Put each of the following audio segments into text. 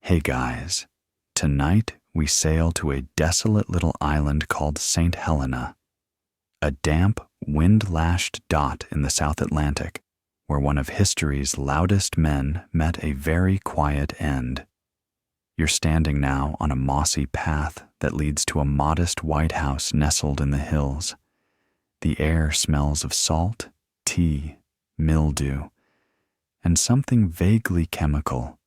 Hey guys, tonight we sail to a desolate little island called St. Helena, a damp, wind-lashed dot in the South Atlantic, where one of history's loudest men met a very quiet end. You're standing now on a mossy path that leads to a modest white house nestled in the hills. The air smells of salt, tea, mildew, and something vaguely chemical,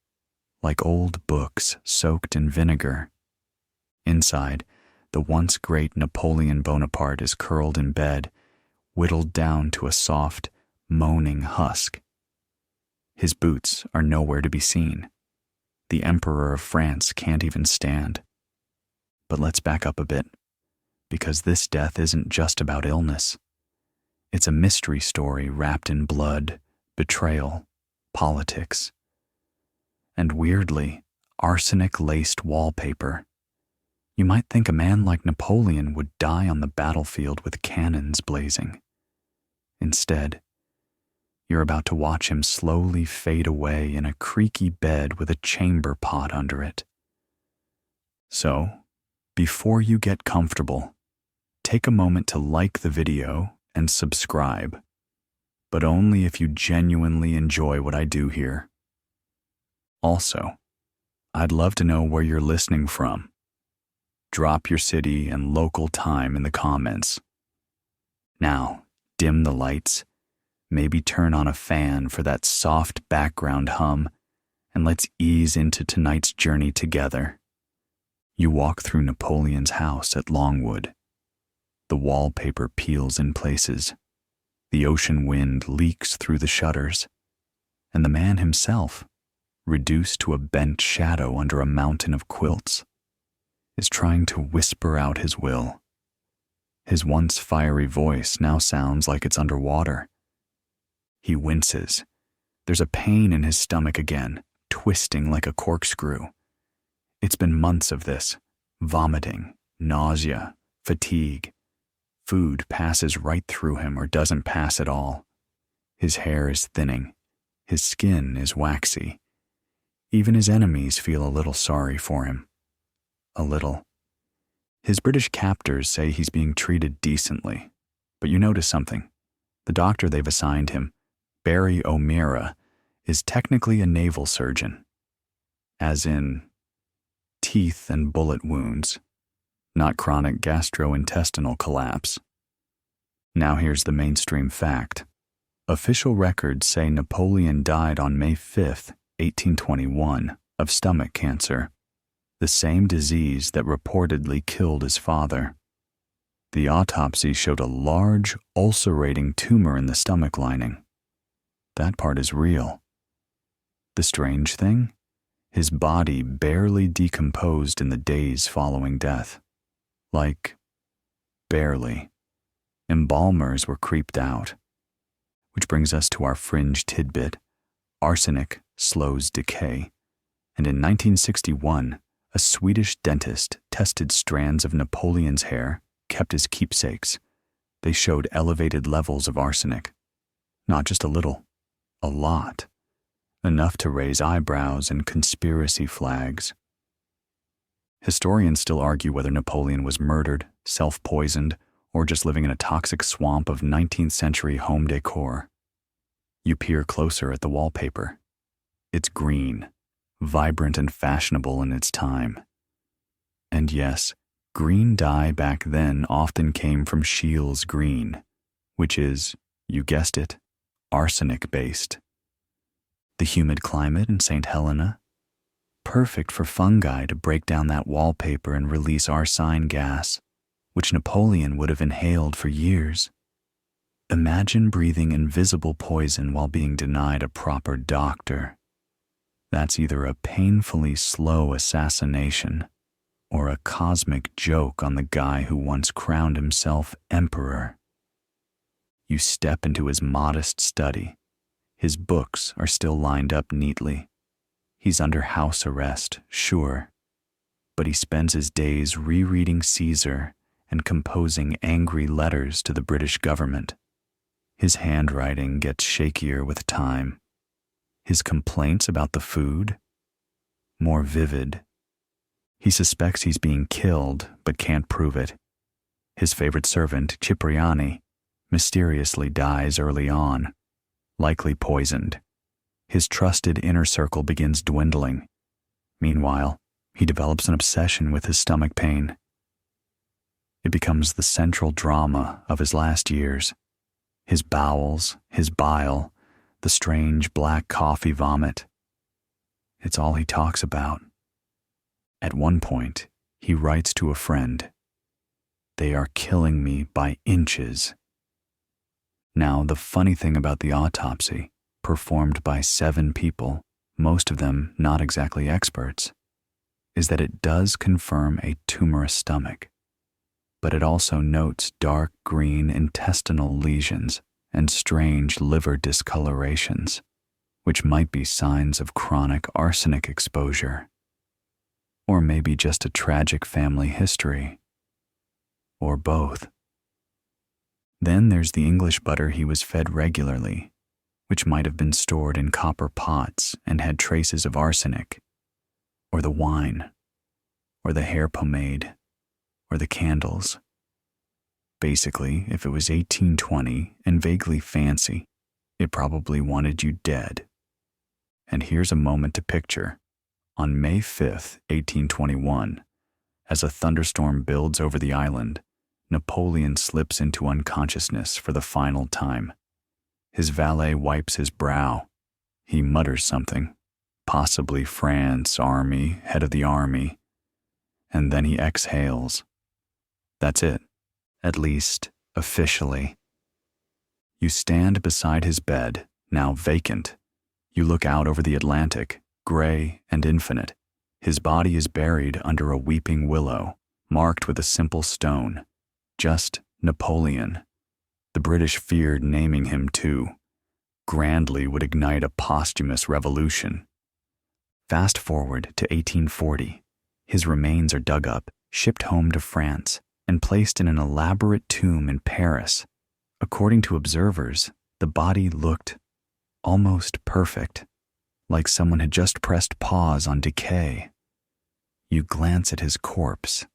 like old books soaked in vinegar. Inside, the once great Napoleon Bonaparte is curled in bed, whittled down to a soft, moaning husk. His boots are nowhere to be seen. The Emperor of France can't even stand. But let's back up a bit, because this death isn't just about illness. It's a mystery story wrapped in blood, betrayal, politics, and weirdly, arsenic-laced wallpaper. You might think a man like Napoleon would die on the battlefield with cannons blazing. Instead, you're about to watch him slowly fade away in a creaky bed with a chamber pot under it. So, before you get comfortable, take a moment to like the video and subscribe, but only if you genuinely enjoy what I do here. Also, I'd love to know where you're listening from. Drop your city and local time in the comments. Now, dim the lights, maybe turn on a fan for that soft background hum, and let's ease into tonight's journey together. You walk through Napoleon's house at Longwood. The wallpaper peels in places. The ocean wind leaks through the shutters, and the man himself, reduced to a bent shadow under a mountain of quilts, is trying to whisper out his will. His once fiery voice now sounds like it's underwater. He winces. There's a pain in his stomach again, twisting like a corkscrew. It's been months of this: vomiting, nausea, fatigue. Food passes right through him or doesn't pass at all. His hair is thinning. His skin is waxy. Even his enemies feel a little sorry for him. A little. His British captors say he's being treated decently, but you notice something. The doctor they've assigned him, Barry O'Meara, is technically a naval surgeon, as in teeth and bullet wounds, not chronic gastrointestinal collapse. Now here's the mainstream fact. Official records say Napoleon died on May 5th, 1821, of stomach cancer, the same disease that reportedly killed his father. The autopsy showed a large, ulcerating tumor in the stomach lining. That part is real. The strange thing? His body barely decomposed in the days following death. Like, barely. Embalmers were creeped out. Which brings us to our fringe tidbit. Arsenic slows decay. And in 1961, a Swedish dentist tested strands of Napoleon's hair, kept as keepsakes. They showed elevated levels of arsenic. Not just a little, a lot. Enough to raise eyebrows and conspiracy flags. Historians still argue whether Napoleon was murdered, self-poisoned, or just living in a toxic swamp of 19th century home decor. You peer closer at the wallpaper. It's green, vibrant and fashionable in its time. And yes, green dye back then often came from Scheele's green, which is, you guessed it, arsenic-based. The humid climate in St. Helena? Perfect for fungi to break down that wallpaper and release arsine gas, which Napoleon would have inhaled for years. Imagine breathing invisible poison while being denied a proper doctor. That's either a painfully slow assassination or a cosmic joke on the guy who once crowned himself emperor. You step into his modest study. His books are still lined up neatly. He's under house arrest, sure, but he spends his days rereading Caesar and composing angry letters to the British government. His handwriting gets shakier with time. His complaints about the food? more vivid. He suspects he's being killed, but can't prove it. His favorite servant, Cipriani, mysteriously dies early on, likely poisoned. His trusted inner circle begins dwindling. Meanwhile, he develops an obsession with his stomach pain. It becomes the central drama of his last years. His bowels, his bile, the strange black coffee vomit. It's all he talks about. At one point, he writes to a friend, "They are killing me by inches." Now, the funny thing about the autopsy, performed by 7 people, most of them not exactly experts, is that it does confirm a tumorous stomach, but it also notes dark green intestinal lesions and strange liver discolorations, which might be signs of chronic arsenic exposure. Or maybe just a tragic family history. Or both. Then there's the English butter he was fed regularly, which might have been stored in copper pots and had traces of arsenic. Or the wine. Or the hair pomade. Or the candles. Basically, if it was 1820 and vaguely fancy, it probably wanted you dead. And here's a moment to picture. On May 5th, 1821, as a thunderstorm builds over the island, Napoleon slips into unconsciousness for the final time. His valet wipes his brow. He mutters something, possibly France, army, head of the army, and then he exhales. That's it, at least officially. You stand beside his bed, now vacant. You look out over the Atlantic, gray and infinite. His body is buried under a weeping willow, marked with a simple stone. Just Napoleon. The British feared naming him too. Grandly would ignite a posthumous revolution. Fast forward to 1840. His remains are dug up, shipped home to France, and placed in an elaborate tomb in Paris. According to observers, the body looked almost perfect, like someone had just pressed pause on decay. You glance at his corpse.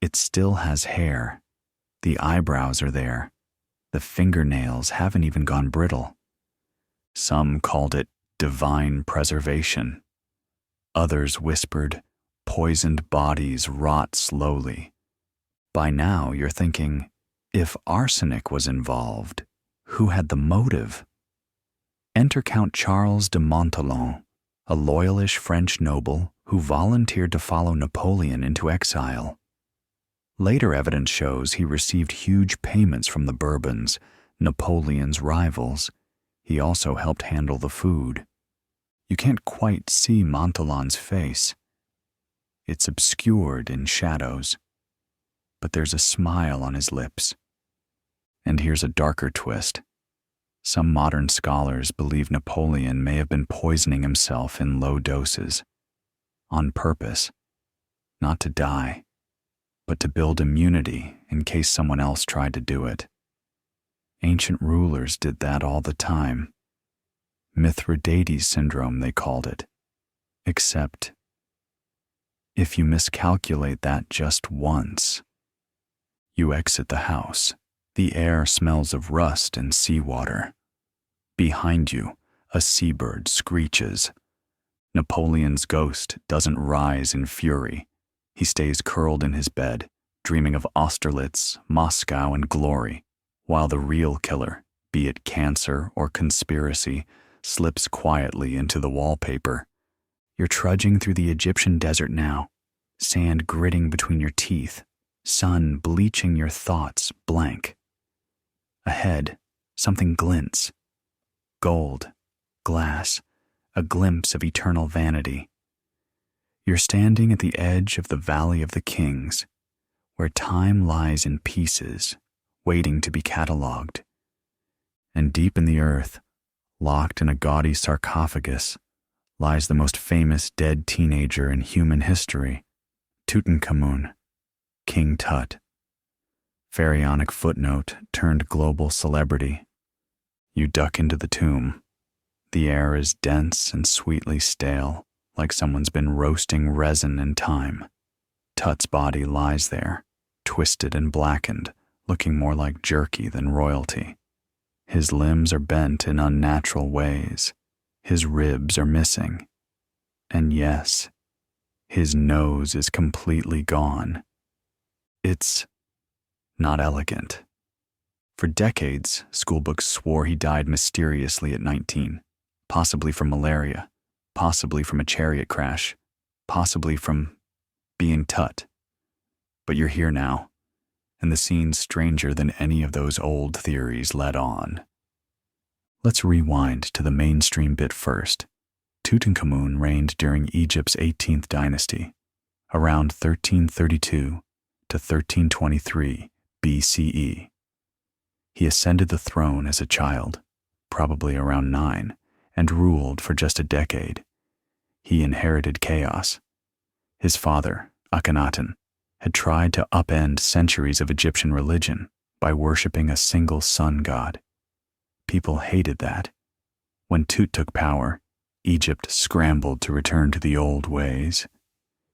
It still has hair. The eyebrows are there. The fingernails haven't even gone brittle. Some called it divine preservation. Others whispered, poisoned bodies rot slowly. By now you're thinking, if arsenic was involved, who had the motive? Enter Count Charles de Montholon, a loyalish French noble who volunteered to follow Napoleon into exile. Later evidence shows he received huge payments from the Bourbons, Napoleon's rivals. He also helped handle the food. You can't quite see Montholon's face. It's obscured in shadows. But there's a smile on his lips. And here's a darker twist. Some modern scholars believe Napoleon may have been poisoning himself in low doses, on purpose, not to die, but to build immunity in case someone else tried to do it. Ancient rulers did that all the time. Mithridates syndrome, they called it. Except, if you miscalculate that just once, you exit the house. The air smells of rust and seawater. Behind you, a seabird screeches. Napoleon's ghost doesn't rise in fury. He stays curled in his bed, dreaming of Austerlitz, Moscow, and glory, while the real killer, be it cancer or conspiracy, slips quietly into the wallpaper. You're trudging through the Egyptian desert now, sand gritting between your teeth, sun bleaching your thoughts blank. Ahead, something glints. Gold, glass, a glimpse of eternal vanity. You're standing at the edge of the Valley of the Kings, where time lies in pieces, waiting to be catalogued. And deep in the earth, locked in a gaudy sarcophagus, lies the most famous dead teenager in human history, Tutankhamun, King Tut. Pharaonic footnote turned global celebrity. You duck into the tomb. The air is dense and sweetly stale, like someone's been roasting resin in time. Tut's body lies there, twisted and blackened, looking more like jerky than royalty. His limbs are bent in unnatural ways. His ribs are missing. And yes, his nose is completely gone. It's not elegant. For decades, schoolbooks swore he died mysteriously at 19, possibly from malaria, possibly from a chariot crash, possibly from being Tut. But you're here now, and the scene's stranger than any of those old theories led on. Let's rewind to the mainstream bit first. Tutankhamun reigned during Egypt's 18th dynasty, around 1332 to 1323 BCE. He ascended the throne as a child, probably around 9, and ruled for just a decade. He inherited chaos. His father, Akhenaten, had tried to upend centuries of Egyptian religion by worshipping a single sun god. People hated that. When Tut took power, Egypt scrambled to return to the old ways.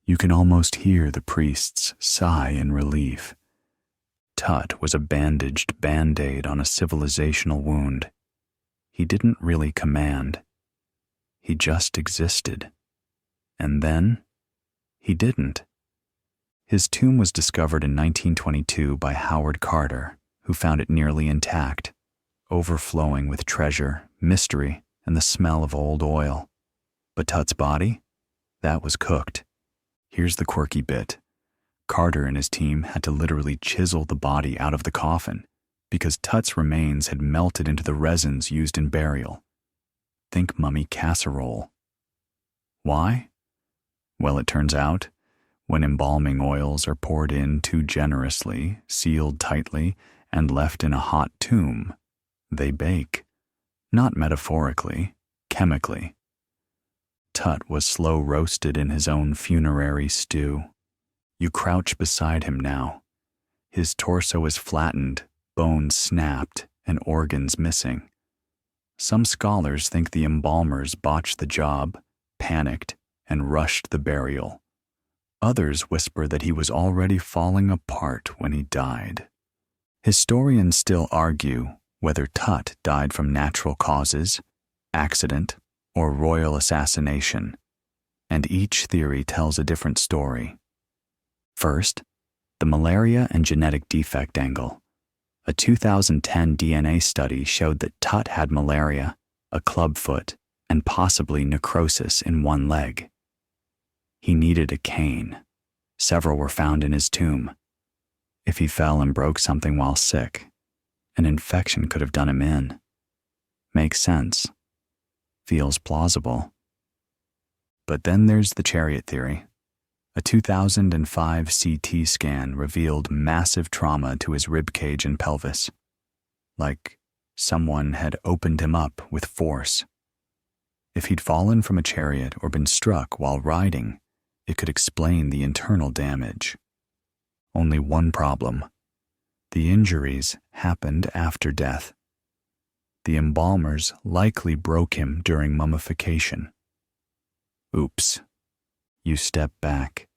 You can almost hear the priests sigh in relief. Tut was a bandaged band-aid on a civilizational wound. He didn't really command. He just existed. And then, he didn't. His tomb was discovered in 1922 by Howard Carter, who found it nearly intact, overflowing with treasure, mystery, and the smell of old oil. But Tut's body? That was cooked. Here's the quirky bit. Carter and his team had to literally chisel the body out of the coffin because Tut's remains had melted into the resins used in burial. Think mummy casserole. Why? Well, it turns out, when embalming oils are poured in too generously, sealed tightly, and left in a hot tomb, they bake. Not metaphorically, chemically. Tut was slow roasted in his own funerary stew. You crouch beside him now. His torso is flattened, bones snapped, and organs missing. Some scholars think the embalmers botched the job, panicked, and rushed the burial. Others whisper that he was already falling apart when he died. Historians still argue whether Tut died from natural causes, accident, or royal assassination, and each theory tells a different story. First, the malaria and genetic defect angle. A 2010 DNA study showed that Tut had malaria, a clubfoot, and possibly necrosis in one leg. He needed a cane. Several were found in his tomb. If he fell and broke something while sick, an infection could have done him in. Makes sense. Feels plausible. But then there's the chariot theory. A 2005 CT scan revealed massive trauma to his ribcage and pelvis. Like someone had opened him up with force. If he'd fallen from a chariot or been struck while riding, it could explain the internal damage. Only one problem. The injuries happened after death. The embalmers likely broke him during mummification. Oops. You step back.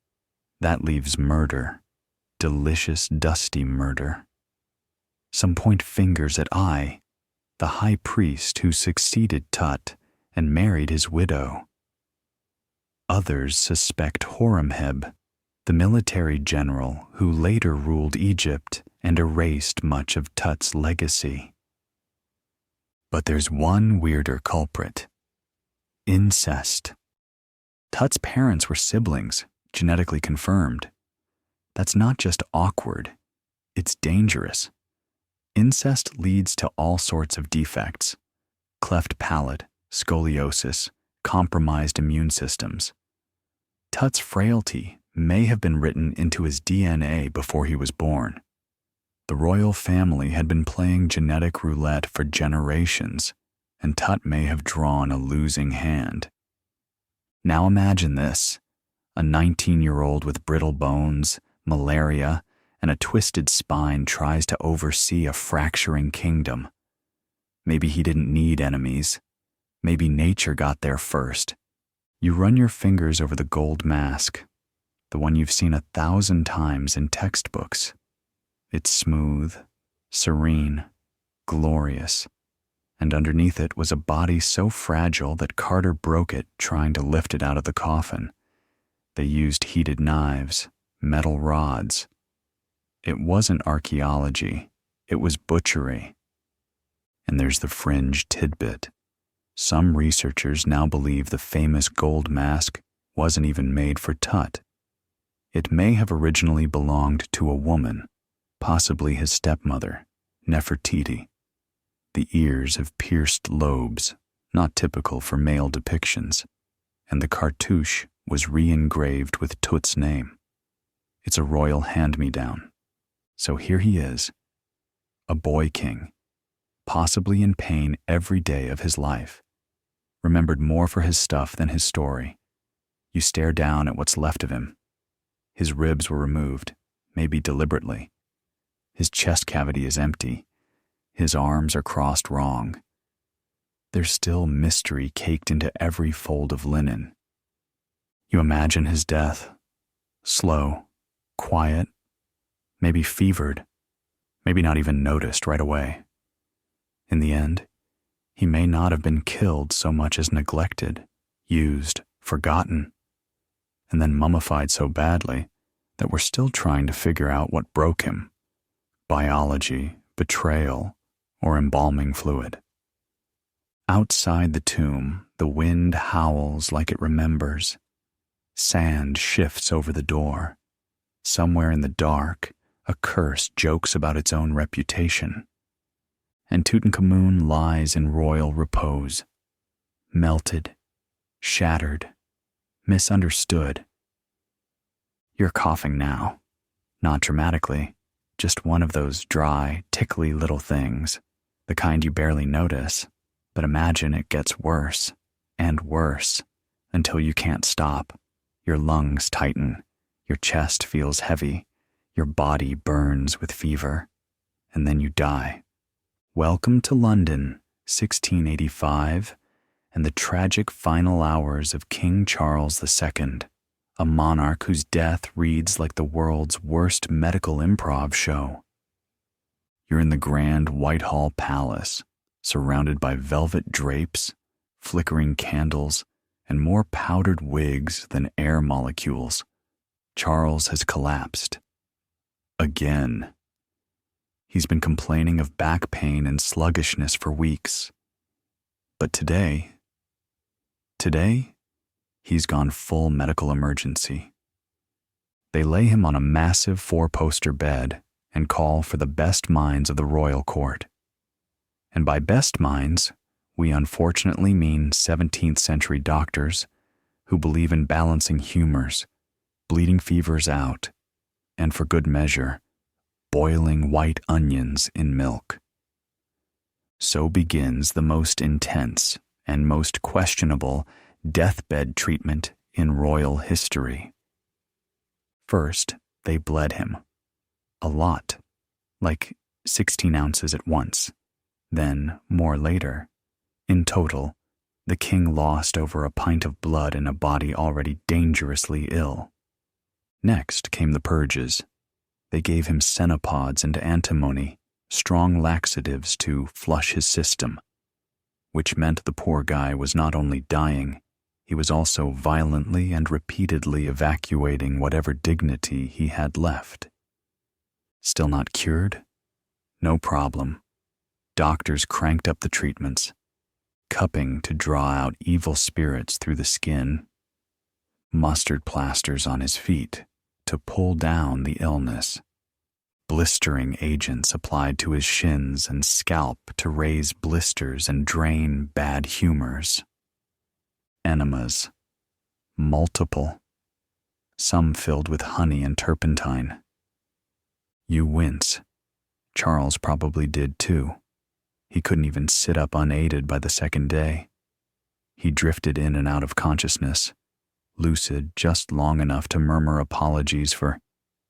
That leaves murder. Delicious, dusty murder. Some point fingers at I, the high priest who succeeded Tut and married his widow. Others suspect Horemheb, the military general who later ruled Egypt and erased much of Tut's legacy. But there's one weirder culprit. Incest. Tut's parents were siblings, genetically confirmed. That's not just awkward, it's dangerous. Incest leads to all sorts of defects: cleft palate, scoliosis, compromised immune systems. Tut's frailty may have been written into his DNA before he was born. The royal family had been playing genetic roulette for generations, and Tut may have drawn a losing hand. Now imagine this: a 19-year-old with brittle bones, malaria, and a twisted spine tries to oversee a fracturing kingdom. Maybe he didn't need enemies. Maybe nature got there first. You run your fingers over the gold mask, the one you've seen 1,000 times in textbooks. It's smooth, serene, glorious, and underneath it was a body so fragile that Carter broke it trying to lift it out of the coffin. They used heated knives, metal rods. It wasn't archaeology, it was butchery. And there's the fringe tidbit. Some researchers now believe the famous gold mask wasn't even made for Tut. It may have originally belonged to a woman, possibly his stepmother, Nefertiti. The ears have pierced lobes, not typical for male depictions, and the cartouche was re-engraved with Tut's name. It's a royal hand-me-down. So here he is, a boy king, possibly in pain every day of his life, remembered more for his stuff than his story. You stare down at what's left of him. His ribs were removed, maybe deliberately. His chest cavity is empty. His arms are crossed wrong. There's still mystery caked into every fold of linen. You imagine his death. Slow, quiet, maybe fevered, maybe not even noticed right away. In the end, he may not have been killed so much as neglected, used, forgotten, and then mummified so badly that we're still trying to figure out what broke him: biology, betrayal, or embalming fluid. Outside the tomb, the wind howls like it remembers. Sand shifts over the door. Somewhere in the dark, a curse jokes about its own reputation. And Tutankhamun lies in royal repose, melted, shattered, misunderstood. You're coughing now, not dramatically, just one of those dry, tickly little things, the kind you barely notice, but imagine it gets worse and worse until you can't stop. Your lungs tighten, your chest feels heavy, your body burns with fever, and then you die. Welcome to London, 1685, and the tragic final hours of King Charles II, a monarch whose death reads like the world's worst medical improv show. You're in the grand Whitehall Palace, surrounded by velvet drapes, flickering candles, and more powdered wigs than air molecules. Charles has collapsed. Again. He's been complaining of back pain and sluggishness for weeks. But today, he's gone full medical emergency. They lay him on a massive 4-poster bed and call for the best minds of the royal court. And by best minds, we unfortunately mean 17th century doctors who believe in balancing humors, bleeding fevers out, and for good measure, boiling white onions in milk. So begins the most intense and most questionable deathbed treatment in royal history. First, they bled him. A lot, like 16 ounces at once, then more later. In total, the king lost over a pint of blood in a body already dangerously ill. Next came the purges. They gave him cenopods and antimony, strong laxatives to flush his system, which meant the poor guy was not only dying, he was also violently and repeatedly evacuating whatever dignity he had left. Still not cured? No problem. Doctors cranked up the treatments, cupping to draw out evil spirits through the skin, mustard plasters on his feet to pull down the illness, blistering agents applied to his shins and scalp to raise blisters and drain bad humors. Enemas, multiple, some filled with honey and turpentine. You wince. Charles probably did too. He couldn't even sit up unaided by the second day. He drifted in and out of consciousness, lucid just long enough to murmur apologies for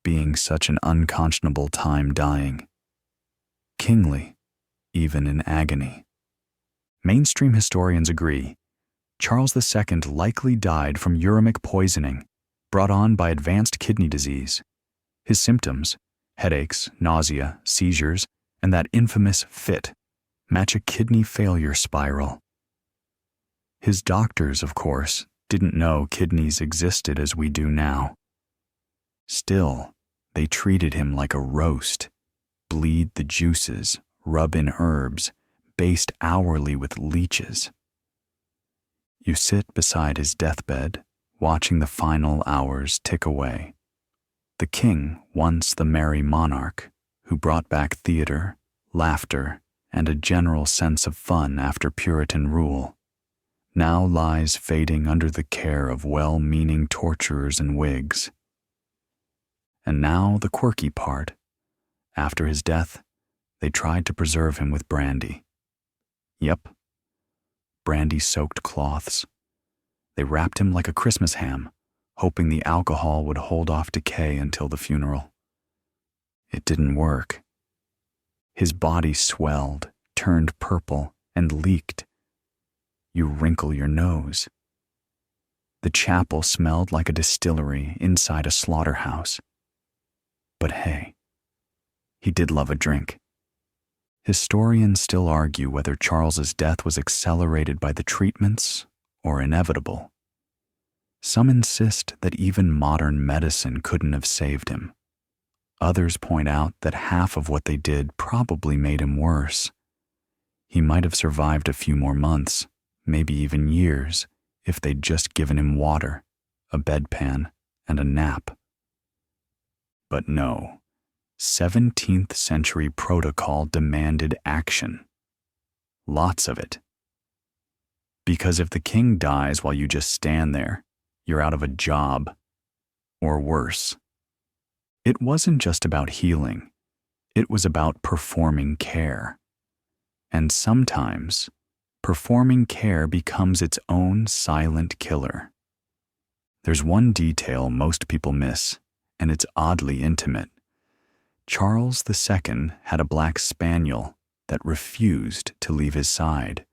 being such an unconscionable time dying. Kingly, even in agony. Mainstream historians agree Charles II likely died from uremic poisoning brought on by advanced kidney disease. His symptoms, headaches, nausea, seizures, and that infamous fit, match a kidney failure spiral. His doctors, of course, didn't know kidneys existed as we do now. Still, they treated him like a roast, bleed the juices, rub in herbs, baste hourly with leeches. You sit beside his deathbed, watching the final hours tick away. The king, once the merry monarch, who brought back theater, laughter, and a general sense of fun after Puritan rule, now lies fading under the care of well-meaning torturers in wigs. And now the quirky part. After his death, they tried to preserve him with brandy. Yep, brandy-soaked cloths. They wrapped him like a Christmas ham, hoping the alcohol would hold off decay until the funeral. It didn't work. His body swelled, turned purple, and leaked. You wrinkle your nose. The chapel smelled like a distillery inside a slaughterhouse. But hey, he did love a drink. Historians still argue whether Charles's death was accelerated by the treatments or inevitable. Some insist that even modern medicine couldn't have saved him. Others point out that half of what they did probably made him worse. He might have survived a few more months, maybe even years, if they'd just given him water, a bedpan, and a nap. But no, 17th century protocol demanded action. Lots of it. Because if the king dies while you just stand there, you're out of a job. Or worse. It wasn't just about healing. It was about performing care. And sometimes, performing care becomes its own silent killer. There's one detail most people miss, and it's oddly intimate. Charles II had a black spaniel that refused to leave his side.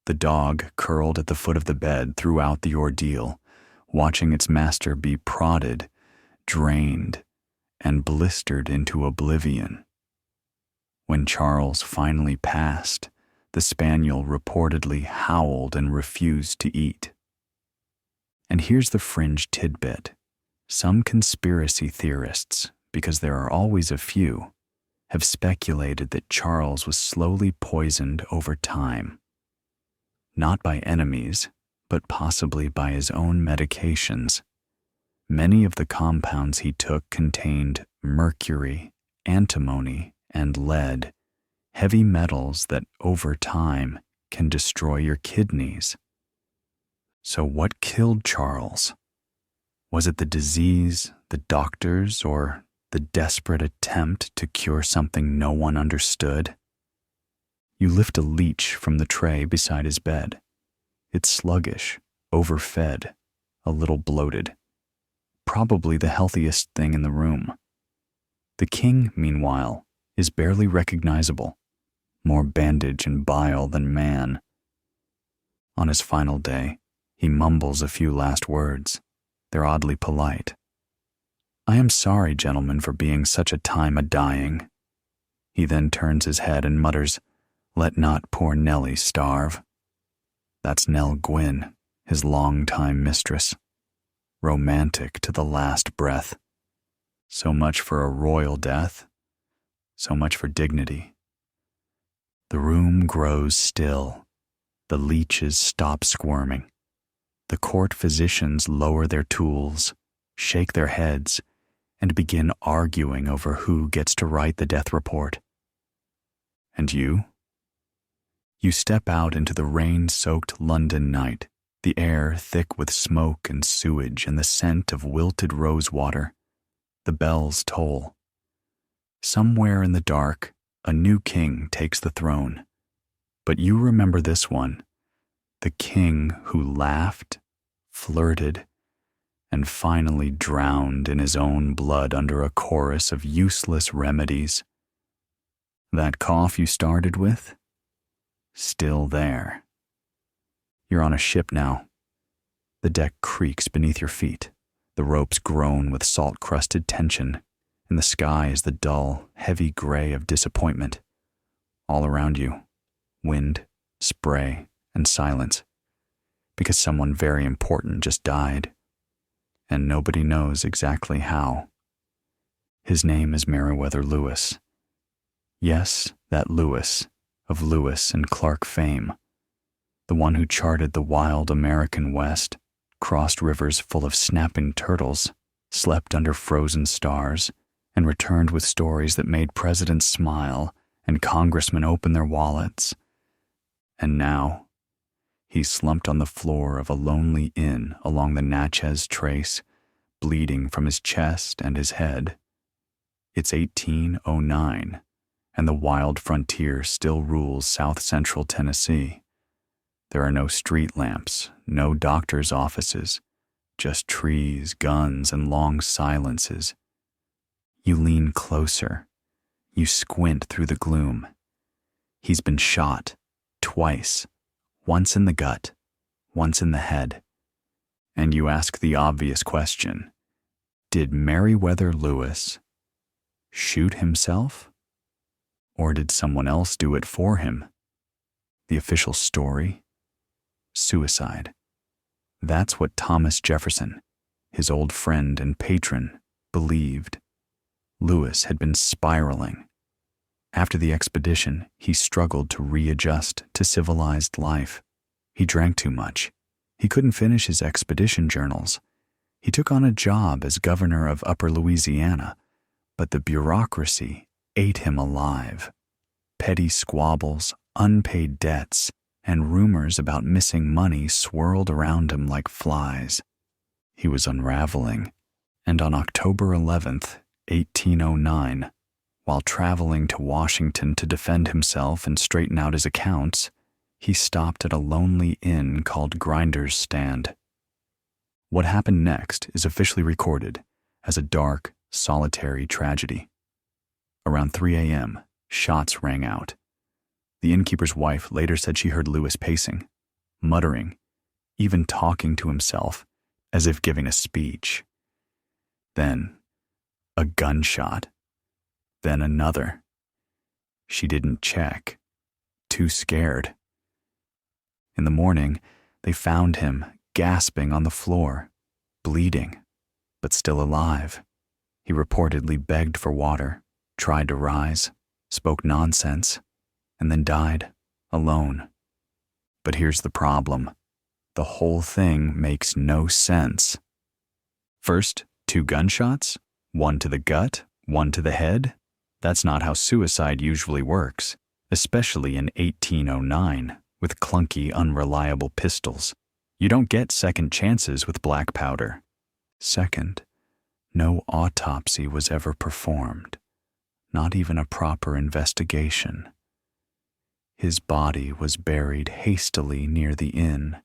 The dog curled at the foot of the bed throughout the ordeal, watching its master be prodded, drained, and blistered into oblivion. When Charles finally passed, the spaniel reportedly howled and refused to eat. And here's the fringe tidbit. Some conspiracy theorists, because there are always a few, have speculated that Charles was slowly poisoned over time. Not by enemies, but possibly by his own medications. Many of the compounds he took contained mercury, antimony, and lead, heavy metals that, over time, can destroy your kidneys. So what killed Charles? Was it the disease, the doctors, or the desperate attempt to cure something no one understood? You lift a leech from the tray beside his bed. It's sluggish, overfed, a little bloated. Probably the healthiest thing in the room. The king, meanwhile, is barely recognizable, more bandage and bile than man. On his final day, he mumbles a few last words. They're oddly polite. "I am sorry, gentlemen, for being such a time a-dying." He then turns his head and mutters, "Let not poor Nellie starve." That's Nell Gwynn, his long-time mistress. Romantic to the last breath. So much for a royal death, so much for dignity. The room grows still. The leeches stop squirming. The court physicians lower their tools, shake their heads, and begin arguing over who gets to write the death report. And you? You step out into the rain-soaked London night, the air thick with smoke and sewage and the scent of wilted rosewater. The bells toll. Somewhere in the dark, a new king takes the throne. But you remember this one, the king who laughed, flirted, and finally drowned in his own blood under a chorus of useless remedies. That cough you started with? Still there. You're on a ship now. The deck creaks beneath your feet. The ropes groan with salt-crusted tension, and the sky is the dull, heavy gray of disappointment. All around you, wind, spray, and silence, because someone very important just died, and nobody knows exactly how. His name is Meriwether Lewis. Yes, that Lewis, of Lewis and Clark fame, the one who charted the wild American West, crossed rivers full of snapping turtles, slept under frozen stars, and returned with stories that made presidents smile and congressmen open their wallets. And now, he slumped on the floor of a lonely inn along the Natchez Trace, bleeding from his chest and his head. It's 1809, and the wild frontier still rules south-central Tennessee. There are no street lamps, no doctors' offices, just trees, guns, and long silences. You lean closer. You squint through the gloom. He's been shot, twice, once in the gut, once in the head. And you ask the obvious question, did Meriwether Lewis shoot himself? Or did someone else do it for him? The official story? Suicide. That's what Thomas Jefferson, his old friend and patron, believed. Lewis had been spiraling. After the expedition, he struggled to readjust to civilized life. He drank too much. He couldn't finish his expedition journals. He took on a job as governor of Upper Louisiana, but the bureaucracy ate him alive. Petty squabbles, unpaid debts, and rumors about missing money swirled around him like flies. He was unraveling, and on October 11th, 1809, while traveling to Washington to defend himself and straighten out his accounts, he stopped at a lonely inn called Grinder's Stand. What happened next is officially recorded as a dark, solitary tragedy. Around 3 a.m., shots rang out. The innkeeper's wife later said she heard Lewis pacing, muttering, even talking to himself, as if giving a speech. Then, a gunshot. Then another. She didn't check. Too scared. In the morning, they found him gasping on the floor, bleeding, but still alive. He reportedly begged for water, tried to rise, spoke nonsense, and then died, alone. But here's the problem. The whole thing makes no sense. First, 2 gunshots, one to the gut, one to the head. That's not how suicide usually works, especially in 1809 with clunky, unreliable pistols. You don't get second chances with black powder. Second, no autopsy was ever performed, not even a proper investigation. His body was buried hastily near the inn,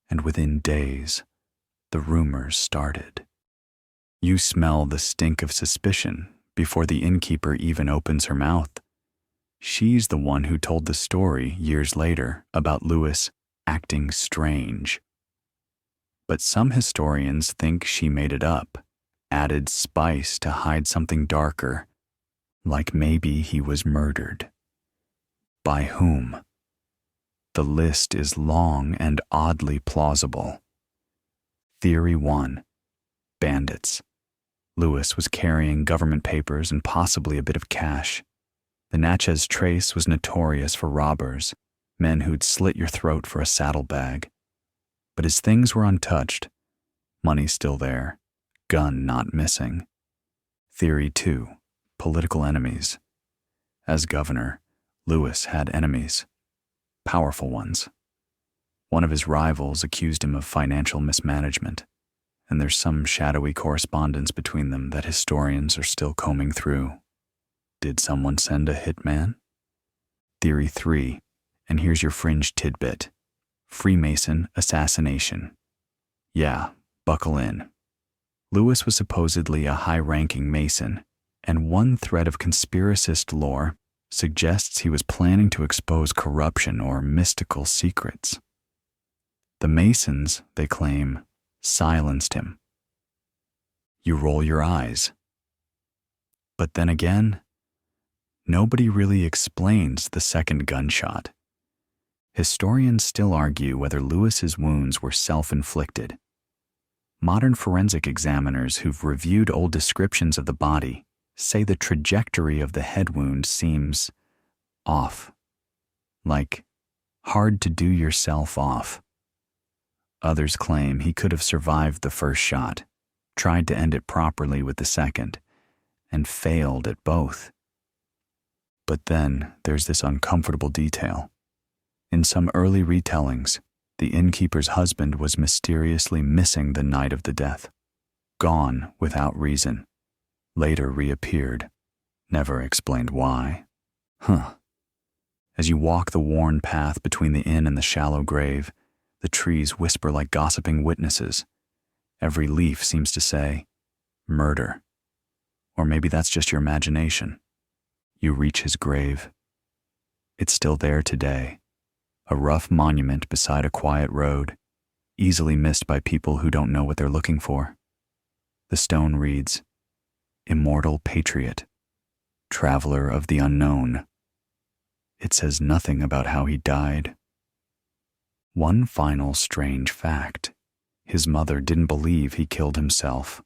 and within days, the rumors started. You smell the stink of suspicion before the innkeeper even opens her mouth. She's the one who told the story years later about Lewis acting strange. But some historians think she made it up, added spice to hide something darker, like maybe he was murdered. By whom? The list is long and oddly plausible. Theory 1. Bandits. Lewis was carrying government papers and possibly a bit of cash. The Natchez Trace was notorious for robbers, men who'd slit your throat for a saddlebag. But his things were untouched. Money still there, gun not missing. Theory 2. Political enemies. As governor, Lewis had enemies, powerful ones. One of his rivals accused him of financial mismanagement, and there's some shadowy correspondence between them that historians are still combing through. Did someone send a hitman? Theory 3, and here's your fringe tidbit. Freemason assassination. Yeah, buckle in. Lewis was supposedly a high-ranking Mason, and one thread of conspiracist lore suggests he was planning to expose corruption or mystical secrets. The Masons, they claim, silenced him. You roll your eyes. But then again, nobody really explains the second gunshot. Historians still argue whether Lewis's wounds were self-inflicted. Modern forensic examiners who've reviewed old descriptions of the body say the trajectory of the head wound seems off, like hard to do yourself off. Others claim he could have survived the first shot, tried to end it properly with the second, and failed at both. But then there's this uncomfortable detail. In some early retellings, the innkeeper's husband was mysteriously missing the night of the death, gone without reason, later reappeared, never explained why. As you walk the worn path between the inn and the shallow grave, the trees whisper like gossiping witnesses. Every leaf seems to say, murder. Or maybe that's just your imagination. You reach his grave. It's still there today, a rough monument beside a quiet road, easily missed by people who don't know what they're looking for. The stone reads, Immortal Patriot, Traveler of the Unknown. It says nothing about how he died. One final strange fact. His mother didn't believe he killed himself.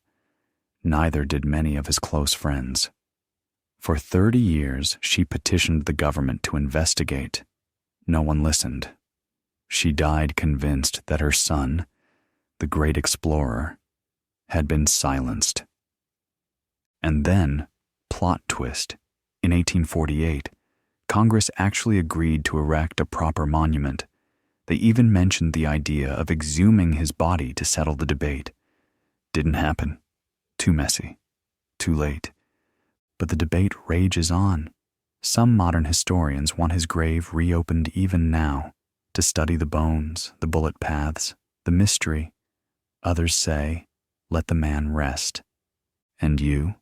Neither did many of his close friends. For 30 years, she petitioned the government to investigate. No one listened. She died convinced that her son, the great explorer, had been silenced. And then, plot twist, in 1848, Congress actually agreed to erect a proper monument. They even mentioned the idea of exhuming his body to settle the debate. Didn't happen. Too messy. Too late. But the debate rages on. Some modern historians want his grave reopened even now, to study the bones, the bullet paths, the mystery. Others say, let the man rest. And you?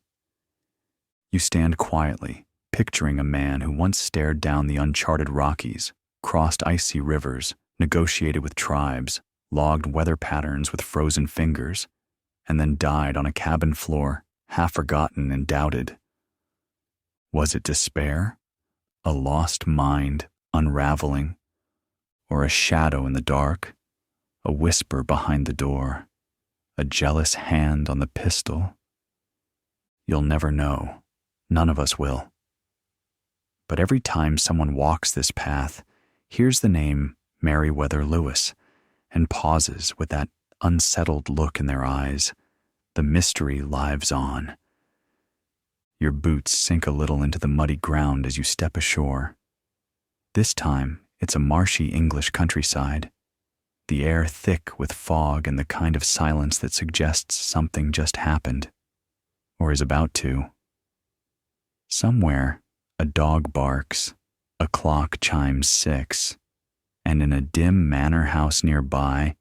You stand quietly, picturing a man who once stared down the uncharted Rockies, crossed icy rivers, negotiated with tribes, logged weather patterns with frozen fingers, and then died on a cabin floor, half forgotten and doubted. Was it despair? A lost mind unraveling? Or a shadow in the dark? A whisper behind the door? A jealous hand on the pistol? You'll never know. None of us will. But every time someone walks this path, hears the name Meriwether Lewis, and pauses with that unsettled look in their eyes, the mystery lives on. Your boots sink a little into the muddy ground as you step ashore. This time, it's a marshy English countryside, the air thick with fog and the kind of silence that suggests something just happened, or is about to. Somewhere, a dog barks, a clock chimes 6, and in a dim manor house nearby,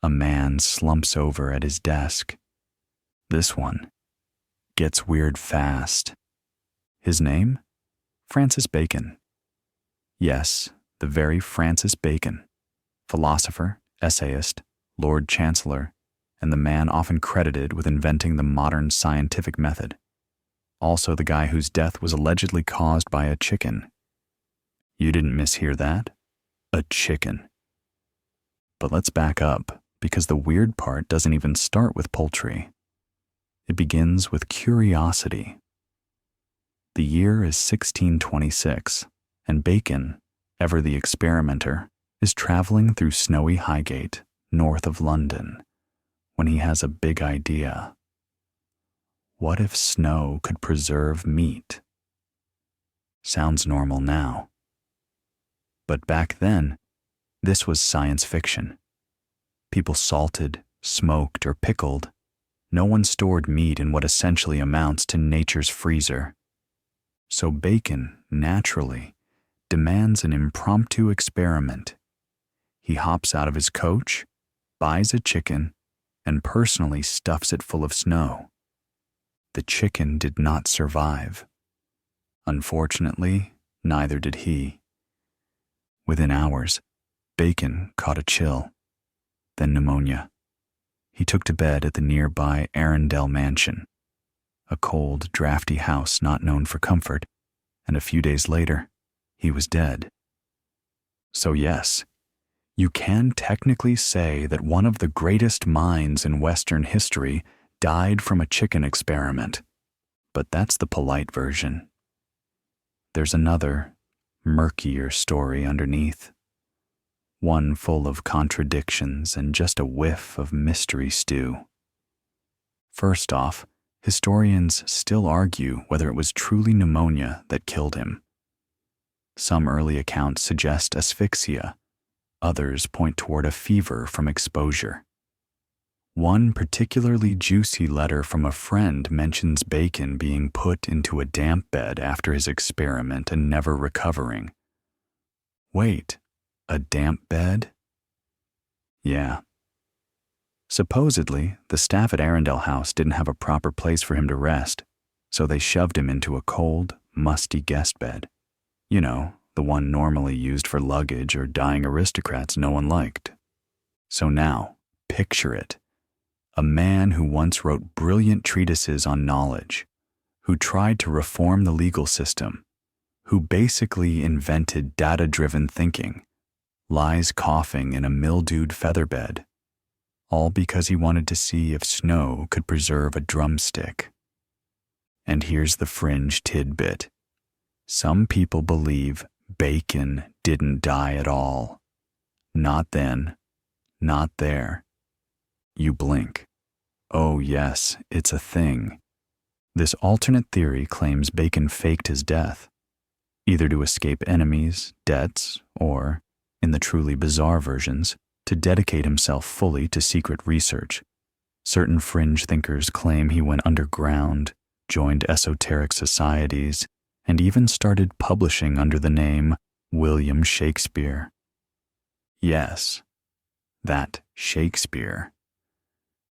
a man slumps over at his desk. This one gets weird fast. His name? Francis Bacon. Yes, the very Francis Bacon, philosopher, essayist, Lord Chancellor, and the man often credited with inventing the modern scientific method. Also the guy whose death was allegedly caused by a chicken. You didn't mishear that? A chicken. But let's back up, because the weird part doesn't even start with poultry. It begins with curiosity. The year is 1626, and Bacon, ever the experimenter, is traveling through snowy Highgate, north of London, when he has a big idea. What if snow could preserve meat? Sounds normal now. But back then, this was science fiction. People salted, smoked, or pickled. No one stored meat in what essentially amounts to nature's freezer. So Bacon, naturally, demands an impromptu experiment. He hops out of his coach, buys a chicken, and personally stuffs it full of snow. The chicken did not survive. Unfortunately, neither did he. Within hours, Bacon caught a chill. then pneumonia. He took to bed at the nearby Arundel Mansion, a cold, drafty house not known for comfort, and a few days later, he was dead. So yes, you can technically say that one of the greatest minds in Western history died from a chicken experiment, but that's the polite version. There's another, murkier story underneath. One full of contradictions and just a whiff of mystery stew. First off, historians still argue whether it was truly pneumonia that killed him. Some early accounts suggest asphyxia, others point toward a fever from exposure. One particularly juicy letter from a friend mentions Bacon being put into a damp bed after his experiment and never recovering. Wait, a damp bed? Yeah. Supposedly, the staff at Arundel House didn't have a proper place for him to rest, so they shoved him into a cold, musty guest bed. You know, the one normally used for luggage or dying aristocrats no one liked. So now, picture it. A man who once wrote brilliant treatises on knowledge, who tried to reform the legal system, who basically invented data-driven thinking, lies coughing in a mildewed featherbed, all because he wanted to see if snow could preserve a drumstick. And here's the fringe tidbit. Some people believe Bacon didn't die at all. Not then, not there. You blink. Oh yes, it's a thing. This alternate theory claims Bacon faked his death, either to escape enemies, debts, or, in the truly bizarre versions, to dedicate himself fully to secret research. Certain fringe thinkers claim he went underground, joined esoteric societies, and even started publishing under the name William Shakespeare. Yes, that Shakespeare.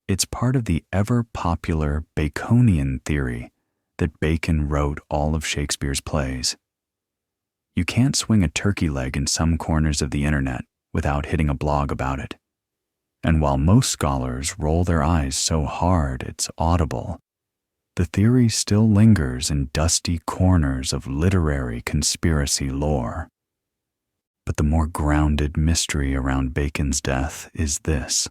It's part of the ever-popular Baconian theory that Bacon wrote all of Shakespeare's plays. You can't swing a turkey leg in some corners of the internet without hitting a blog about it. And while most scholars roll their eyes so hard it's audible, the theory still lingers in dusty corners of literary conspiracy lore. But the more grounded mystery around Bacon's death is this.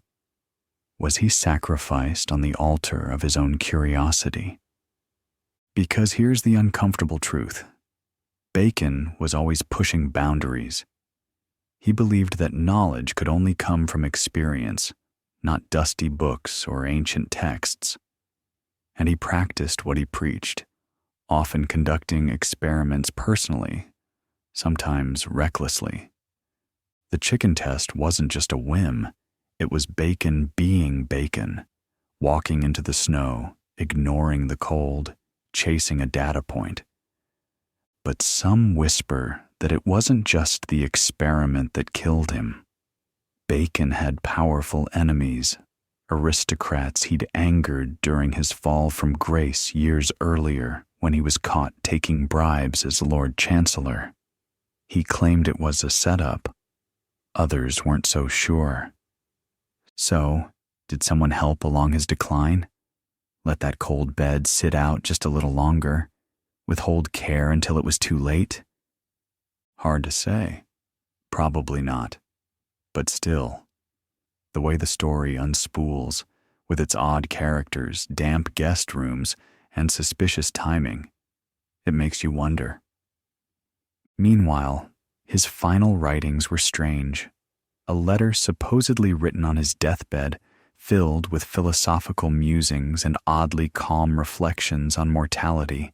Was he sacrificed on the altar of his own curiosity? Because here's the uncomfortable truth. Bacon was always pushing boundaries. He believed that knowledge could only come from experience, not dusty books or ancient texts. And he practiced what he preached, often conducting experiments personally, sometimes recklessly. The chicken test wasn't just a whim. It was Bacon being Bacon, walking into the snow, ignoring the cold, chasing a data point. But some whisper that it wasn't just the experiment that killed him. Bacon had powerful enemies, aristocrats he'd angered during his fall from grace years earlier when he was caught taking bribes as Lord Chancellor. He claimed it was a setup. Others weren't so sure. So, did someone help along his decline? Let that cold bed sit out just a little longer? Withhold care until it was too late? Hard to say. Probably not. But still, the way the story unspools, with its odd characters, damp guest rooms, and suspicious timing, it makes you wonder. Meanwhile, his final writings were strange. A letter supposedly written on his deathbed, filled with philosophical musings and oddly calm reflections on mortality,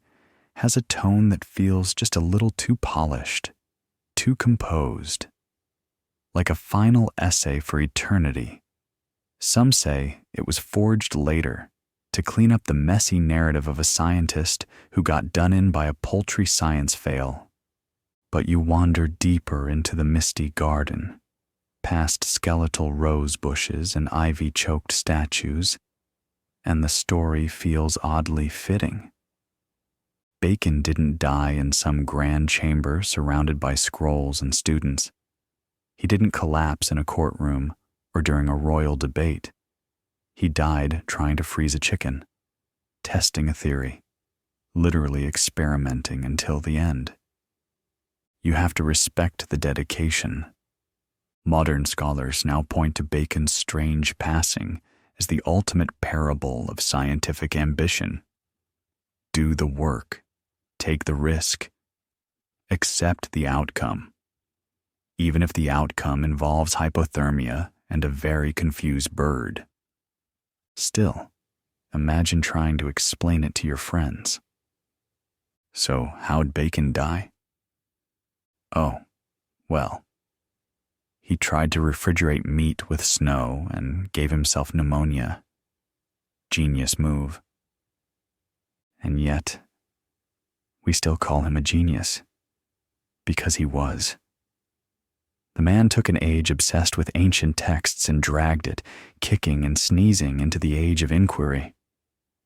has a tone that feels just a little too polished, too composed, like a final essay for eternity. Some say it was forged later to clean up the messy narrative of a scientist who got done in by a paltry science fail. But you wander deeper into the misty garden, past skeletal rose bushes and ivy-choked statues, and the story feels oddly fitting. Bacon didn't die in some grand chamber surrounded by scrolls and students. He didn't collapse in a courtroom or during a royal debate. He died trying to freeze a chicken, testing a theory, literally experimenting until the end. You have to respect the dedication. Modern scholars now point to Bacon's strange passing as the ultimate parable of scientific ambition. Do the work, take the risk, accept the outcome, even if the outcome involves hypothermia and a very confused bird. Still, imagine trying to explain it to your friends. So, how'd Bacon die? Oh, well, he tried to refrigerate meat with snow and gave himself pneumonia. Genius move. And yet, we still call him a genius, because he was. The man took an age obsessed with ancient texts and dragged it, kicking and sneezing, into the age of inquiry,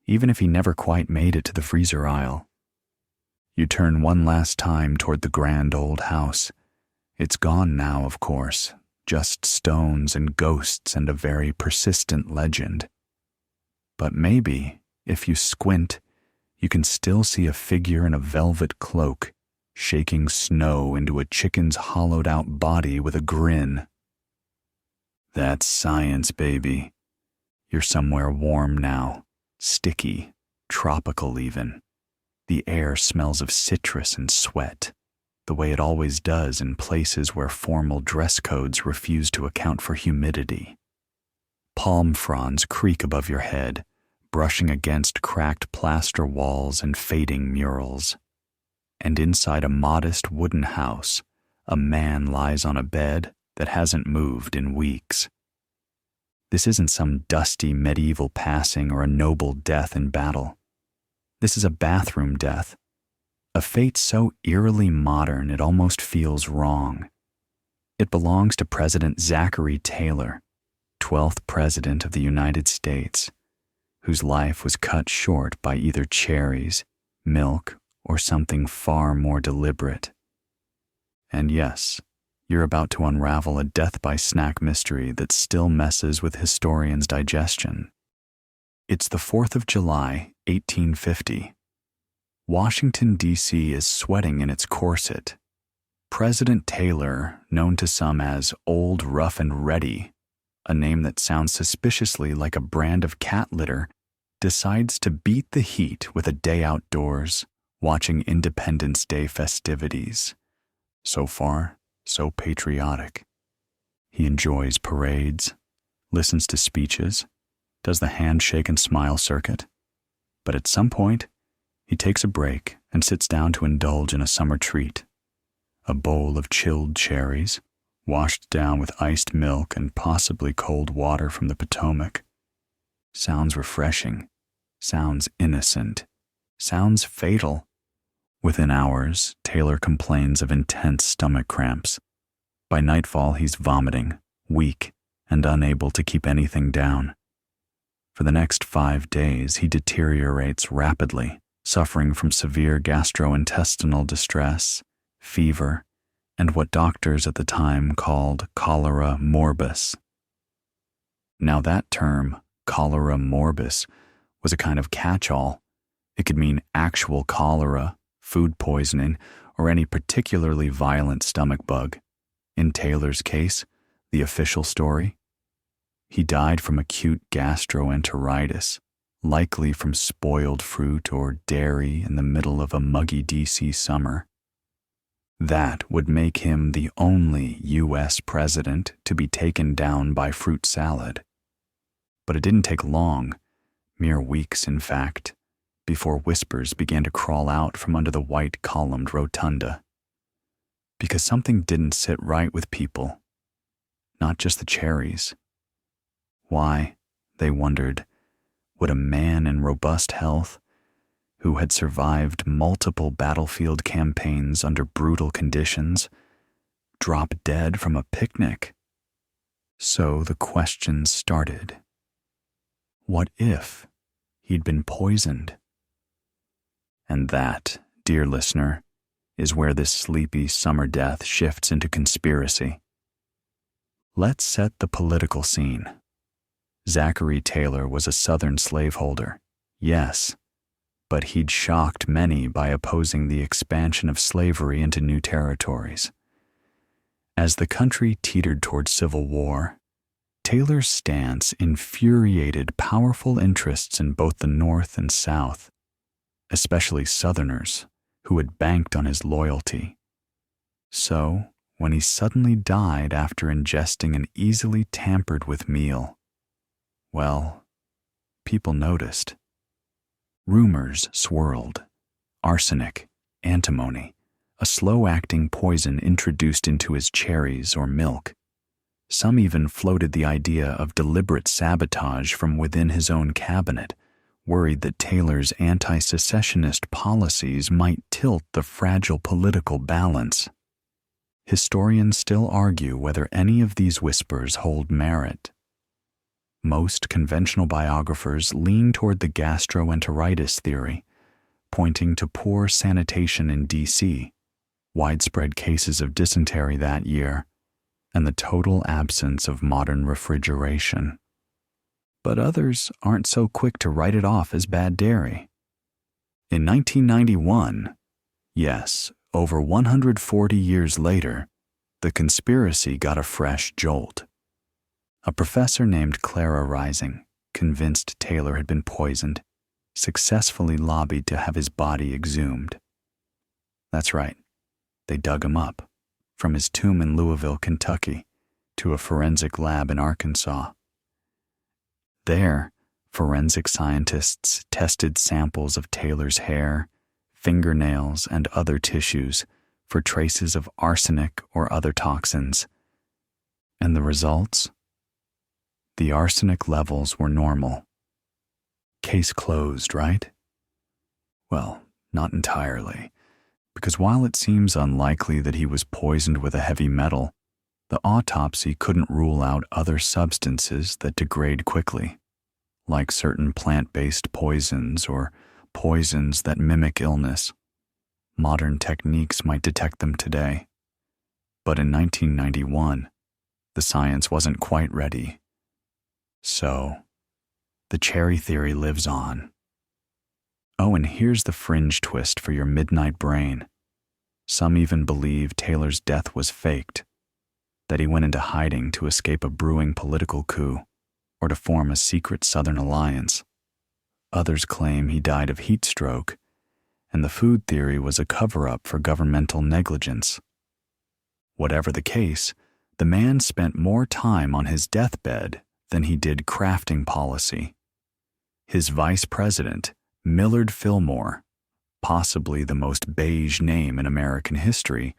even if he never quite made it to the freezer aisle. You turn one last time toward the grand old house. It's gone now, of course, just stones and ghosts and a very persistent legend. But maybe, if you squint, you can still see a figure in a velvet cloak, shaking snow into a chicken's hollowed-out body with a grin. That's science, baby. You're somewhere warm now, sticky, tropical even. The air smells of citrus and sweat, the way it always does in places where formal dress codes refuse to account for humidity. Palm fronds creak above your head, brushing against cracked plaster walls and fading murals. And inside a modest wooden house, a man lies on a bed that hasn't moved in weeks. This isn't some dusty medieval passing or a noble death in battle. This is a bathroom death, a fate so eerily modern it almost feels wrong. It belongs to President Zachary Taylor, 12th President of the United States, whose life was cut short by either cherries, milk, or something far more deliberate. And yes, you're about to unravel a death-by-snack mystery that still messes with historians' digestion. It's the 4th of July, 1850. Washington, D.C. is sweating in its corset. President Taylor, known to some as Old Rough and Ready, a name that sounds suspiciously like a brand of cat litter, decides to beat the heat with a day outdoors, watching Independence Day festivities. So far, so patriotic. He enjoys parades, listens to speeches, does the handshake and smile circuit. But at some point, he takes a break and sits down to indulge in a summer treat. A bowl of chilled cherries, washed down with iced milk and possibly cold water from the Potomac. Sounds refreshing, sounds innocent, sounds fatal. Within hours, Taylor complains of intense stomach cramps. By nightfall, he's vomiting, weak, and unable to keep anything down. For the next 5 days, he deteriorates rapidly, suffering from severe gastrointestinal distress, fever, and what doctors at the time called cholera morbus. Now that term, cholera morbus, was a kind of catch-all. It could mean actual cholera, food poisoning, or any particularly violent stomach bug. In Taylor's case, the official story, he died from acute gastroenteritis, likely from spoiled fruit or dairy in the middle of a muggy D.C. summer. That would make him the only U.S. president to be taken down by fruit salad. But it didn't take long, mere weeks in fact, before whispers began to crawl out from under the white columned rotunda. Because something didn't sit right with people, not just the cherries. Why, they wondered, would a man in robust health, who had survived multiple battlefield campaigns under brutal conditions, drop dead from a picnic? So the questions started. What if he'd been poisoned? And that, dear listener, is where this sleepy summer death shifts into conspiracy. Let's set the political scene. Zachary Taylor was a Southern slaveholder, yes, but he'd shocked many by opposing the expansion of slavery into new territories. As the country teetered toward civil war, Taylor's stance infuriated powerful interests in both the North and South, especially Southerners who had banked on his loyalty. So, when he suddenly died after ingesting an easily tampered with meal, well, people noticed. Rumors swirled. Arsenic, antimony, a slow-acting poison introduced into his cherries or milk. Some even floated the idea of deliberate sabotage from within his own cabinet, worried that Taylor's anti-secessionist policies might tilt the fragile political balance. Historians still argue whether any of these whispers hold merit. Most conventional biographers lean toward the gastroenteritis theory, pointing to poor sanitation in D.C., widespread cases of dysentery that year, and the total absence of modern refrigeration. But others aren't so quick to write it off as bad dairy. In 1991, yes, over 140 years later, the conspiracy got a fresh jolt. A professor named Clara Rising, convinced Taylor had been poisoned, successfully lobbied to have his body exhumed. That's right, they dug him up, from his tomb in Louisville, Kentucky, to a forensic lab in Arkansas. There, forensic scientists tested samples of Taylor's hair, fingernails, and other tissues for traces of arsenic or other toxins. And the results? The arsenic levels were normal. Case closed, right? Well, not entirely, because while it seems unlikely that he was poisoned with a heavy metal, the autopsy couldn't rule out other substances that degrade quickly, like certain plant-based poisons or poisons that mimic illness. Modern techniques might detect them today. But in 1991, the science wasn't quite ready. So, the cherry theory lives on. Oh, and here's the fringe twist for your midnight brain. Some even believe Taylor's death was faked, that he went into hiding to escape a brewing political coup or to form a secret Southern alliance. Others claim he died of heat stroke, and the food theory was a cover-up for governmental negligence. Whatever the case, the man spent more time on his deathbed than he did crafting policy. His vice president, Millard Fillmore, possibly the most beige name in American history,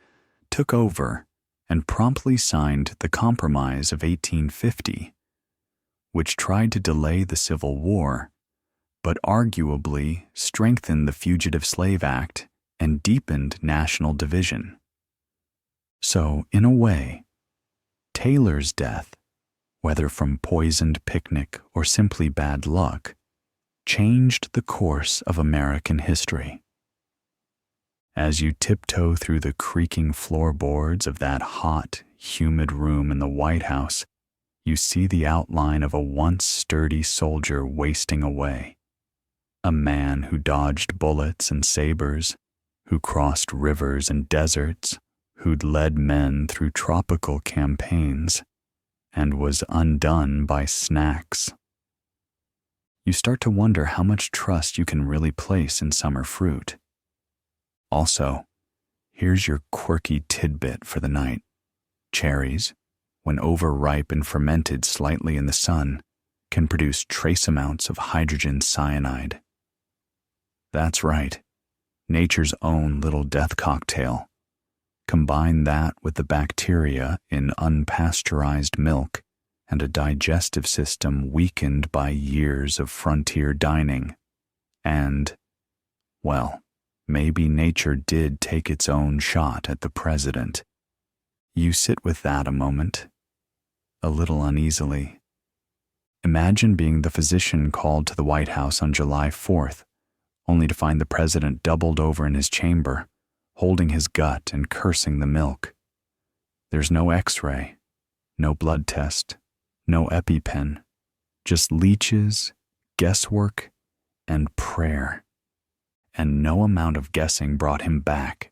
took over and promptly signed the Compromise of 1850, which tried to delay the Civil War, but arguably strengthened the Fugitive Slave Act and deepened national division. So, in a way, Taylor's death, whether from poisoned picnic or simply bad luck, changed the course of American history. As you tiptoe through the creaking floorboards of that hot, humid room in the White House, you see the outline of a once sturdy soldier wasting away. A man who dodged bullets and sabers, who crossed rivers and deserts, who'd led men through tropical campaigns, and was undone by snacks. You start to wonder how much trust you can really place in summer fruit. Also, here's your quirky tidbit for the night. Cherries, when overripe and fermented slightly in the sun, can produce trace amounts of hydrogen cyanide. That's right, nature's own little death cocktail. Combine that with the bacteria in unpasteurized milk and a digestive system weakened by years of frontier dining, and, well, maybe nature did take its own shot at the president. You sit with that a moment, a little uneasily. Imagine being the physician called to the White House on July 4th, only to find the president doubled over in his chamber, holding his gut and cursing the milk. There's no X-ray, No blood test, no EpiPen, just leeches, guesswork, and prayer. And no amount of guessing brought him back.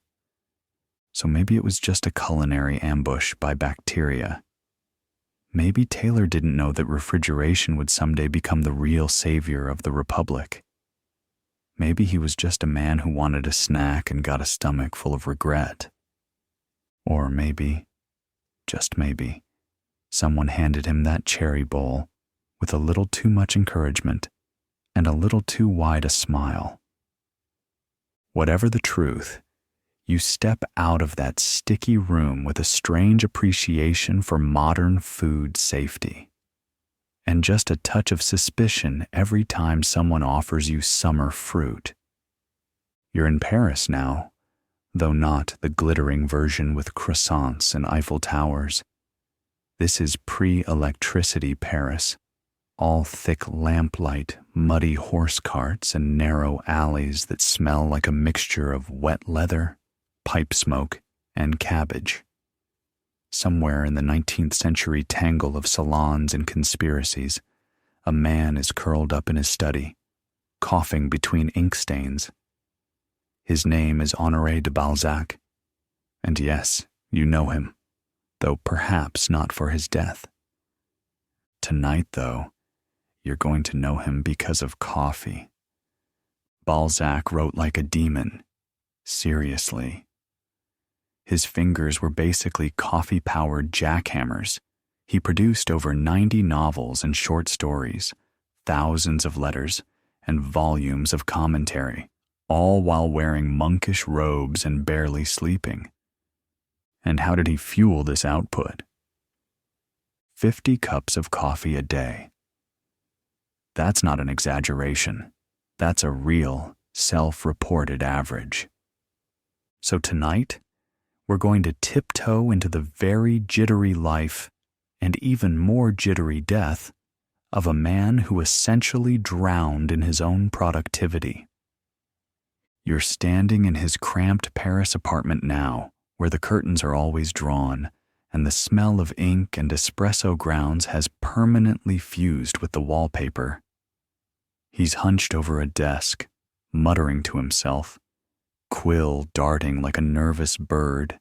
So maybe it was just a culinary ambush by bacteria. Maybe Taylor didn't know that refrigeration would someday become the real savior of the Republic. Maybe he was just a man who wanted a snack and got a stomach full of regret. Or maybe, just maybe, someone handed him that cherry bowl with a little too much encouragement and a little too wide a smile. Whatever the truth, you step out of that sticky room with a strange appreciation for modern food safety, and just a touch of suspicion every time someone offers you summer fruit. You're in Paris now, though not the glittering version with croissants and Eiffel Towers. This is pre-electricity Paris, all thick lamplight, muddy horse carts, and narrow alleys that smell like a mixture of wet leather, pipe smoke, and cabbage. Somewhere in the 19th century tangle of salons and conspiracies, a man is curled up in his study, coughing between ink stains. His name is Honoré de Balzac, and yes, you know him, though perhaps not for his death. Tonight, though, you're going to know him because of coffee. Balzac wrote like a demon, seriously. His fingers were basically coffee-powered jackhammers. He produced over 90 novels and short stories, thousands of letters, and volumes of commentary, all while wearing monkish robes and barely sleeping. And how did he fuel this output? 50 cups of coffee a day. That's not an exaggeration. That's a real, self-reported average. So tonight, we're going to tiptoe into the very jittery life and even more jittery death of a man who essentially drowned in his own productivity. You're standing in his cramped Paris apartment now, where the curtains are always drawn, and the smell of ink and espresso grounds has permanently fused with the wallpaper. He's hunched over a desk, muttering to himself, quill darting like a nervous bird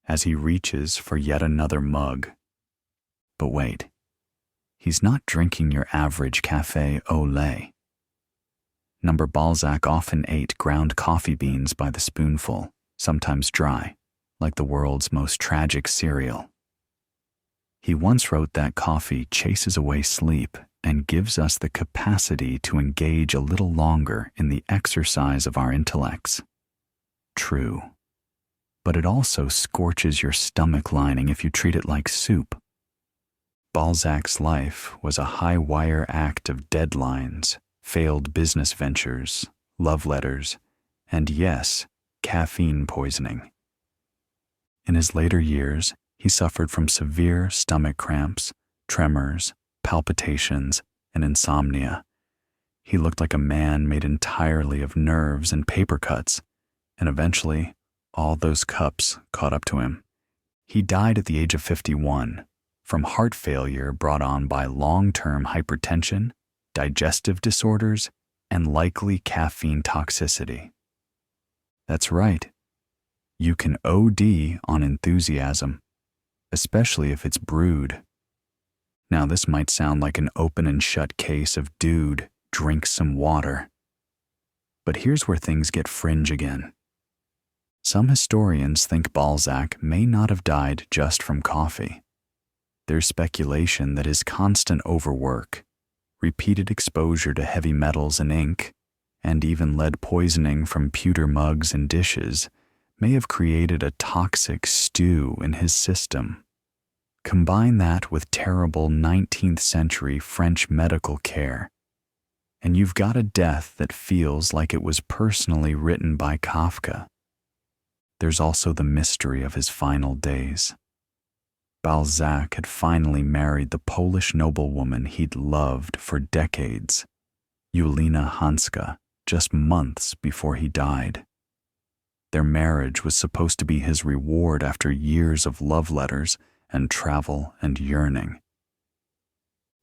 as he reaches for yet another mug. But wait, he's not drinking your average café au lait. Number Balzac often ate ground coffee beans by the spoonful, sometimes dry, like the world's most tragic cereal. He once wrote that coffee chases away sleep and gives us the capacity to engage a little longer in the exercise of our intellects. True. But it also scorches your stomach lining if you treat it like soup. Balzac's life was a high-wire act of deadlines, failed business ventures, love letters, and yes, caffeine poisoning. In his later years, he suffered from severe stomach cramps, tremors, palpitations, and insomnia. He looked like a man made entirely of nerves and paper cuts, and eventually, all those cups caught up to him. He died at the age of 51, from heart failure brought on by long-term hypertension, digestive disorders, and likely caffeine toxicity. That's right. You can OD on enthusiasm, especially if it's brewed. Now, this might sound like an open and shut case of dude, drink some water. But here's where things get fringe again. Some historians think Balzac may not have died just from coffee. There's speculation that his constant overwork, repeated exposure to heavy metals and ink, and even lead poisoning from pewter mugs and dishes may have created a toxic stew in his system. Combine that with terrible 19th century French medical care, and you've got a death that feels like it was personally written by Kafka. There's also the mystery of his final days. Balzac had finally married the Polish noblewoman he'd loved for decades, Julina Hanska, just months before he died. Their marriage was supposed to be his reward after years of love letters and travel and yearning.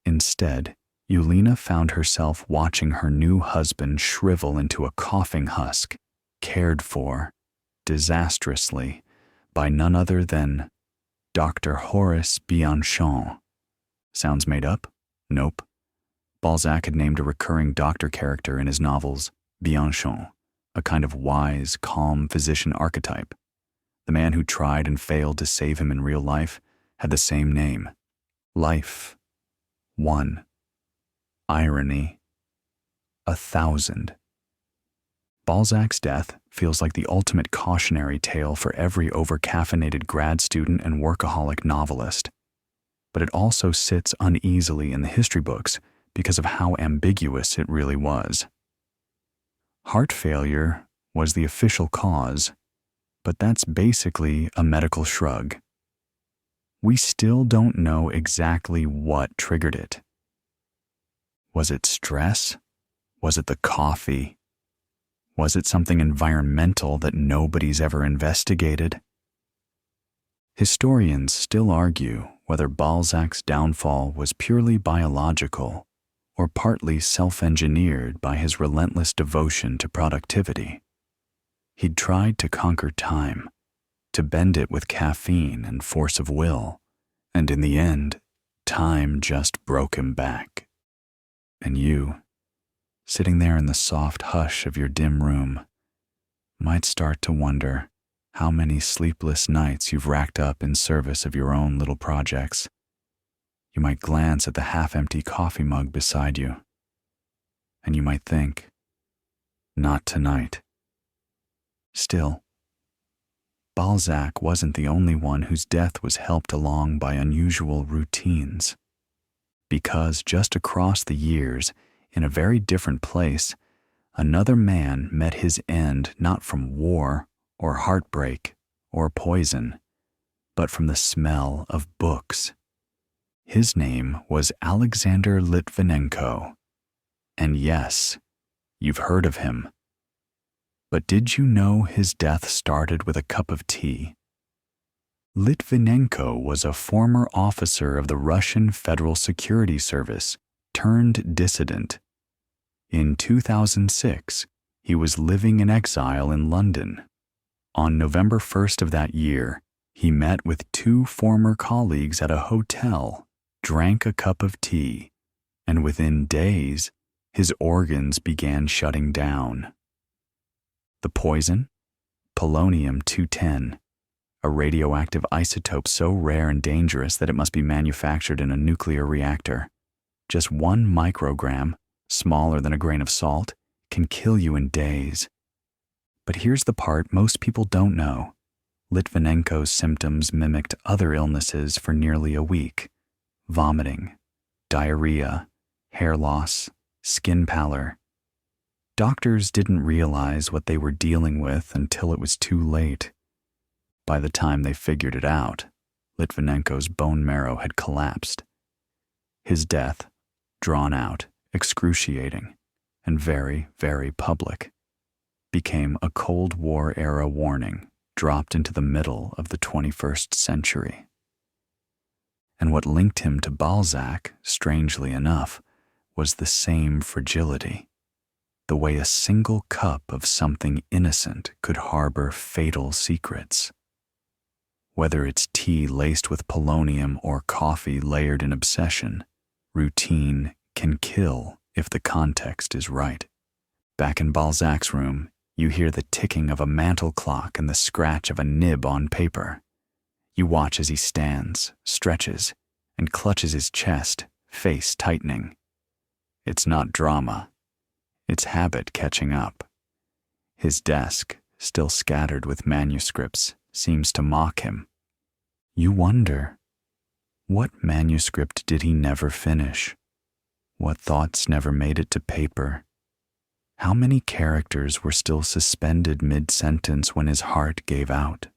Instead, Eulina found herself watching her new husband shrivel into a coughing husk, cared for, disastrously, by none other than Dr. Horace Bianchon. Sounds made up? Nope. Balzac had named a recurring doctor character in his novels Bianchon, a kind of wise, calm physician archetype. The man who tried and failed to save him in real life had the same name. Life. 1. Irony. 1,000. Balzac's death feels like the ultimate cautionary tale for every over-caffeinated grad student and workaholic novelist. But it also sits uneasily in the history books because of how ambiguous it really was. Heart failure was the official cause, but that's basically a medical shrug. We still don't know exactly what triggered it. Was it stress? Was it the coffee? Was it something environmental that nobody's ever investigated? Historians still argue whether Balzac's downfall was purely biological or partly self-engineered by his relentless devotion to productivity. He'd tried to conquer time, to bend it with caffeine and force of will, and in the end, time just broke him back. And you, sitting there in the soft hush of your dim room, might start to wonder how many sleepless nights you've racked up in service of your own little projects. You might glance at the half-empty coffee mug beside you, and you might think, not tonight. Still, Balzac wasn't the only one whose death was helped along by unusual routines. Because just across the years, in a very different place, another man met his end not from war or heartbreak or poison, but from the smell of books. His name was Alexander Litvinenko. And yes, you've heard of him. But did you know his death started with a cup of tea? Litvinenko was a former officer of the Russian Federal Security Service turned dissident. In 2006, he was living in exile in London. On November 1st of that year, he met with two former colleagues at a hotel, drank a cup of tea, and within days, his organs began shutting down. The poison? Polonium-210, a radioactive isotope so rare and dangerous that it must be manufactured in a nuclear reactor. Just 1 microgram, smaller than a grain of salt, can kill you in days. But here's the part most people don't know. Litvinenko's symptoms mimicked other illnesses for nearly a week. Vomiting, diarrhea, hair loss, skin pallor. Doctors didn't realize what they were dealing with until it was too late. By the time they figured it out, Litvinenko's bone marrow had collapsed. His death, drawn out, excruciating, and very, very public, became a Cold War-era warning dropped into the middle of the 21st century. And what linked him to Balzac, strangely enough, was the same fragility. The way a single cup of something innocent could harbor fatal secrets. Whether it's tea laced with polonium or coffee layered in obsession, routine can kill if the context is right. Back in Balzac's room, you hear the ticking of a mantel clock and the scratch of a nib on paper. You watch as he stands, stretches, and clutches his chest, face tightening. It's not drama. It's habit catching up. His desk, still scattered with manuscripts, seems to mock him. You wonder, what manuscript did he never finish? What thoughts never made it to paper? How many characters were still suspended mid-sentence when his heart gave out?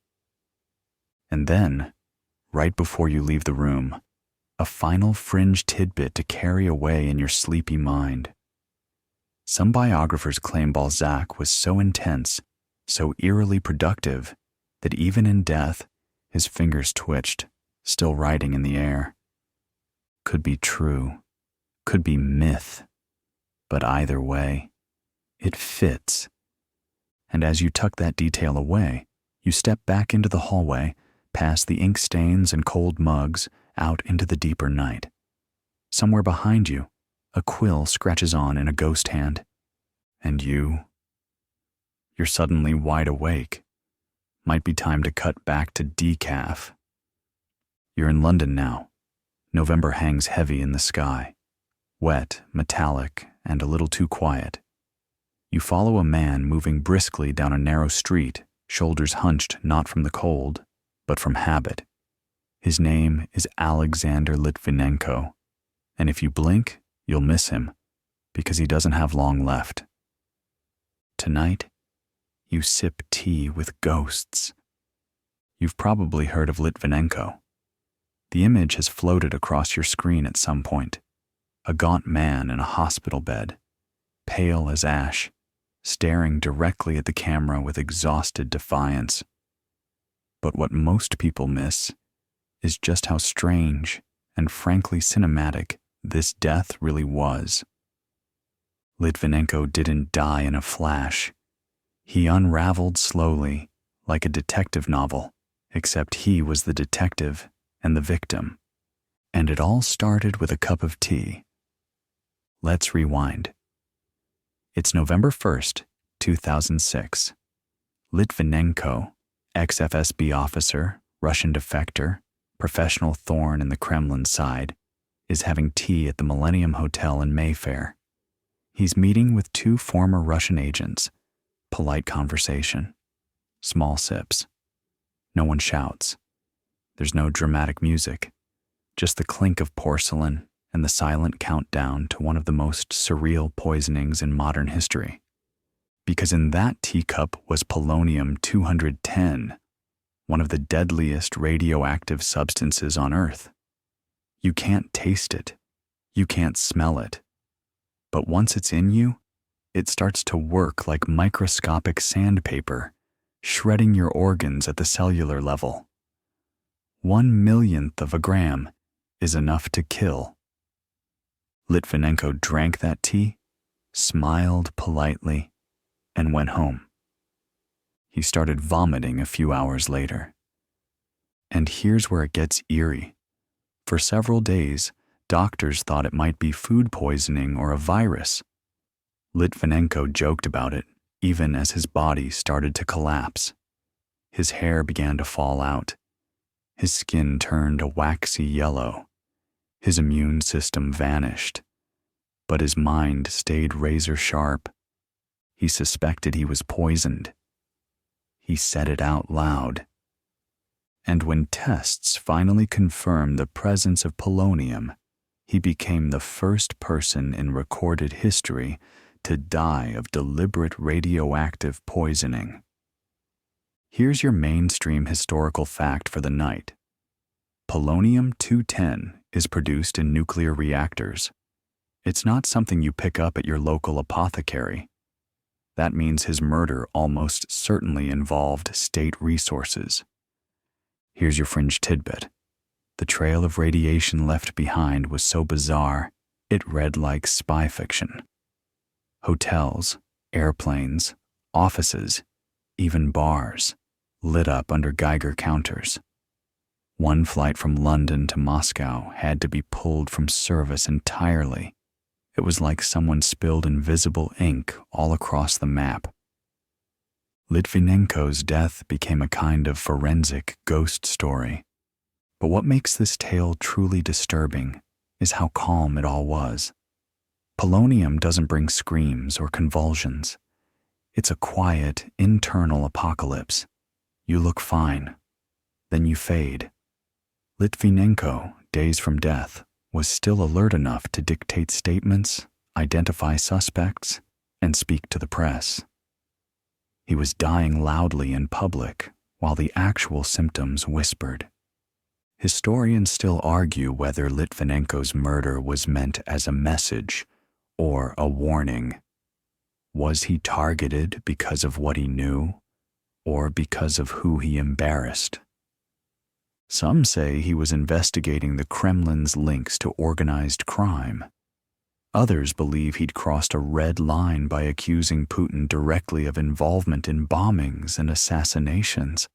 And then, right before you leave the room, a final fringe tidbit to carry away in your sleepy mind. Some biographers claim Balzac was so intense, so eerily productive, that even in death, his fingers twitched, still riding in the air. Could be true, could be myth, but either way, it fits. And as you tuck that detail away, you step back into the hallway, past the ink stains and cold mugs, out into the deeper night. Somewhere behind you, a quill scratches on in a ghost hand. And you're suddenly wide awake. Might be time to cut back to decaf. You're in London now. November hangs heavy in the sky, wet, metallic, and a little too quiet. You follow a man moving briskly down a narrow street, shoulders hunched not from the cold, but from habit. His name is Alexander Litvinenko, and if you blink, you'll miss him, because he doesn't have long left. Tonight, you sip tea with ghosts. You've probably heard of Litvinenko. The image has floated across your screen at some point. A gaunt man in a hospital bed, pale as ash, staring directly at the camera with exhausted defiance. But what most people miss is just how strange and frankly cinematic this death really was. Litvinenko didn't die in a flash. He unraveled slowly, like a detective novel, except he was the detective and the victim. And it all started with a cup of tea. Let's rewind. It's November 1st, 2006. Litvinenko, ex-FSB officer, Russian defector, professional thorn in the Kremlin side, is having tea at the Millennium Hotel in Mayfair. He's meeting with two former Russian agents. Polite conversation. Small sips. No one shouts. There's no dramatic music, just the clink of porcelain and the silent countdown to one of the most surreal poisonings in modern history. Because in that teacup was polonium-210, one of the deadliest radioactive substances on Earth. You can't taste it. You can't smell it. But once it's in you, it starts to work like microscopic sandpaper, shredding your organs at the cellular level. 1/1,000,000th of a gram is enough to kill. Litvinenko drank that tea, smiled politely, and went home. He started vomiting a few hours later. And here's where it gets eerie. For several days, doctors thought it might be food poisoning or a virus. Litvinenko joked about it, even as his body started to collapse. His hair began to fall out. His skin turned a waxy yellow. His immune system vanished. But his mind stayed razor sharp. He suspected he was poisoned. He said it out loud. And when tests finally confirmed the presence of polonium, he became the first person in recorded history to die of deliberate radioactive poisoning. Here's your mainstream historical fact for the night. Polonium-210 is produced in nuclear reactors. It's not something you pick up at your local apothecary. That means his murder almost certainly involved state resources. Here's your fringe tidbit. The trail of radiation left behind was so bizarre, it read like spy fiction. Hotels, airplanes, offices, even bars, lit up under Geiger counters. One flight from London to Moscow had to be pulled from service entirely. It was like someone spilled invisible ink all across the map. Litvinenko's death became a kind of forensic ghost story. But what makes this tale truly disturbing is how calm it all was. Polonium doesn't bring screams or convulsions. It's a quiet, internal apocalypse. You look fine, then you fade. Litvinenko, days from death, was still alert enough to dictate statements, identify suspects, and speak to the press. He was dying loudly in public, while the actual symptoms whispered. Historians still argue whether Litvinenko's murder was meant as a message or a warning. Was he targeted because of what he knew, or because of who he embarrassed? Some say he was investigating the Kremlin's links to organized crime. Others believe he'd crossed a red line by accusing Putin directly of involvement in bombings and assassinations.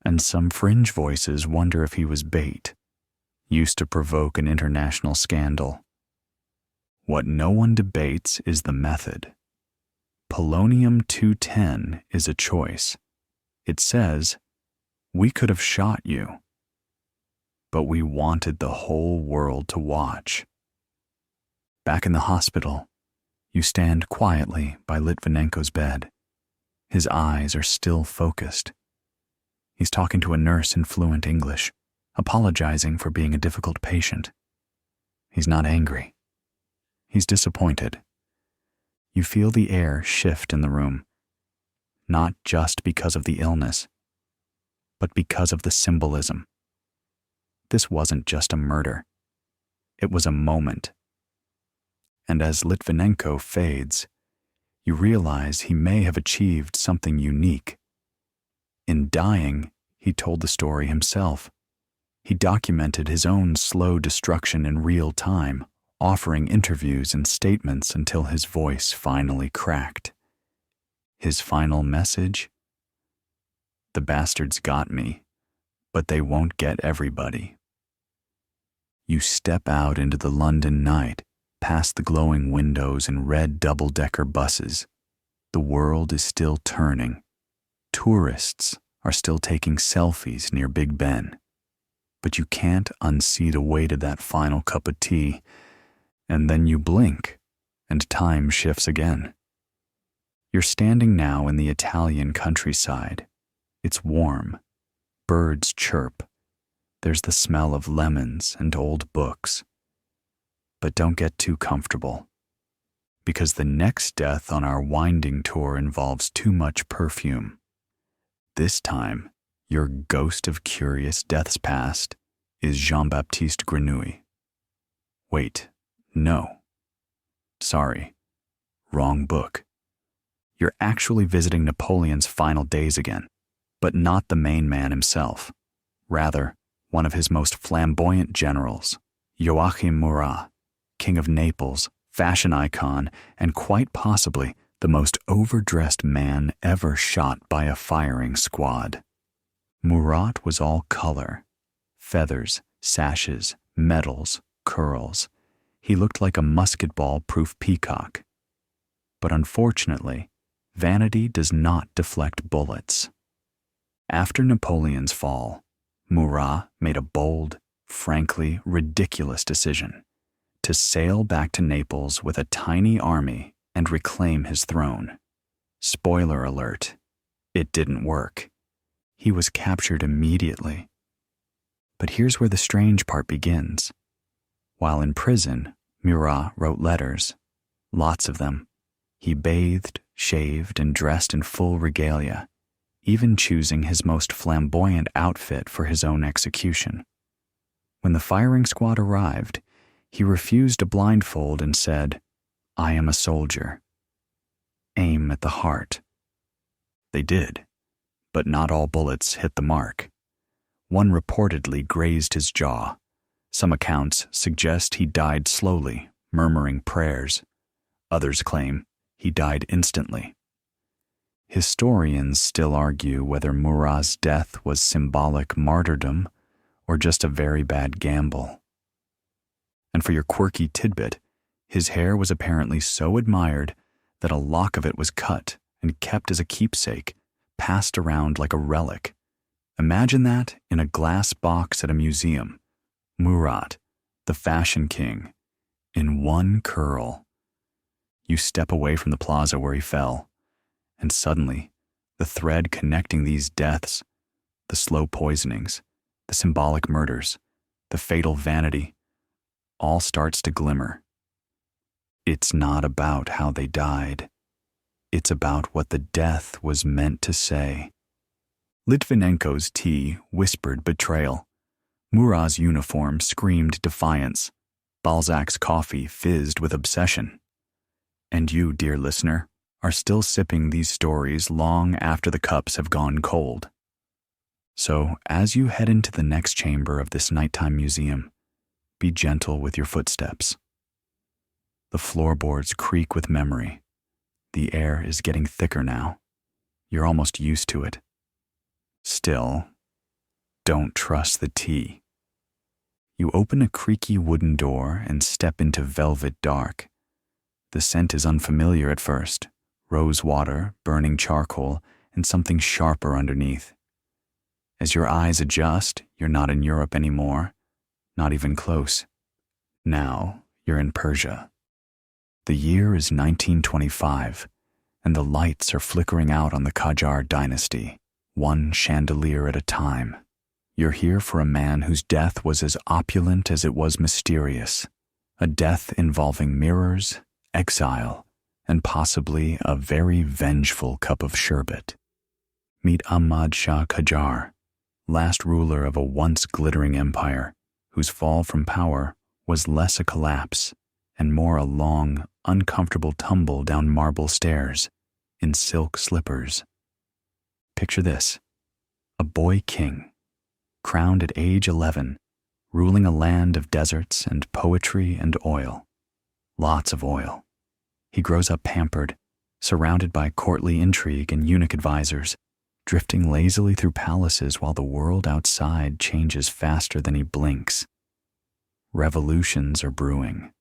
And some fringe voices wonder if he was bait, used to provoke an international scandal. What no one debates is the method. Polonium-210 is a choice. It says, "We could have shot you, but we wanted the whole world to watch." Back in the hospital, you stand quietly by Litvinenko's bed. His eyes are still focused. He's talking to a nurse in fluent English, apologizing for being a difficult patient. He's not angry. He's disappointed. You feel the air shift in the room, not just because of the illness, but because of the symbolism. This wasn't just a murder. It was a moment. And as Litvinenko fades, you realize he may have achieved something unique. In dying, he told the story himself. He documented his own slow destruction in real time, offering interviews and statements until his voice finally cracked. His final message? The bastards got me, but they won't get everybody. You step out into the London night, past the glowing windows and red double-decker buses. The world is still turning. Tourists are still taking selfies near Big Ben. But you can't unsee the weight of that final cup of tea, and then you blink, and time shifts again. You're standing now in the Italian countryside. It's warm. Birds chirp. There's the smell of lemons and old books. But don't get too comfortable, because the next death on our winding tour involves too much perfume. This time, your ghost of curious deaths past is Jean-Baptiste Grenouille. Wait, no. Sorry, wrong book. You're actually visiting Napoleon's final days again, but not the main man himself. Rather, one of his most flamboyant generals, Joachim Murat, King of Naples, fashion icon, and quite possibly the most overdressed man ever shot by a firing squad. Murat was all color, feathers, sashes, medals, curls. He looked like a musketball-proof peacock. But unfortunately, vanity does not deflect bullets. After Napoleon's fall, Murat made a bold, frankly ridiculous decision: to sail back to Naples with a tiny army and reclaim his throne. Spoiler alert, it didn't work. He was captured immediately. But here's where the strange part begins. While in prison, Murat wrote letters, lots of them. He bathed, shaved, and dressed in full regalia, even choosing his most flamboyant outfit for his own execution. When the firing squad arrived, he refused a blindfold and said, "I am a soldier. Aim at the heart." They did, but not all bullets hit the mark. One reportedly grazed his jaw. Some accounts suggest he died slowly, murmuring prayers. Others claim he died instantly. Historians still argue whether Murat's death was symbolic martyrdom or just a very bad gamble. And for your quirky tidbit, his hair was apparently so admired that a lock of it was cut and kept as a keepsake, passed around like a relic. Imagine that in a glass box at a museum. Murat, the fashion king, in one curl. You step away from the plaza where he fell, and suddenly, the thread connecting these deaths, the slow poisonings, the symbolic murders, the fatal vanity, all starts to glimmer. It's not about how they died. It's about what the death was meant to say. Litvinenko's tea whispered betrayal. Murat's uniform screamed defiance. Balzac's coffee fizzed with obsession. And you, dear listener, are still sipping these stories long after the cups have gone cold. So, as you head into the next chamber of this nighttime museum, be gentle with your footsteps. The floorboards creak with memory. The air is getting thicker now. You're almost used to it. Still, don't trust the tea. You open a creaky wooden door and step into velvet dark. The scent is unfamiliar at first. Rose water, burning charcoal, and something sharper underneath. As your eyes adjust, you're not in Europe anymore, not even close. Now, you're in Persia. The year is 1925, and the lights are flickering out on the Qajar dynasty, one chandelier at a time. You're here for a man whose death was as opulent as it was mysterious, a death involving mirrors, exile, and possibly a very vengeful cup of sherbet. Meet Ahmad Shah Qajar, last ruler of a once glittering empire, whose fall from power was less a collapse and more a long, uncomfortable tumble down marble stairs in silk slippers. Picture this: a boy king, crowned at age 11, ruling a land of deserts and poetry and oil. Lots of oil. He grows up pampered, surrounded by courtly intrigue and eunuch advisors, drifting lazily through palaces while the world outside changes faster than he blinks. Revolutions are brewing.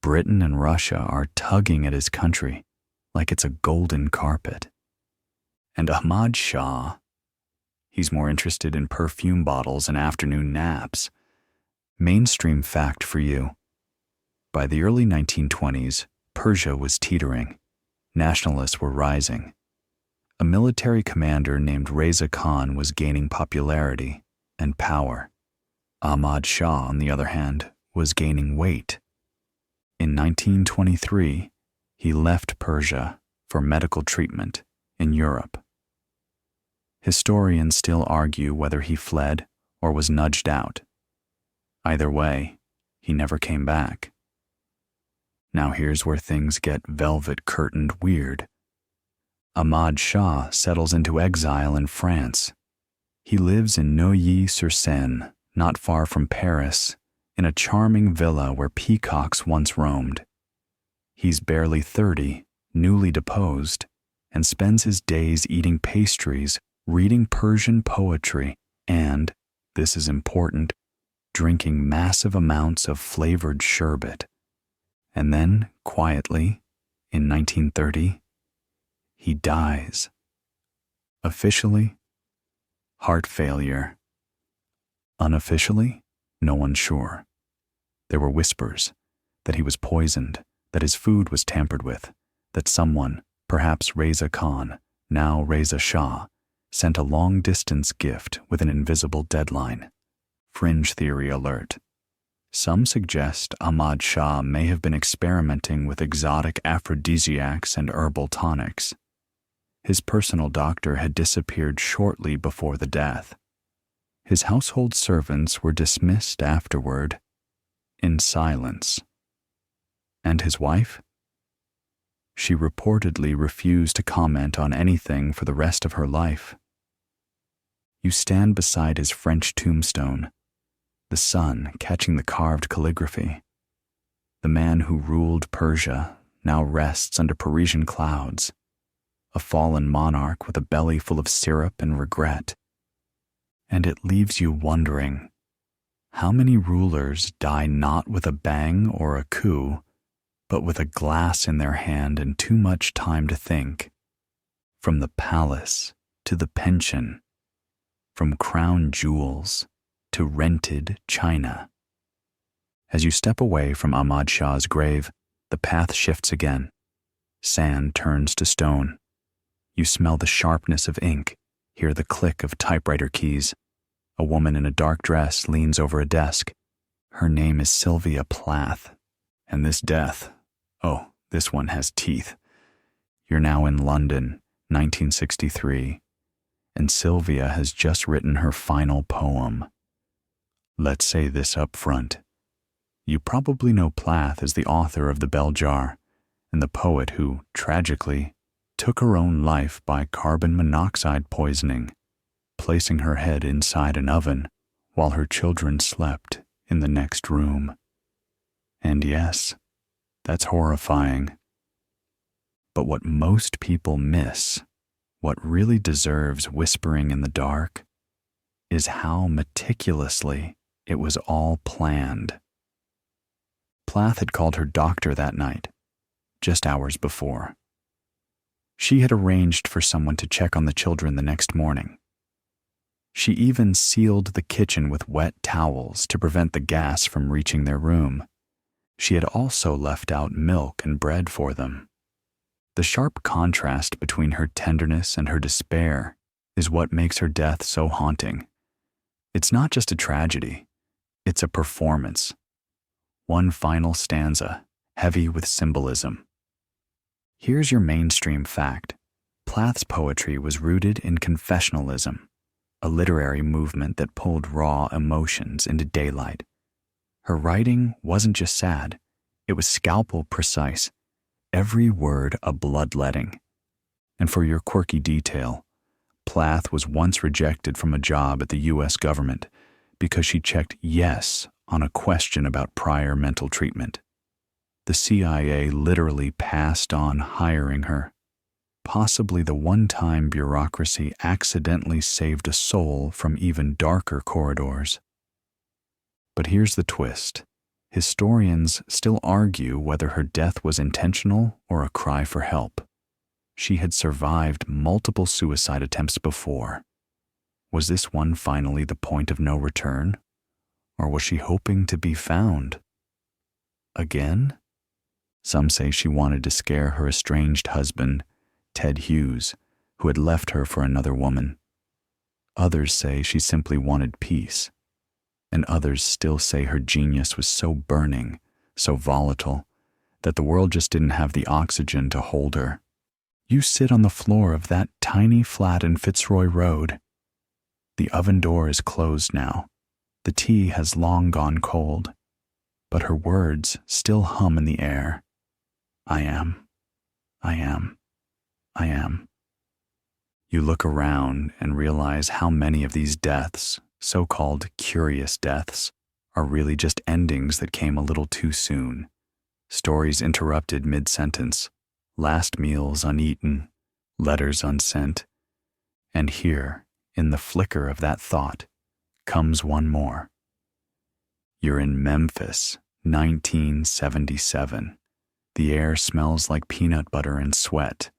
Britain and Russia are tugging at his country like it's a golden carpet. And Ahmad Shah, he's more interested in perfume bottles and afternoon naps. Mainstream fact for you. By the early 1920s, Persia was teetering. Nationalists were rising. A military commander named Reza Khan was gaining popularity and power. Ahmad Shah, on the other hand, was gaining weight. In 1923, he left Persia for medical treatment in Europe. Historians still argue whether he fled or was nudged out. Either way, he never came back. Now here's where things get velvet-curtained weird. Ahmad Shah settles into exile in France. He lives in Neuilly-sur-Seine, not far from Paris, in a charming villa where peacocks once roamed. He's barely 30, newly deposed, and spends his days eating pastries, reading Persian poetry, and, this is important, drinking massive amounts of flavored sherbet. And then, quietly, in 1930, he dies. Officially, heart failure. Unofficially, no one's sure. There were whispers that he was poisoned, that his food was tampered with, that someone, perhaps Reza Khan, now Reza Shah, sent a long-distance gift with an invisible deadline. Fringe theory alert. Some suggest Ahmad Shah may have been experimenting with exotic aphrodisiacs and herbal tonics. His personal doctor had disappeared shortly before the death. His household servants were dismissed afterward, in silence. And his wife? She reportedly refused to comment on anything for the rest of her life. You stand beside his French tombstone, the sun catching the carved calligraphy. The man who ruled Persia now rests under Parisian clouds, a fallen monarch with a belly full of syrup and regret. And it leaves you wondering, how many rulers die not with a bang or a coup, but with a glass in their hand and too much time to think? From the palace to the pension, from crown jewels to rented china. As you step away from Ahmad Shah's grave, the path shifts again. Sand turns to stone. You smell the sharpness of ink, hear the click of typewriter keys. A woman in a dark dress leans over a desk. Her name is Sylvia Plath. And this death, oh, this one has teeth. You're now in London, 1963, and Sylvia has just written her final poem. Let's say this up front. You probably know Plath as the author of The Bell Jar, and the poet who, tragically, took her own life by carbon monoxide poisoning. placing her head inside an oven while her children slept in the next room. And yes, that's horrifying. But what most people miss, what really deserves whispering in the dark, is how meticulously it was all planned. Plath had called her doctor that night, just hours before. She had arranged for someone to check on the children the next morning. She even sealed the kitchen with wet towels to prevent the gas from reaching their room. She had also left out milk and bread for them. The sharp contrast between her tenderness and her despair is what makes her death so haunting. It's not just a tragedy, it's a performance. One final stanza, heavy with symbolism. Here's your mainstream fact. Plath's poetry was rooted in confessionalism, a literary movement that pulled raw emotions into daylight. Her writing wasn't just sad, it was scalpel precise, every word a bloodletting. And for your quirky detail, Plath was once rejected from a job at the U.S. government because she checked yes on a question about prior mental treatment. The CIA literally passed on hiring her. Possibly the one-time bureaucracy accidentally saved a soul from even darker corridors. But here's the twist. Historians still argue whether her death was intentional or a cry for help. She had survived multiple suicide attempts before. Was this one finally the point of no return? Or was she hoping to be found? Again? Some say she wanted to scare her estranged husband, Ted Hughes, who had left her for another woman. Others say she simply wanted peace. And others still say her genius was so burning, so volatile, that the world just didn't have the oxygen to hold her. You sit on the floor of that tiny flat in Fitzroy Road. The oven door is closed now. The tea has long gone cold. But her words still hum in the air. I am. I am. I am. You look around and realize how many of these deaths, so-called curious deaths, are really just endings that came a little too soon. Stories interrupted mid-sentence, last meals uneaten, letters unsent. And here, in the flicker of that thought, comes one more. You're in Memphis, 1977. The air smells like peanut butter and sweat.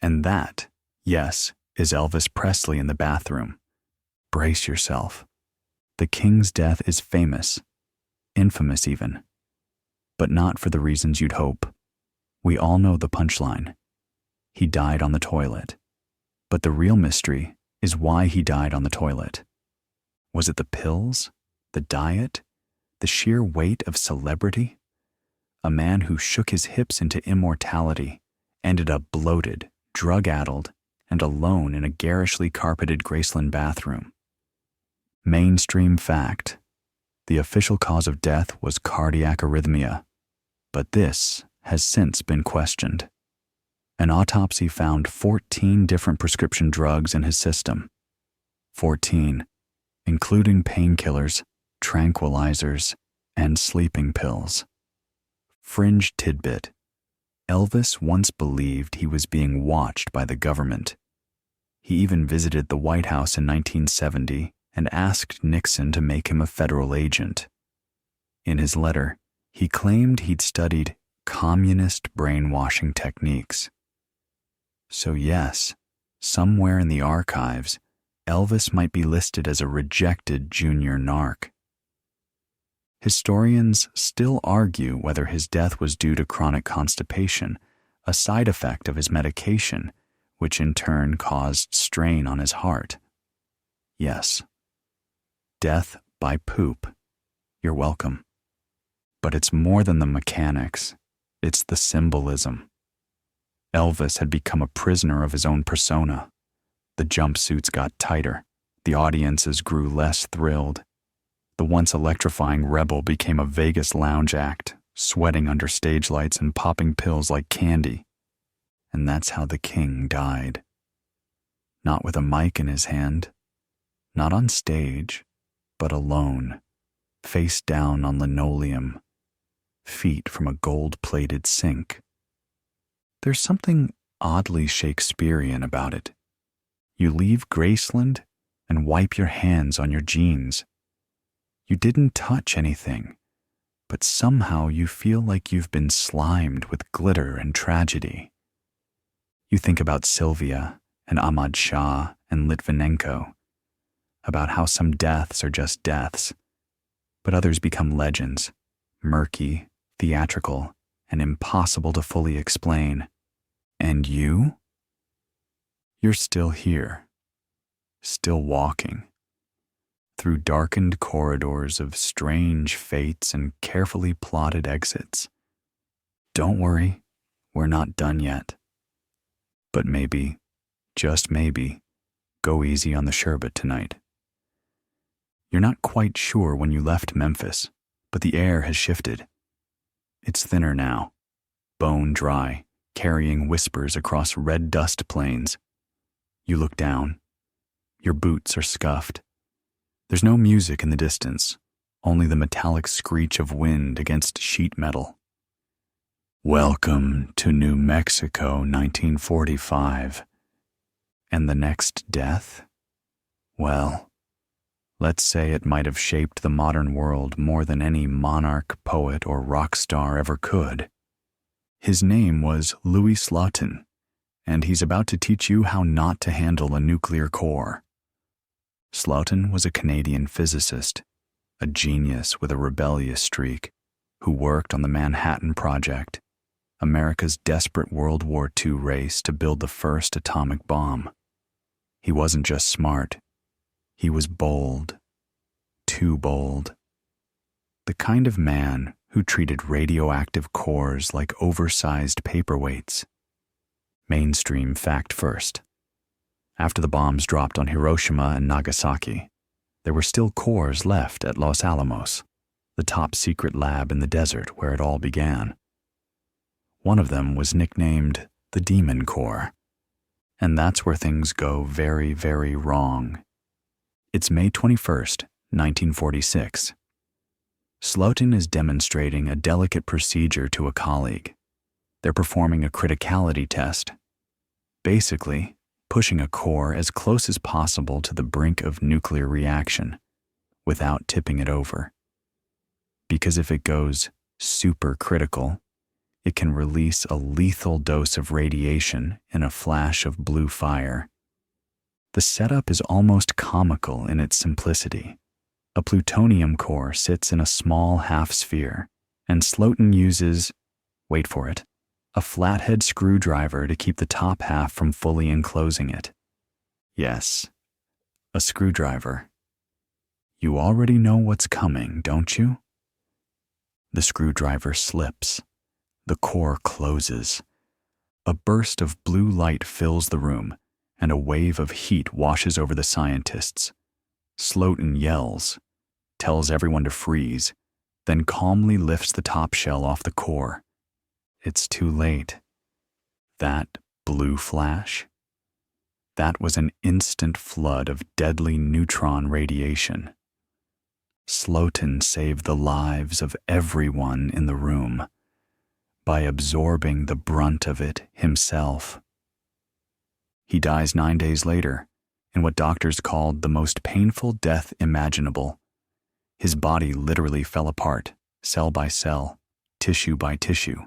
And that, yes, is Elvis Presley in the bathroom. Brace yourself. The king's death is famous, infamous even. But not for the reasons you'd hope. We all know the punchline. He died on the toilet. But the real mystery is why he died on the toilet. Was it the pills? The diet? The sheer weight of celebrity? A man who shook his hips into immortality ended up bloated, drug-addled, and alone in a garishly carpeted Graceland bathroom. Mainstream fact. The official cause of death was cardiac arrhythmia, but this has since been questioned. An autopsy found 14 different prescription drugs in his system. 14, including painkillers, tranquilizers, and sleeping pills. Fringe tidbit. Elvis once believed he was being watched by the government. He even visited the White House in 1970 and asked Nixon to make him a federal agent. In his letter, he claimed he'd studied communist brainwashing techniques. So yes, somewhere in the archives, Elvis might be listed as a rejected junior narc. Historians still argue whether his death was due to chronic constipation, a side effect of his medication, which in turn caused strain on his heart. Yes, death by poop. You're welcome. But it's more than the mechanics. It's the symbolism. Elvis had become a prisoner of his own persona. The jumpsuits got tighter. The audiences grew less thrilled. The once electrifying rebel became a Vegas lounge act, sweating under stage lights and popping pills like candy. And that's how the king died. Not with a mic in his hand, not on stage, but alone, face down on linoleum, feet from a gold-plated sink. There's something oddly Shakespearean about it. You leave Graceland and wipe your hands on your jeans. You didn't touch anything, but somehow you feel like you've been slimed with glitter and tragedy. You think about Sylvia and Ahmad Shah and Litvinenko, about how some deaths are just deaths, but others become legends, murky, theatrical, and impossible to fully explain. And you? You're still here, still walking, through darkened corridors of strange fates and carefully plotted exits. Don't worry, we're not done yet. But maybe, just maybe, go easy on the sherbet tonight. You're not quite sure when you left Memphis, but the air has shifted. It's thinner now, bone dry, carrying whispers across red dust plains. You look down. Your boots are scuffed. There's no music in the distance, only the metallic screech of wind against sheet metal. Welcome to New Mexico, 1945. And the next death? Well, let's say it might have shaped the modern world more than any monarch, poet, or rock star ever could. His name was Louis Slotin, and he's about to teach you how not to handle a nuclear core. Slotin was a Canadian physicist, a genius with a rebellious streak, who worked on the Manhattan Project, America's desperate World War II race to build the first atomic bomb. He wasn't just smart, he was bold, too bold. The kind of man who treated radioactive cores like oversized paperweights. Mainstream fact first. After the bombs dropped on Hiroshima and Nagasaki, there were still cores left at Los Alamos, the top secret lab in the desert where it all began. One of them was nicknamed the Demon Core, and that's where things go very, very wrong. It's May 21st, 1946. Slotin is demonstrating a delicate procedure to a colleague. They're performing a criticality test. Basically, pushing a core as close as possible to the brink of nuclear reaction without tipping it over. Because if it goes supercritical, it can release a lethal dose of radiation in a flash of blue fire. The setup is almost comical in its simplicity. A plutonium core sits in a small half-sphere, and Slotin uses, wait for it, a flathead screwdriver to keep the top half from fully enclosing it. Yes, a screwdriver. You already know what's coming, don't you? The screwdriver slips. The core closes. A burst of blue light fills the room, and a wave of heat washes over the scientists. Slotin yells, tells everyone to freeze, then calmly lifts the top shell off the core. It's too late. That blue flash? That was an instant flood of deadly neutron radiation. Slotin saved the lives of everyone in the room by absorbing the brunt of it himself. He dies 9 days later, in what doctors called the most painful death imaginable. His body literally fell apart, cell by cell, tissue by tissue.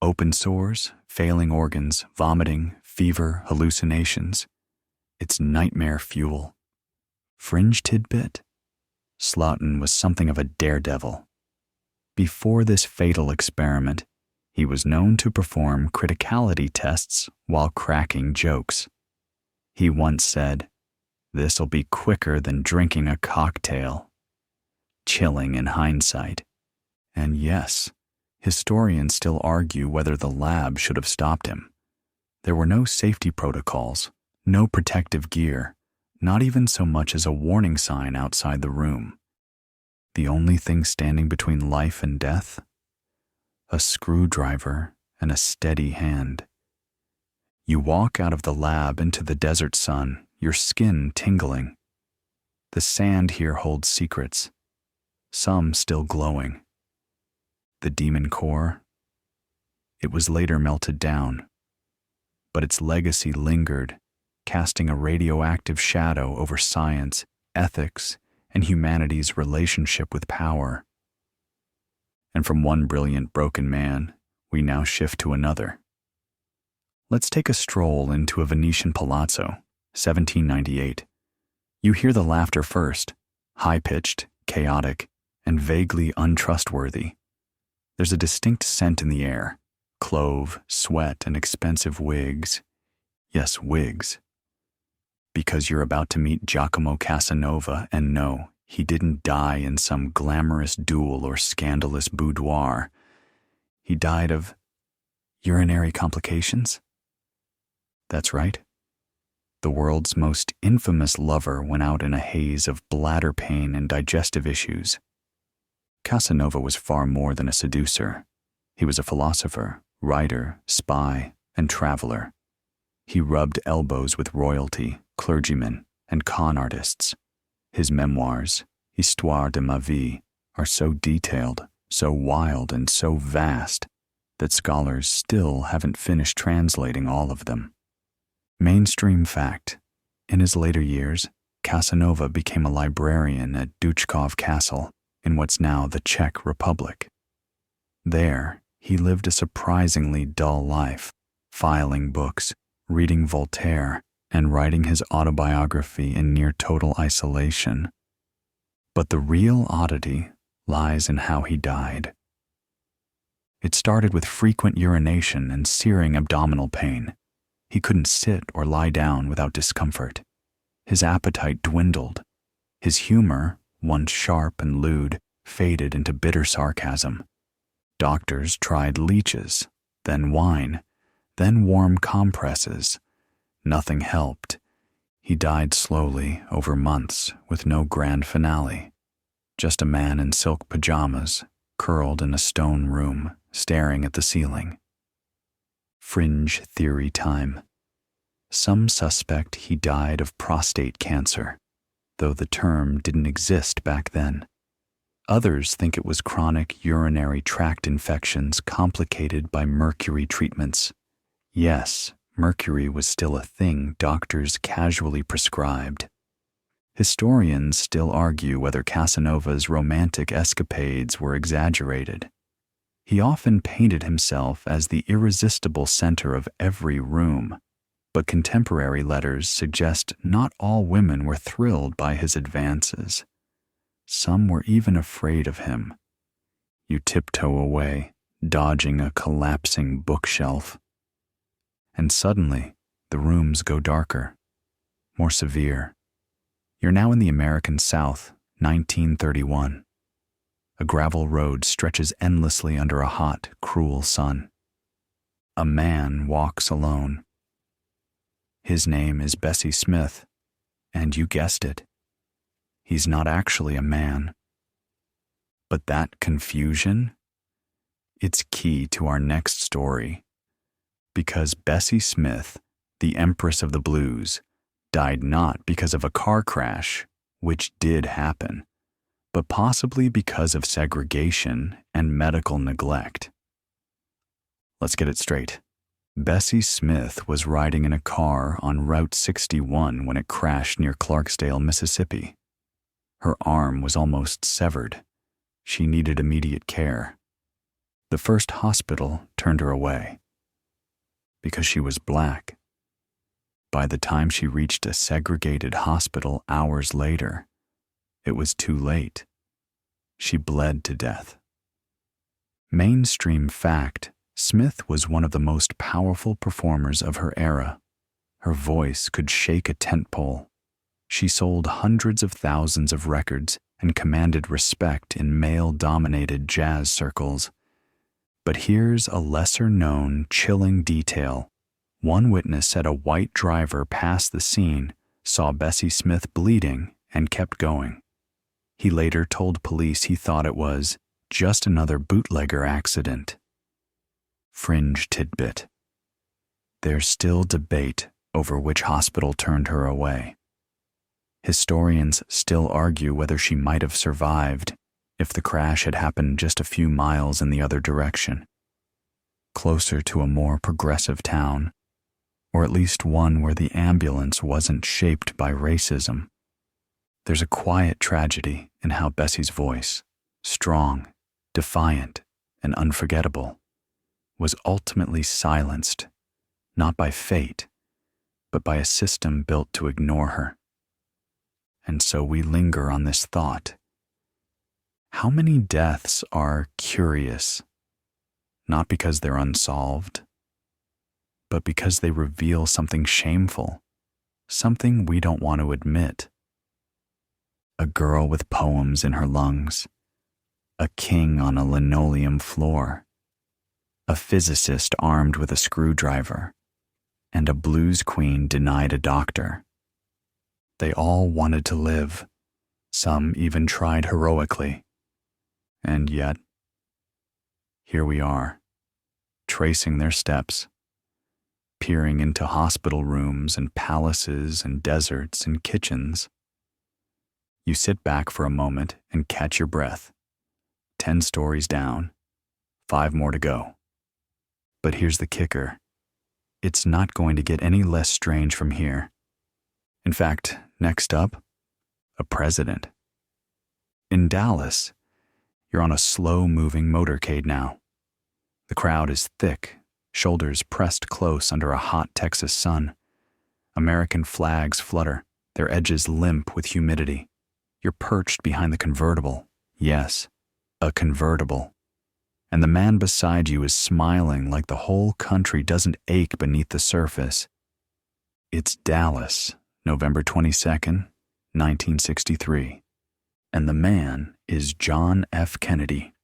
Open sores, failing organs, vomiting, fever, hallucinations. It's nightmare fuel. Fringe tidbit? Slotin was something of a daredevil. Before this fatal experiment, he was known to perform criticality tests while cracking jokes. He once said, "This'll be quicker than drinking a cocktail." Chilling in hindsight. And yes, historians still argue whether the lab should have stopped him. There were no safety protocols, no protective gear, not even so much as a warning sign outside the room. The only thing standing between life and death? A screwdriver and a steady hand. You walk out of the lab into the desert sun, your skin tingling. The sand here holds secrets, some still glowing. The demon core, it was later melted down, but its legacy lingered, casting a radioactive shadow over science, ethics, and humanity's relationship with power. And from one brilliant broken man, we now shift to another. Let's take a stroll into a Venetian palazzo, 1798. You hear the laughter first, high-pitched, chaotic, and vaguely untrustworthy. There's a distinct scent in the air, clove, sweat, and expensive wigs. Yes, wigs. Because you're about to meet Giacomo Casanova, and no, he didn't die in some glamorous duel or scandalous boudoir. He died of urinary complications? That's right. The world's most infamous lover went out in a haze of bladder pain and digestive issues. Casanova was far more than a seducer. He was a philosopher, writer, spy, and traveler. He rubbed elbows with royalty, clergymen, and con artists. His memoirs, Histoire de ma vie, are so detailed, so wild, and so vast that scholars still haven't finished translating all of them. Mainstream fact: in his later years, Casanova became a librarian at Duchkov Castle in what's now the Czech Republic. There, he lived a surprisingly dull life, filing books, reading Voltaire, and writing his autobiography in near total isolation. But the real oddity lies in how he died. It started with frequent urination and searing abdominal pain. He couldn't sit or lie down without discomfort. His appetite dwindled. His humor, once sharp and lewd, faded into bitter sarcasm. Doctors tried leeches, then wine, then warm compresses. Nothing helped. He died slowly over months with no grand finale. Just a man in silk pajamas, curled in a stone room, staring at the ceiling. Fringe theory time. Some suspect he died of prostate cancer, though the term didn't exist back then. Others think it was chronic urinary tract infections complicated by mercury treatments. Yes, mercury was still a thing doctors casually prescribed. Historians still argue whether Casanova's romantic escapades were exaggerated. He often painted himself as the irresistible center of every room, but contemporary letters suggest not all women were thrilled by his advances. Some were even afraid of him. You tiptoe away, dodging a collapsing bookshelf. And suddenly, the rooms go darker, more severe. You're now in the American South, 1931. A gravel road stretches endlessly under a hot, cruel sun. A man walks alone. His name is Bessie Smith, and you guessed it. He's not actually a man. But that confusion? It's key to our next story. Because Bessie Smith, the Empress of the Blues, died not because of a car crash, which did happen, but possibly because of segregation and medical neglect. Let's get it straight. Bessie Smith was riding in a car on Route 61 when it crashed near Clarksdale, Mississippi. Her arm was almost severed. She needed immediate care. The first hospital turned her away because she was black. By the time she reached a segregated hospital hours later, it was too late. She bled to death. Mainstream fact: Smith was one of the most powerful performers of her era. Her voice could shake a tent pole. She sold hundreds of thousands of records and commanded respect in male-dominated jazz circles. But here's a lesser-known, chilling detail. One witness said a white driver passed the scene, saw Bessie Smith bleeding, and kept going. He later told police he thought it was just another bootlegger accident. Fringe tidbit. There's still debate over which hospital turned her away. Historians still argue whether she might have survived if the crash had happened just a few miles in the other direction, closer to a more progressive town, or at least one where the ambulance wasn't shaped by racism. There's a quiet tragedy in how Bessie's voice, strong, defiant, and unforgettable, was ultimately silenced, not by fate, but by a system built to ignore her. And so we linger on this thought. How many deaths are curious, not because they're unsolved, but because they reveal something shameful, something we don't want to admit? A girl with poems in her lungs, a king on a linoleum floor, a physicist armed with a screwdriver, and a blues queen denied a doctor. They all wanted to live. Some even tried heroically. And yet, here we are, tracing their steps, peering into hospital rooms and palaces and deserts and kitchens. You sit back for a moment and catch your breath. 10 stories down, 5 more to go. But here's the kicker. It's not going to get any less strange from here. In fact, next up, a president. In Dallas, you're on a slow-moving motorcade now. The crowd is thick, shoulders pressed close under a hot Texas sun. American flags flutter, their edges limp with humidity. You're perched behind the convertible. Yes, a convertible. And the man beside you is smiling like the whole country doesn't ache beneath the surface. It's Dallas, November 22nd, 1963. And the man is John F. Kennedy.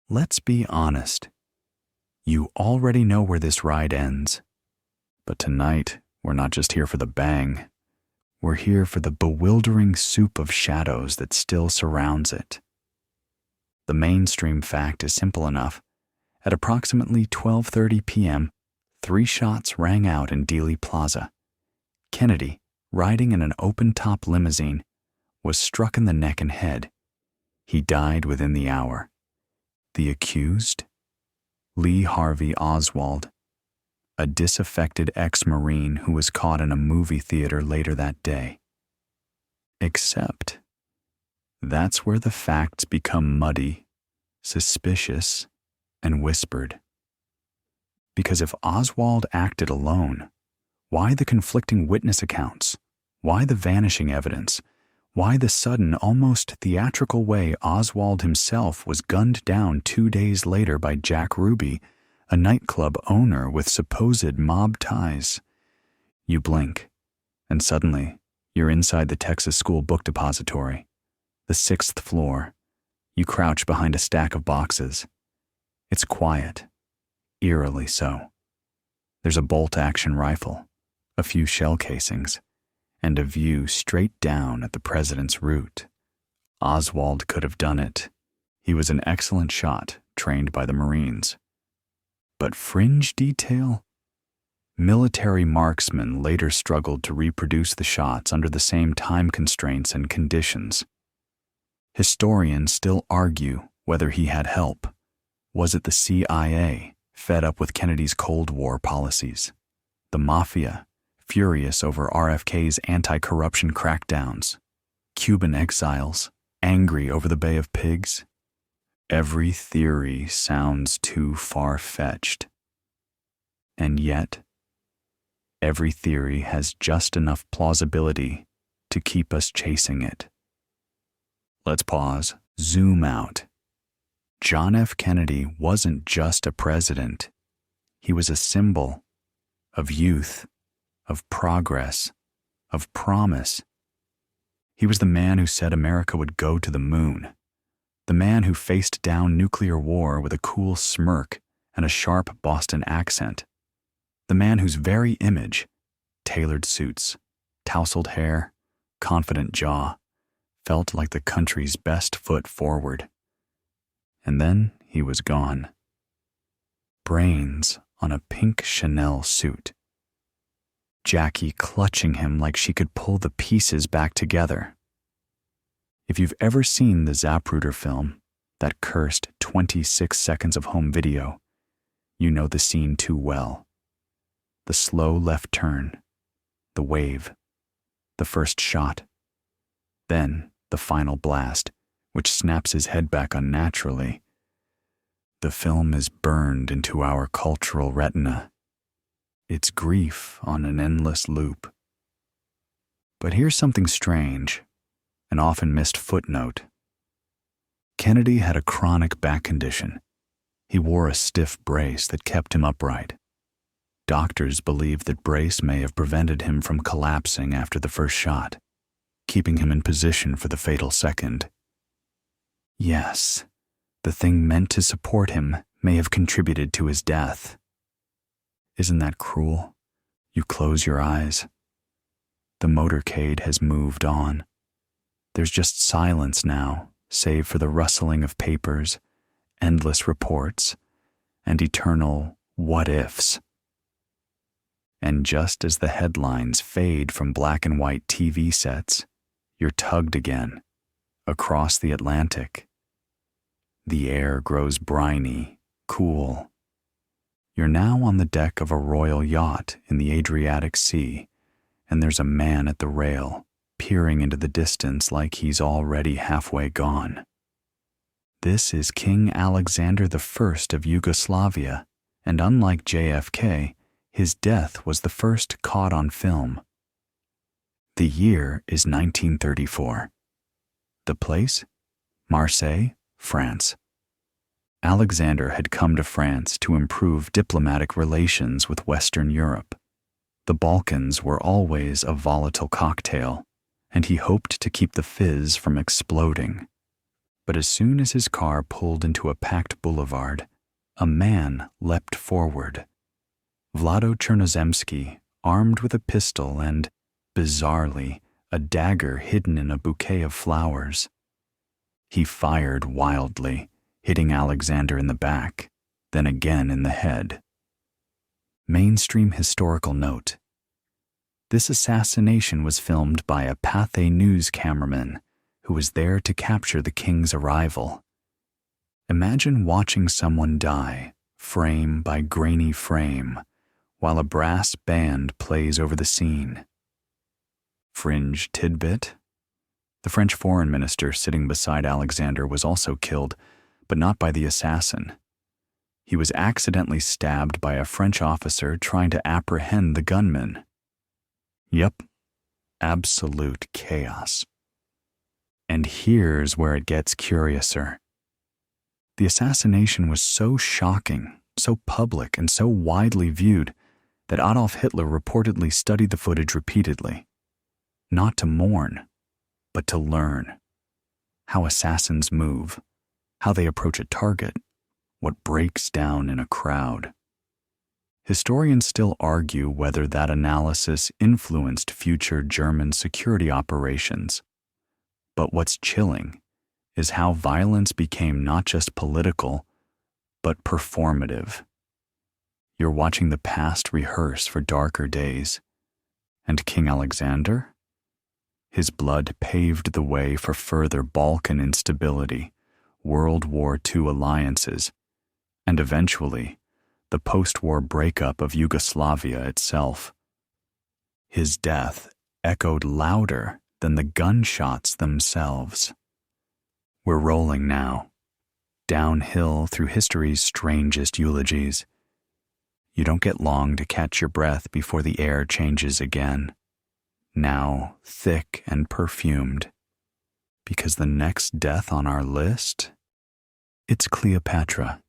Let's be honest. You already know where this ride ends. But tonight, we're not just here for the bang. We're here for the bewildering soup of shadows that still surrounds it. The mainstream fact is simple enough. At approximately 12:30 p.m., 3 shots rang out in Dealey Plaza. Kennedy, riding in an open-top limousine, was struck in the neck and head. He died within the hour. The accused? Lee Harvey Oswald, a disaffected ex-Marine who was caught in a movie theater later that day. Except, that's where the facts become muddy, suspicious, and whispered. Because if Oswald acted alone, why the conflicting witness accounts? Why the vanishing evidence? Why the sudden, almost theatrical way Oswald himself was gunned down 2 days later by Jack Ruby, a nightclub owner with supposed mob ties? You blink, and suddenly you're inside the Texas School Book Depository, the 6th floor. You crouch behind a stack of boxes. It's quiet, eerily so. There's a bolt-action rifle, a few shell casings, and a view straight down at the president's route. Oswald could have done it. He was an excellent shot, trained by the Marines. But fringe detail? Military marksmen later struggled to reproduce the shots under the same time constraints and conditions. Historians still argue whether he had help. Was it the CIA, fed up with Kennedy's Cold War policies? The Mafia, furious over RFK's anti-corruption crackdowns? Cuban exiles, angry over the Bay of Pigs? Every theory sounds too far-fetched. And yet, every theory has just enough plausibility to keep us chasing it. Let's pause, zoom out. John F. Kennedy wasn't just a president. He was a symbol of youth, of progress, of promise. He was the man who said America would go to the moon, the man who faced down nuclear war with a cool smirk and a sharp Boston accent, the man whose very image, tailored suits, tousled hair, confident jaw, felt like the country's best foot forward. And then he was gone. Brains on a pink Chanel suit. Jackie clutching him like she could pull the pieces back together. If you've ever seen the Zapruder film, that cursed 26 seconds of home video, you know the scene too well. The slow left turn, the wave, the first shot, then the final blast, which snaps his head back unnaturally. The film is burned into our cultural retina. It's grief on an endless loop. But here's something strange, an often missed footnote. Kennedy had a chronic back condition. He wore a stiff brace that kept him upright. Doctors believe that brace may have prevented him from collapsing after the first shot, keeping him in position for the fatal second. Yes, the thing meant to support him may have contributed to his death. Isn't that cruel? You close your eyes. The motorcade has moved on. There's just silence now, save for the rustling of papers, endless reports, and eternal what-ifs. And just as the headlines fade from black and white TV sets, you're tugged again, across the Atlantic. The air grows briny, cool. You're now on the deck of a royal yacht in the Adriatic Sea, and there's a man at the rail, peering into the distance like he's already halfway gone. This is King Alexander I of Yugoslavia, and unlike JFK, his death was the first caught on film. The year is 1934. The place? Marseille, France. Alexander had come to France to improve diplomatic relations with Western Europe. The Balkans were always a volatile cocktail, and he hoped to keep the fizz from exploding. But as soon as his car pulled into a packed boulevard, a man leapt forward. Vlado Chernozemski, armed with a pistol and, bizarrely, a dagger hidden in a bouquet of flowers. He fired wildly, hitting Alexander in the back, then again in the head. Mainstream historical note. This assassination was filmed by a Pathé News cameraman who was there to capture the king's arrival. Imagine watching someone die, frame by grainy frame, while a brass band plays over the scene. Fringe tidbit. The French foreign minister sitting beside Alexander was also killed, but not by the assassin. He was accidentally stabbed by a French officer trying to apprehend the gunman. Yep, absolute chaos. And here's where it gets curiouser. The assassination was so shocking, so public, and so widely viewed that Adolf Hitler reportedly studied the footage repeatedly, not to mourn, but to learn how assassins move, how they approach a target, what breaks down in a crowd. Historians still argue whether that analysis influenced future German security operations. But what's chilling is how violence became not just political, but performative. You're watching the past rehearse for darker days. And King Alexander? His blood paved the way for further Balkan instability, World War II alliances, and eventually, the post-war breakup of Yugoslavia itself. His death echoed louder than the gunshots themselves. We're rolling now, downhill through history's strangest eulogies. You don't get long to catch your breath before the air changes again, now thick and perfumed, because the next death on our list, it's Cleopatra,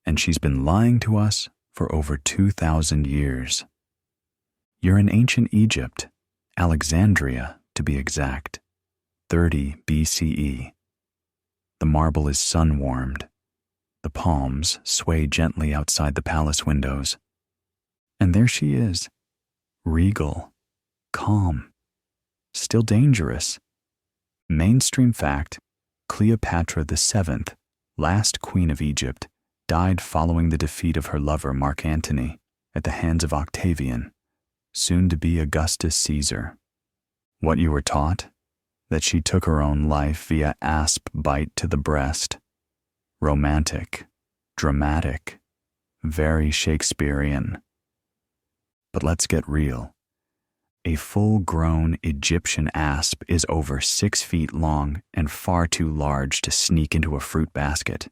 and she's been lying to us for over 2,000 years. You're in ancient Egypt, Alexandria to be exact, 30 BCE. The marble is sun-warmed. The palms sway gently outside the palace windows. And there she is, regal, calm, still dangerous. Mainstream fact, Cleopatra VII, last queen of Egypt, died following the defeat of her lover Mark Antony at the hands of Octavian. soon to be Augustus Caesar. What you were taught? That she took her own life via asp bite to the breast. Romantic, dramatic, very Shakespearean. But let's get real. A full-grown Egyptian asp is over 6 feet long and far too large to sneak into a fruit basket.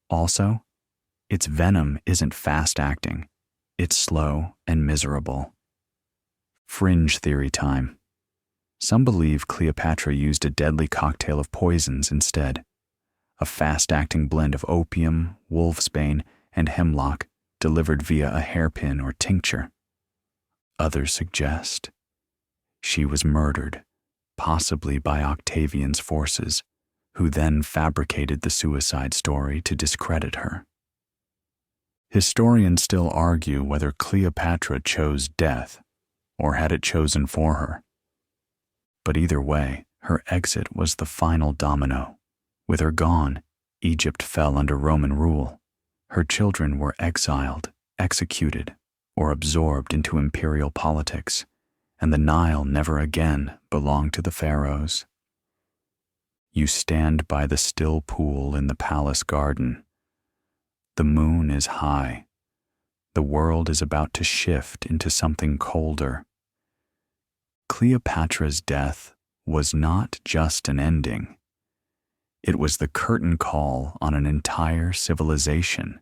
Also, its venom isn't fast-acting. It's slow and miserable. Fringe theory time. Some believe Cleopatra used a deadly cocktail of poisons instead. A fast-acting blend of opium, wolfsbane, and hemlock delivered via a hairpin or tincture. Others suggest she was murdered, possibly by Octavian's forces, who then fabricated the suicide story to discredit her. Historians still argue whether Cleopatra chose death or had it chosen for her. But either way, her exit was the final domino. With her gone, Egypt fell under Roman rule. Her children were exiled, executed, or absorbed into imperial politics, and the Nile never again belonged to the pharaohs. You stand by the still pool in the palace garden. The moon is high. The world is about to shift into something colder. Cleopatra's death was not just an ending. It was the curtain call on an entire civilization.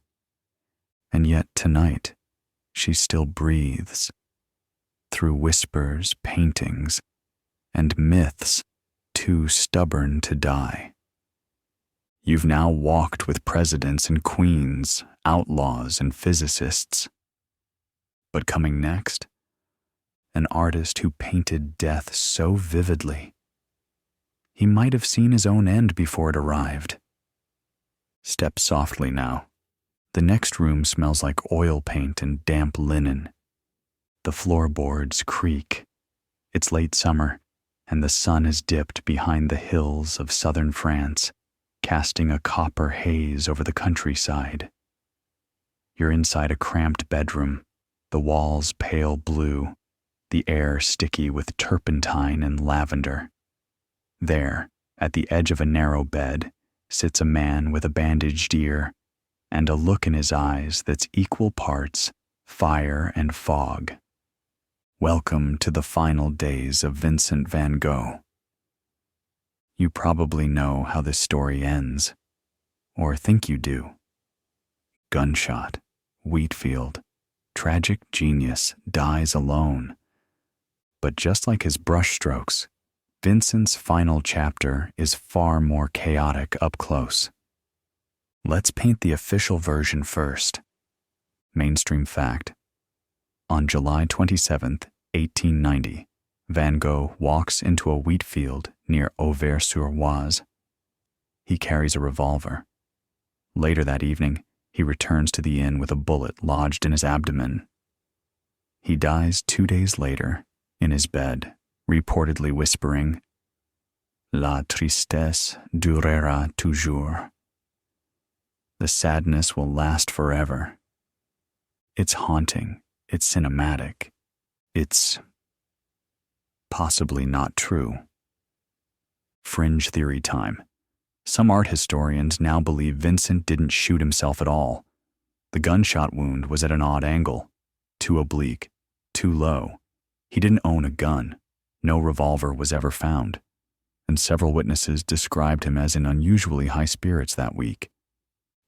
And yet tonight, she still breathes. Through whispers, paintings, and myths too stubborn to die. You've now walked with presidents and queens, outlaws and physicists. But coming next, an artist who painted death so vividly, he might have seen his own end before it arrived. Step softly now. The next room smells like oil paint and damp linen. The floorboards creak. It's late summer, and the sun has dipped behind the hills of southern France, casting a copper haze over the countryside. You're inside a cramped bedroom, the walls pale blue, the air sticky with turpentine and lavender. There, at the edge of a narrow bed, sits a man with a bandaged ear and a look in his eyes that's equal parts fire and fog. Welcome to the final days of Vincent van Gogh. You probably know how this story ends, or think you do. Gunshot, wheat field, tragic genius dies alone. But just like his brushstrokes, Vincent's final chapter is far more chaotic up close. Let's paint the official version first. Mainstream fact. On July 27th, 1890, Van Gogh walks into a wheat field near Auvers-sur-Oise. He carries a revolver. Later that evening, he returns to the inn with a bullet lodged in his abdomen. He dies 2 days later, in his bed, reportedly whispering, "La tristesse durera toujours." The sadness will last forever. It's haunting, it's cinematic, it's possibly not true. Fringe theory time. Some art historians now believe Vincent didn't shoot himself at all. The gunshot wound was at an odd angle, too oblique, too low. He didn't own a gun. No revolver was ever found. And several witnesses described him as in unusually high spirits that week.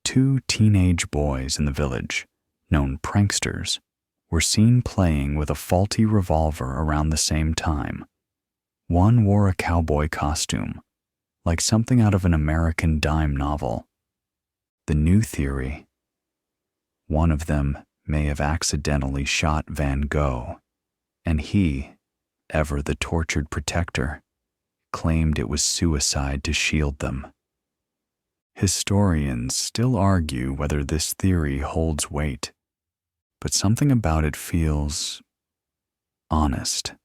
2 teenage boys in the village, known pranksters, were seen playing with a faulty revolver around the same time. One wore a cowboy costume, like something out of an American dime novel. The new theory: one of them may have accidentally shot Van Gogh, and he, ever the tortured protector, claimed it was suicide to shield them. Historians still argue whether this theory holds weight, but something about it feels honest.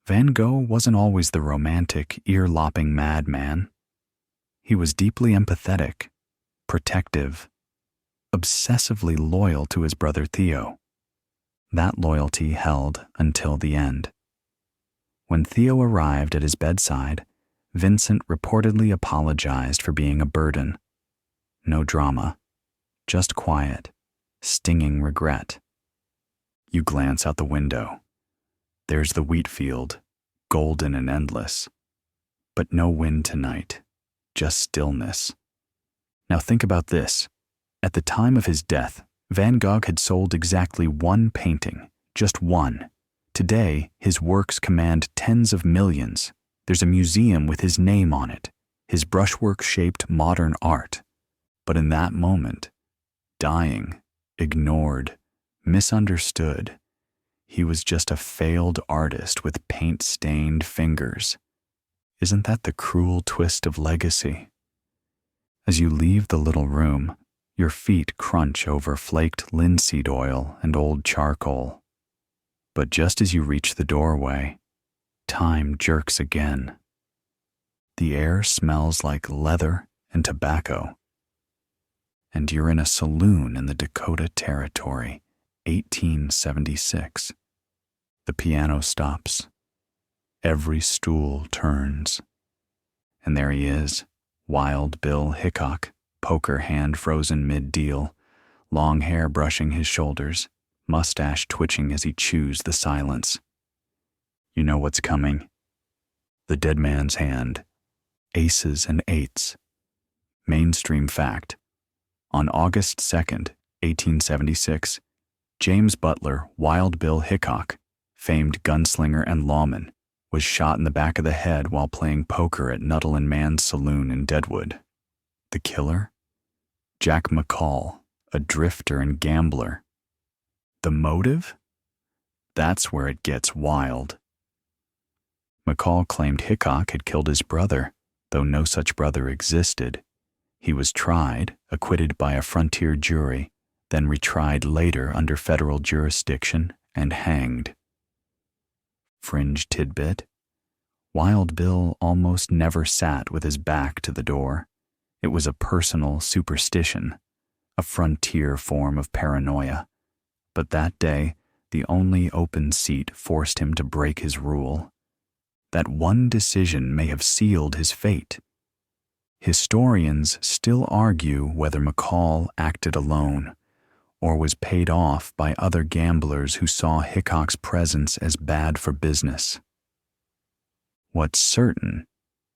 Van Gogh wasn't always the romantic, ear-lopping madman. He was deeply empathetic, protective, obsessively loyal to his brother Theo. That loyalty held until the end. When Theo arrived at his bedside, Vincent reportedly apologized for being a burden. No drama, just quiet, stinging regret. You glance out the window. There's the wheat field, golden and endless. But no wind tonight, just stillness. Now think about this. At the time of his death, Van Gogh had sold exactly one painting, just one. Today, his works command tens of millions. There's a museum with his name on it, his brushwork-shaped modern art. But in that moment, dying, ignored, misunderstood, he was just a failed artist with paint-stained fingers. Isn't that the cruel twist of legacy? As you leave the little room, your feet crunch over flaked linseed oil and old charcoal. But just as you reach the doorway, time jerks again. The air smells like leather and tobacco. And you're in a saloon in the Dakota Territory, 1876. The piano stops. Every stool turns. And there he is, Wild Bill Hickok, poker hand frozen mid-deal, long hair brushing his shoulders, mustache twitching as he chews the silence. You know what's coming. The dead man's hand. Aces and eights. Mainstream fact. On August 2nd, 1876, James Butler Wild Bill Hickok, famed gunslinger and lawman, was shot in the back of the head while playing poker at Nuttall and Mann's saloon in Deadwood. The killer? Jack McCall, a drifter and gambler. The motive? That's where it gets wild. McCall claimed Hickok had killed his brother, though no such brother existed. He was tried, acquitted by a frontier jury, then retried later under federal jurisdiction and hanged. Fringe tidbit. Wild Bill almost never sat with his back to the door. It was a personal superstition, a frontier form of paranoia. But that day, the only open seat forced him to break his rule. That one decision may have sealed his fate. Historians still argue whether McCall acted alone or was paid off by other gamblers who saw Hickok's presence as bad for business. What's certain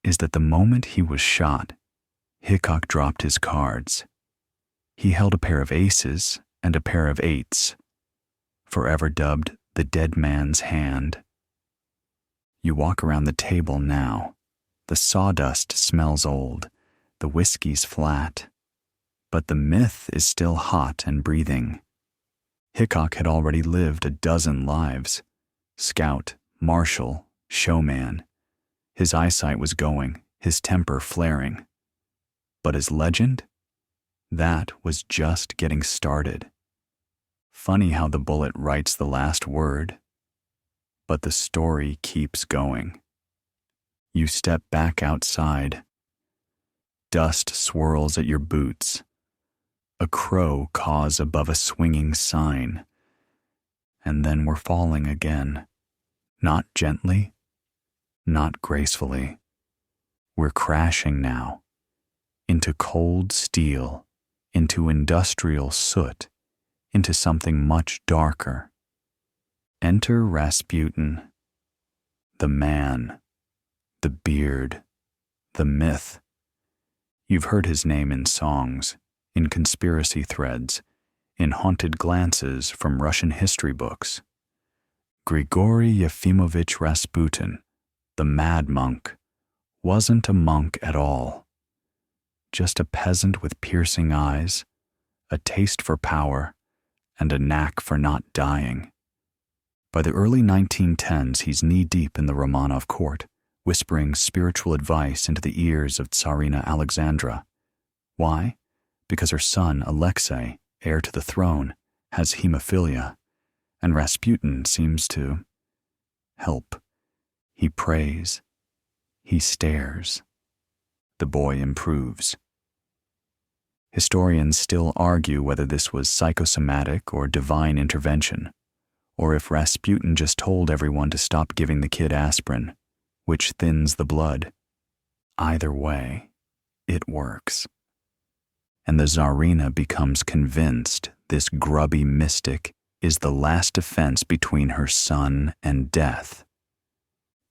is that the moment he was shot, Hickok dropped his cards. He held a pair of aces and a pair of eights, forever dubbed the dead man's hand. You walk around the table now. The sawdust smells old, the whiskey's flat, but the myth is still hot and breathing. Hickok had already lived a dozen lives. Scout, marshal, showman. His eyesight was going, his temper flaring. But his legend? That was just getting started. Funny how the bullet writes the last word. But the story keeps going. You step back outside. Dust swirls at your boots. A crow caws above a swinging sign. And then we're falling again. Not gently, not gracefully. We're crashing now. Into cold steel, into industrial soot, into something much darker. Enter Rasputin. The man, the beard, the myth. You've heard his name in songs, in conspiracy threads, in haunted glances from Russian history books. Grigory Yefimovich Rasputin, the mad monk, wasn't a monk at all. Just a peasant with piercing eyes, a taste for power, and a knack for not dying. By the early 1910s, he's knee-deep in the Romanov court, whispering spiritual advice into the ears of Tsarina Alexandra. Why? Because her son, Alexei, heir to the throne, has hemophilia, and Rasputin seems to help. He prays. He stares. The boy improves. Historians still argue whether this was psychosomatic or divine intervention, or if Rasputin just told everyone to stop giving the kid aspirin, which thins the blood. Either way, it works. And the Tsarina becomes convinced this grubby mystic is the last defense between her son and death.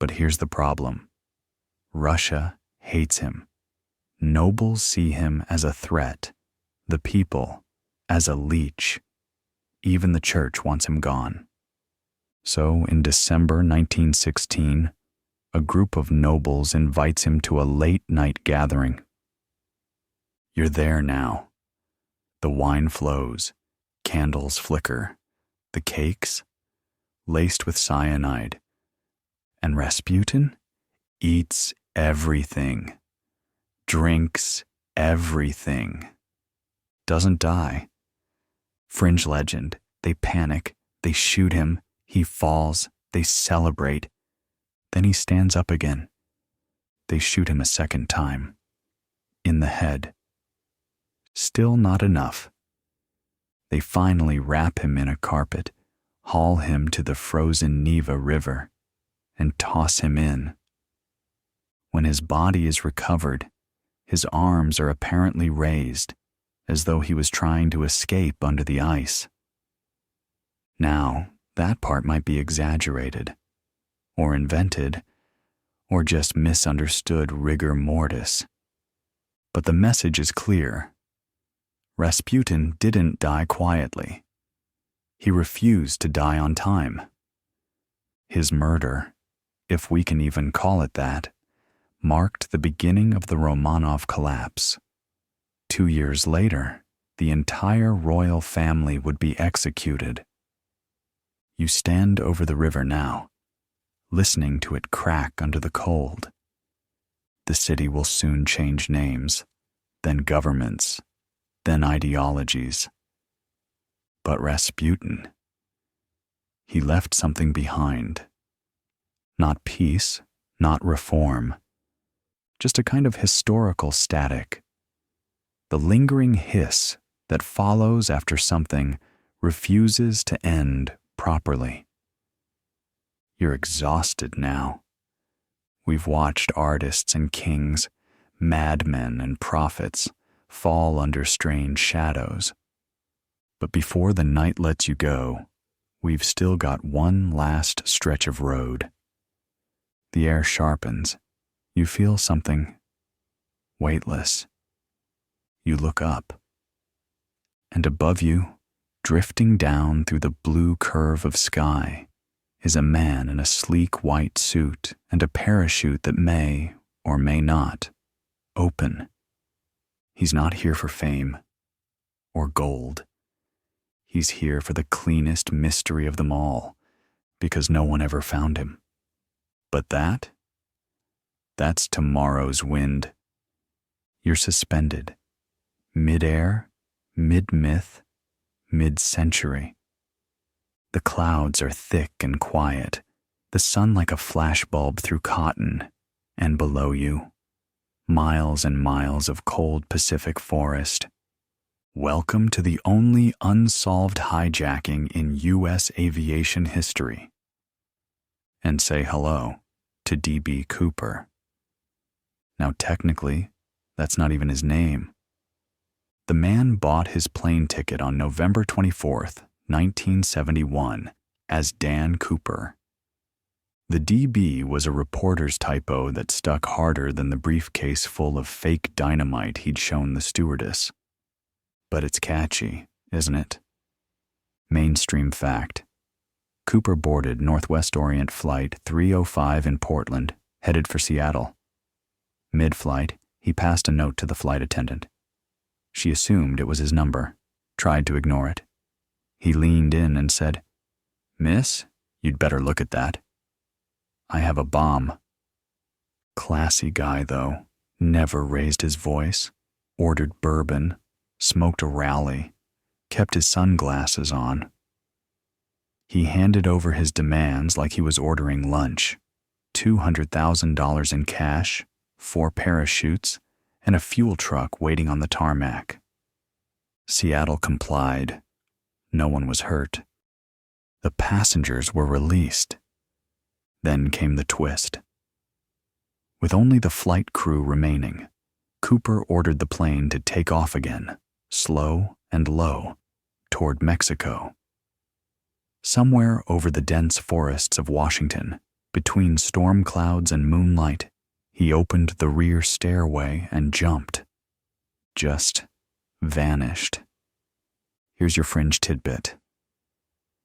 But here's the problem. Russia hates him. Nobles see him as a threat, the people as a leech. Even the church wants him gone. So in December 1916, a group of nobles invites him to a late-night gathering. You're there now. The wine flows, candles flicker, the cakes laced with cyanide, and Rasputin eats everything, drinks everything, doesn't die. Fringe legend, they panic, they shoot him, he falls, they celebrate. Then he stands up again. They shoot him a second time. In the head. Still not enough. They finally wrap him in a carpet, haul him to the frozen Neva River, and toss him in. When his body is recovered, his arms are apparently raised, as though he was trying to escape under the ice. Now, that part might be exaggerated, or invented, or just misunderstood rigor mortis. But the message is clear. Rasputin didn't die quietly. He refused to die on time. His murder, if we can even call it that, marked the beginning of the Romanov collapse. 2 years later, the entire royal family would be executed. You stand over the river now, listening to it crack under the cold. The city will soon change names, then governments, then ideologies. But Rasputin, he left something behind. Not peace, not reform, just a kind of historical static. The lingering hiss that follows after something refuses to end properly. You're exhausted now. We've watched artists and kings, madmen and prophets fall under strange shadows. But before the night lets you go, we've still got one last stretch of road. The air sharpens. You feel something weightless. You look up. And above you, drifting down through the blue curve of sky, is a man in a sleek white suit and a parachute that may, or may not, open. He's not here for fame or gold. He's here for the cleanest mystery of them all, because no one ever found him. But that's tomorrow's wind. You're suspended, mid-air, mid-myth, mid-century. The clouds are thick and quiet, the sun like a flashbulb through cotton, and below you, miles and miles of cold Pacific forest. Welcome to the only unsolved hijacking in U.S. aviation history. And say hello to D.B. Cooper. Now technically, that's not even his name. The man bought his plane ticket on November 24th, 1971, as Dan Cooper. The DB was a reporter's typo that stuck harder than the briefcase full of fake dynamite he'd shown the stewardess. But it's catchy, isn't it? Mainstream fact. Cooper boarded Northwest Orient Flight 305 in Portland, headed for Seattle. Mid-flight, he passed a note to the flight attendant. She assumed it was his number, tried to ignore it. He leaned in and said, "Miss, you'd better look at that. I have a bomb." Classy guy, though, never raised his voice, ordered bourbon, smoked a rally, kept his sunglasses on. He handed over his demands like he was ordering lunch. $200,000 in cash, 4 parachutes, and a fuel truck waiting on the tarmac. Seattle complied. No one was hurt. The passengers were released. Then came the twist. With only the flight crew remaining, Cooper ordered the plane to take off again, slow and low, toward Mexico. Somewhere over the dense forests of Washington, between storm clouds and moonlight, he opened the rear stairway and jumped. Just vanished. Here's your fringe tidbit.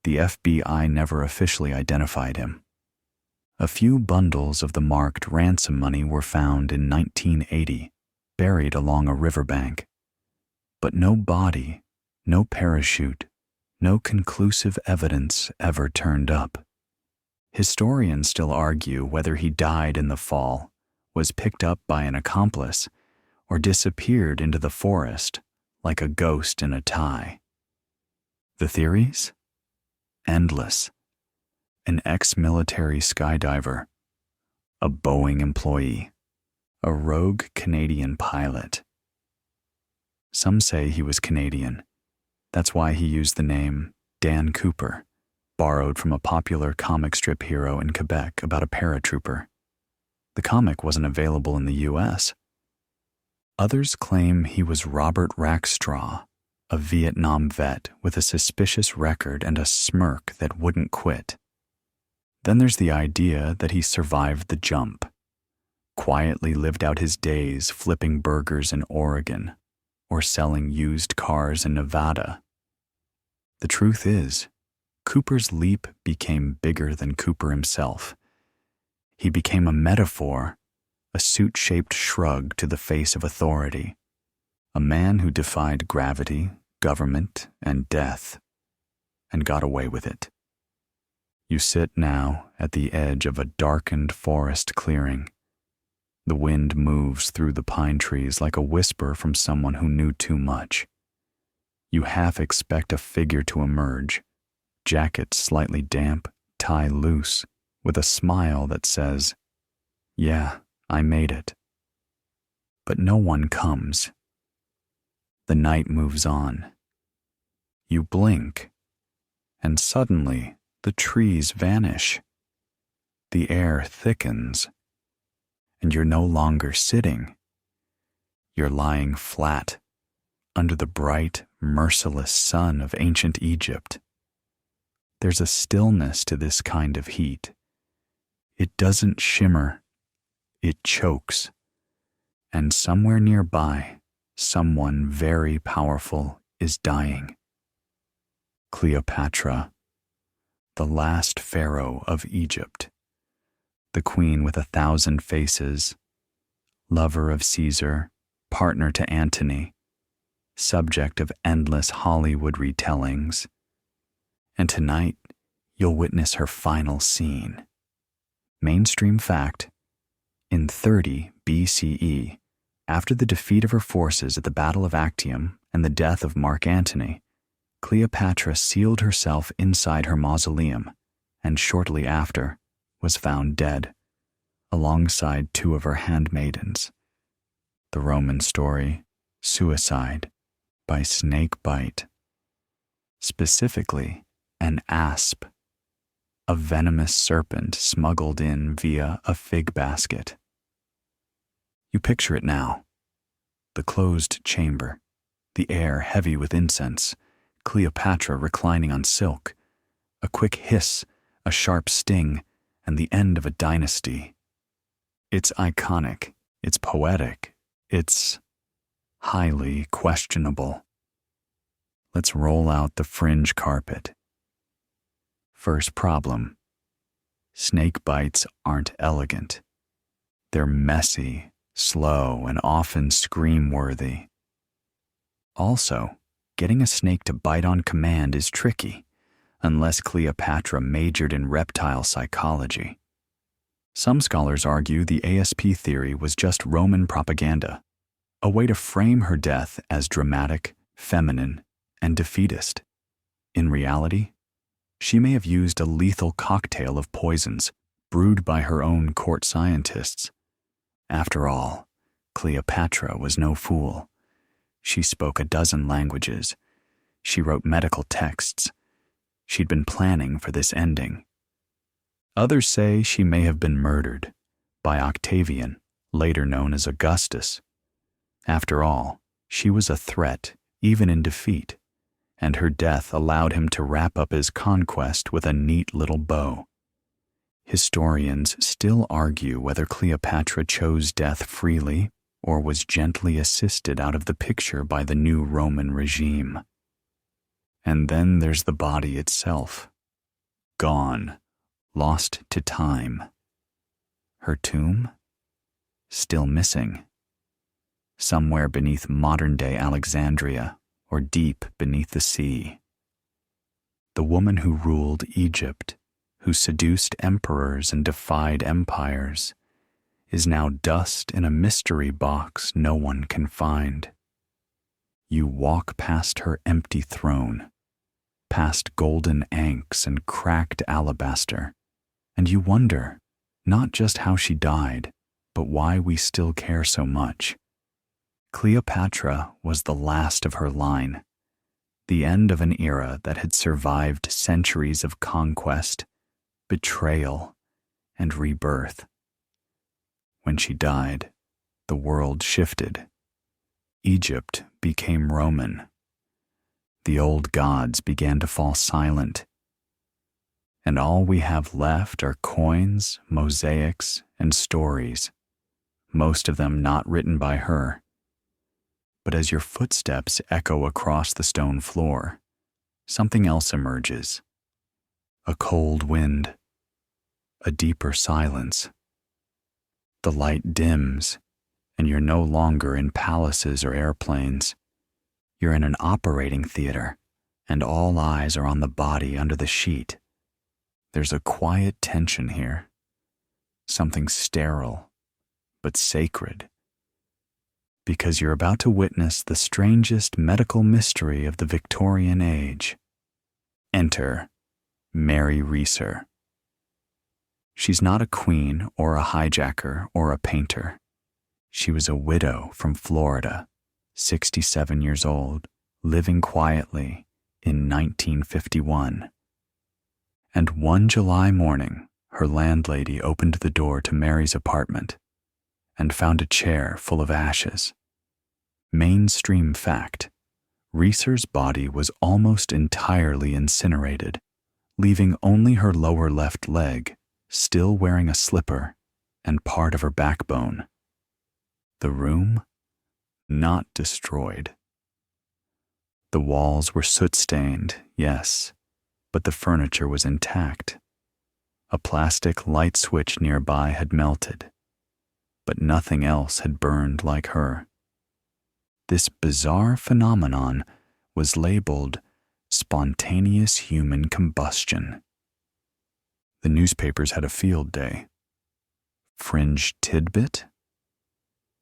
The FBI never officially identified him. A few bundles of the marked ransom money were found in 1980, buried along a riverbank. But no body, no parachute, no conclusive evidence ever turned up. Historians still argue whether he died in the fall, was picked up by an accomplice, or disappeared into the forest like a ghost in a tie. The theories? Endless. An ex-military skydiver, a Boeing employee, a rogue Canadian pilot. Some say he was Canadian. That's why he used the name Dan Cooper, borrowed from a popular comic strip hero in Quebec about a paratrooper. The comic wasn't available in the U.S. Others claim he was Robert Rackstraw, a Vietnam vet with a suspicious record and a smirk that wouldn't quit. Then there's the idea that he survived the jump, quietly lived out his days flipping burgers in Oregon or selling used cars in Nevada. The truth is, Cooper's leap became bigger than Cooper himself. He became a metaphor, a suit-shaped shrug to the face of authority, a man who defied gravity, government, and death, and got away with it. You sit now at the edge of a darkened forest clearing. The wind moves through the pine trees like a whisper from someone who knew too much. You half expect a figure to emerge, jacket slightly damp, tie loose, with a smile that says, "Yeah, I made it." But no one comes. The night moves on. You blink, and suddenly the trees vanish. The air thickens, and you're no longer sitting. You're lying flat under the bright, merciless sun of ancient Egypt. There's a stillness to this kind of heat. It doesn't shimmer, it chokes. And somewhere nearby, someone very powerful is dying. Cleopatra, the last pharaoh of Egypt, the queen with 1,000 faces, lover of Caesar, partner to Antony, subject of endless Hollywood retellings. And tonight, you'll witness her final scene. Mainstream fact, in 30 BCE, after the defeat of her forces at the Battle of Actium and the death of Mark Antony, Cleopatra sealed herself inside her mausoleum and shortly after was found dead, alongside 2 of her handmaidens. The Roman story, suicide by snake bite. Specifically, an asp, a venomous serpent smuggled in via a fig basket. You picture it now. The closed chamber, the air heavy with incense, Cleopatra reclining on silk, a quick hiss, a sharp sting, and the end of a dynasty. It's iconic, it's poetic, it's highly questionable. Let's roll out the fringe carpet. First problem. Snake bites aren't elegant. They're messy, slow, and often scream-worthy. Also, getting a snake to bite on command is tricky, unless Cleopatra majored in reptile psychology. Some scholars argue the ASP theory was just Roman propaganda, a way to frame her death as dramatic, feminine, and defeatist. In reality, she may have used a lethal cocktail of poisons brewed by her own court scientists. After all, Cleopatra was no fool. She spoke 12 languages. She wrote medical texts. she'd been planning for this ending. Others say she may have been murdered by Octavian, later known as Augustus. After all, she was a threat even in defeat, and her death allowed him to wrap up his conquest with a neat little bow. Historians still argue whether Cleopatra chose death freely or was gently assisted out of the picture by the new Roman regime. And then there's the body itself. Gone, lost to time. Her tomb? Still missing. Somewhere beneath modern-day Alexandria or deep beneath the sea. The woman who ruled Egypt, who seduced emperors and defied empires, is now dust in a mystery box no one can find. You walk past her empty throne, past golden ankhs and cracked alabaster, and you wonder not just how she died, but why we still care so much. Cleopatra was the last of her line, the end of an era that had survived centuries of conquest, betrayal, and rebirth. When she died, the world shifted. Egypt became Roman. The old gods began to fall silent. And all we have left are coins, mosaics, and stories, most of them not written by her. But as your footsteps echo across the stone floor, something else emerges. A cold wind, a deeper silence. The light dims, and you're no longer in palaces or airplanes. You're in an operating theater, and all eyes are on the body under the sheet. There's a quiet tension here, something sterile, but sacred. Because you're about to witness the strangest medical mystery of the Victorian age. Enter Mary Reeser. She's not a queen or a hijacker or a painter. She was a widow from Florida, 67 years old, living quietly in 1951. And one July morning, her landlady opened the door to Mary's apartment and found a chair full of ashes. Mainstream fact: Reeser's body was almost entirely incinerated, leaving only her lower left leg, still wearing a slipper, and part of her backbone. The room? Not destroyed. The walls were soot-stained, yes, but the furniture was intact. A plastic light switch nearby had melted, but nothing else had burned like her. This bizarre phenomenon was labeled spontaneous human combustion. The newspapers had a field day. Fringe tidbit?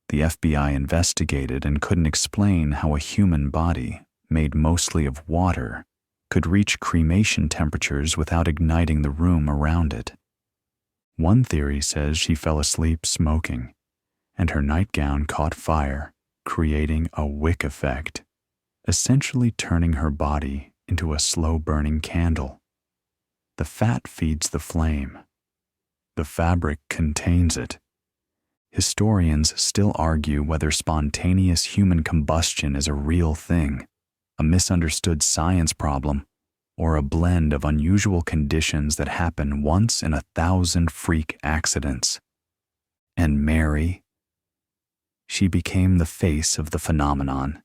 The FBI investigated and couldn't explain how a human body, made mostly of water, could reach cremation temperatures without igniting the room around it. One theory says she fell asleep smoking, and her nightgown caught fire, creating a wick effect, essentially turning her body into a slow-burning candle. The fat feeds the flame. The fabric contains it. Historians still argue whether spontaneous human combustion is a real thing, a misunderstood science problem, or a blend of unusual conditions that happen once in 1,000 freak accidents. And Mary? She became the face of the phenomenon.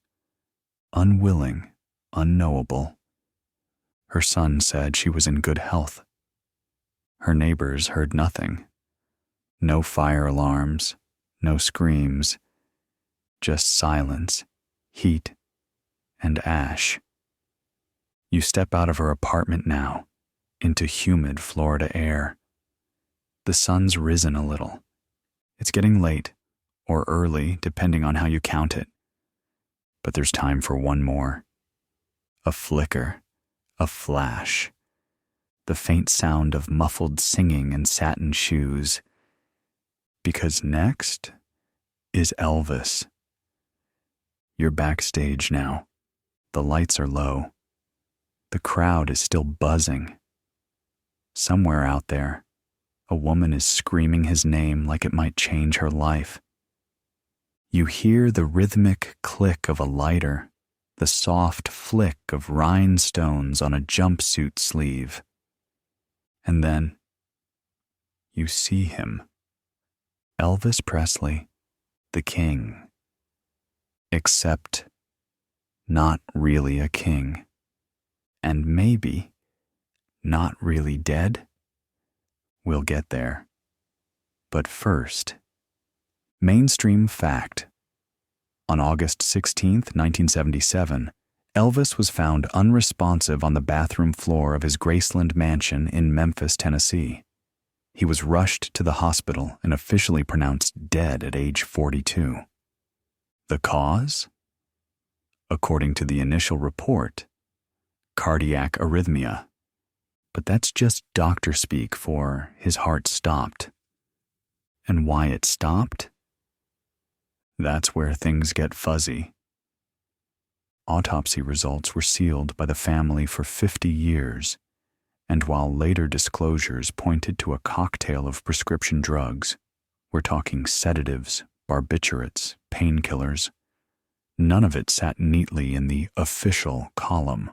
Unwilling, unknowable. Her son said she was in good health. Her neighbors heard nothing. No fire alarms, no screams, just silence, heat, and ash. You step out of her apartment now, into humid Florida air. The sun's risen a little. It's getting late, or early, depending on how you count it. But there's time for one more. A flicker, a flash, the faint sound of muffled singing in satin shoes. Because next is Elvis. You're backstage now. The lights are low. The crowd is still buzzing. Somewhere out there, a woman is screaming his name like it might change her life. You hear the rhythmic click of a lighter, the soft flick of rhinestones on a jumpsuit sleeve. And then you see him. Elvis Presley, the king. Except not really a king. And maybe not really dead? We'll get there. But first, mainstream fact. On August 16th, 1977, Elvis was found unresponsive on the bathroom floor of his Graceland mansion in Memphis, Tennessee. He was rushed to the hospital and officially pronounced dead at age 42. The cause? According to the initial report, cardiac arrhythmia. But that's just doctor speak for his heart stopped. And why it stopped? That's where things get fuzzy. Autopsy results were sealed by the family for 50 years, and while later disclosures pointed to a cocktail of prescription drugs, we're talking sedatives, barbiturates, painkillers, none of it sat neatly in the official column.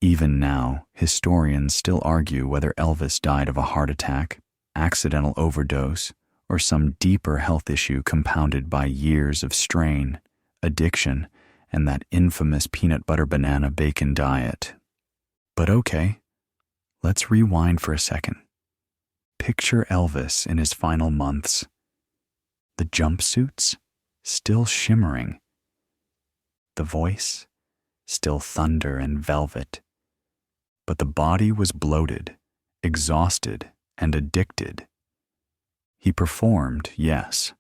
Even now, historians still argue whether Elvis died of a heart attack, accidental overdose, or some deeper health issue compounded by years of strain, addiction, and that infamous peanut butter banana bacon diet. But okay, let's rewind for a second. Picture Elvis in his final months. The jumpsuits, still shimmering. The voice, still thunder and velvet. But the body was bloated, exhausted, and addicted. He performed, yes,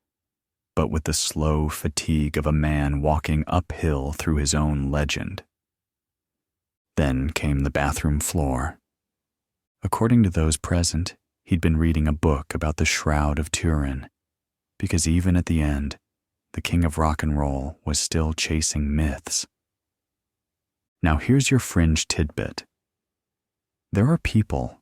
but with the slow fatigue of a man walking uphill through his own legend. Then came the bathroom floor. According to those present, he'd been reading a book about the Shroud of Turin, because even at the end, the king of rock and roll was still chasing myths. Now here's your fringe tidbit. There are people,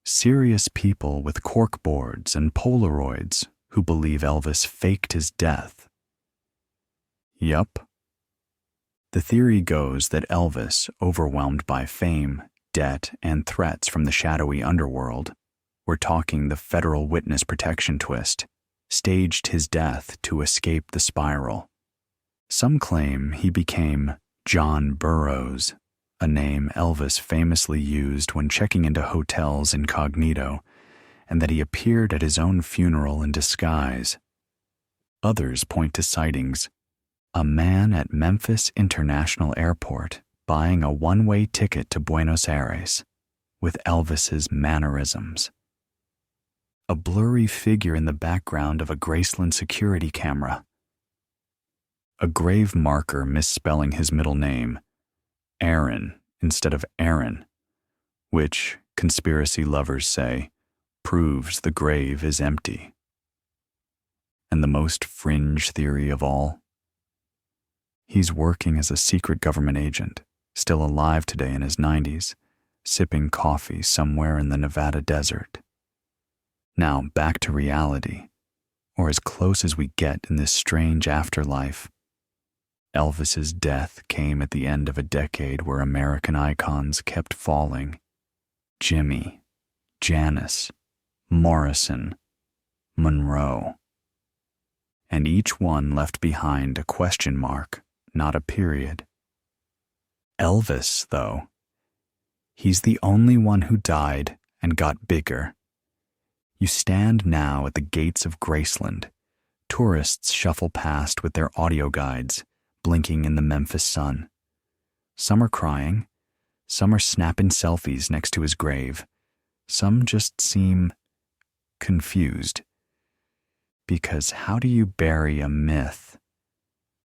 serious people with corkboards and Polaroids who believe Elvis faked his death. Yup. The theory goes that Elvis, overwhelmed by fame, debt, and threats from the shadowy underworld, we're talking the federal witness protection twist, staged his death to escape the spiral. Some claim he became John Burroughs, a name Elvis famously used when checking into hotels incognito, and that he appeared at his own funeral in disguise. Others point to sightings. A man at Memphis International Airport buying a one-way ticket to Buenos Aires with Elvis's mannerisms. A blurry figure in the background of a Graceland security camera. A grave marker misspelling his middle name, Aaron instead of Aaron, which, conspiracy lovers say, proves the grave is empty. And the most fringe theory of all? He's working as a secret government agent, still alive today in his 90s, sipping coffee somewhere in the Nevada desert. Now back to reality, or as close as we get in this strange afterlife. Elvis's death came at the end of a decade where American icons kept falling. Jimmy, Janis, Morrison, Monroe. And each one left behind a question mark, not a period. Elvis, though, he's the only one who died and got bigger. You stand now at the gates of Graceland. Tourists shuffle past with their audio guides, blinking in the Memphis sun. Some are crying, some are snapping selfies next to his grave, some just seem confused. Because how do you bury a myth?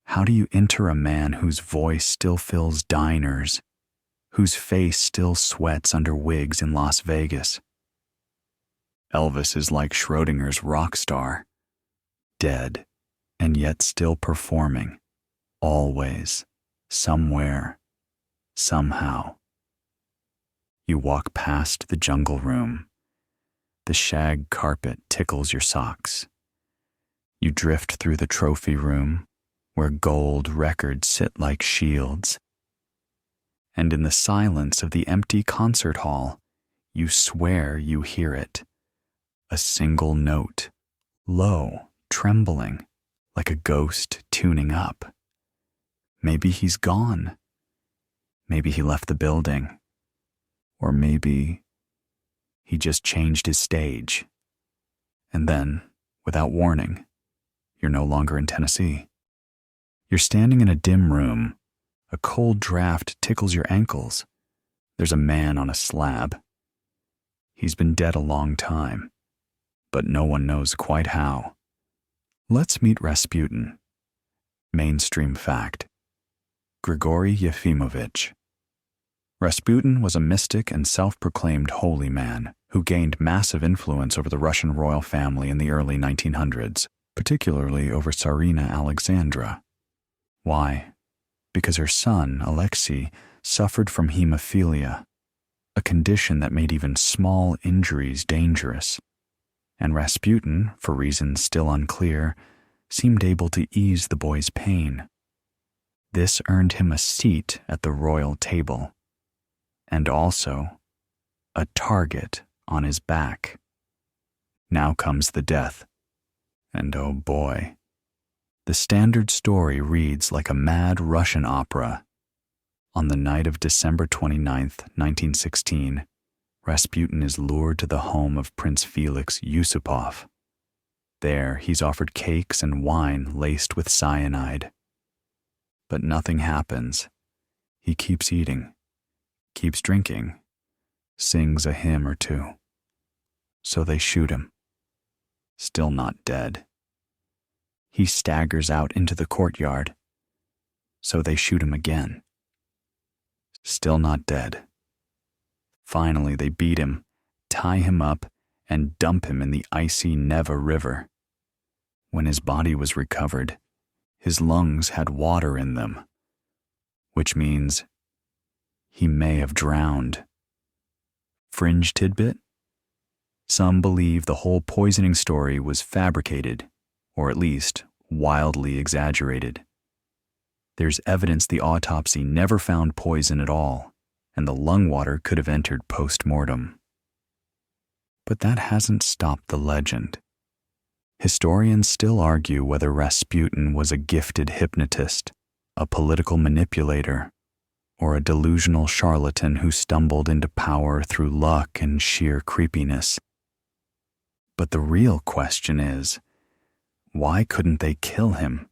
How do you enter a man whose voice still fills diners, whose face still sweats under wigs in Las Vegas? Elvis is like Schrodinger's rock star, dead and yet still performing. Always, somewhere, somehow. You walk past the jungle room. The shag carpet tickles your socks. You drift through the trophy room, where gold records sit like shields. And in the silence of the empty concert hall, you swear you hear it. A single note, low, trembling, like a ghost tuning up. Maybe he's gone. Maybe he left the building. Or maybe he just changed his stage. And then, without warning, you're no longer in Tennessee. You're standing in a dim room. A cold draft tickles your ankles. There's a man on a slab. He's been dead a long time, but no one knows quite how. Let's meet Rasputin. Mainstream fact. Grigory Yefimovich. Rasputin was a mystic and self-proclaimed holy man who gained massive influence over the Russian royal family in the early 1900s, particularly over Tsarina Alexandra. Why? Because her son, Alexei, suffered from hemophilia, a condition that made even small injuries dangerous. And Rasputin, for reasons still unclear, seemed able to ease the boy's pain. This earned him a seat at the royal table, and also a target on his back. Now comes the death, and oh boy, the standard story reads like a mad Russian opera. On the night of December 29th, 1916, Rasputin is lured to the home of Prince Felix Yusupov. There, he's offered cakes and wine laced with cyanide. But nothing happens. He keeps eating, keeps drinking, sings a hymn or two. So they shoot him. Still not dead. He staggers out into the courtyard. So they shoot him again. Still not dead. Finally, they beat him, tie him up, and dump him in the icy Neva River. When his body was recovered, his lungs had water in them, which means he may have drowned. Fringe tidbit? Some believe the whole poisoning story was fabricated, or at least wildly exaggerated. There's evidence the autopsy never found poison at all, and the lung water could have entered post-mortem. But that hasn't stopped the legend. Historians still argue whether Rasputin was a gifted hypnotist, a political manipulator, or a delusional charlatan who stumbled into power through luck and sheer creepiness. But the real question is, why couldn't they kill him?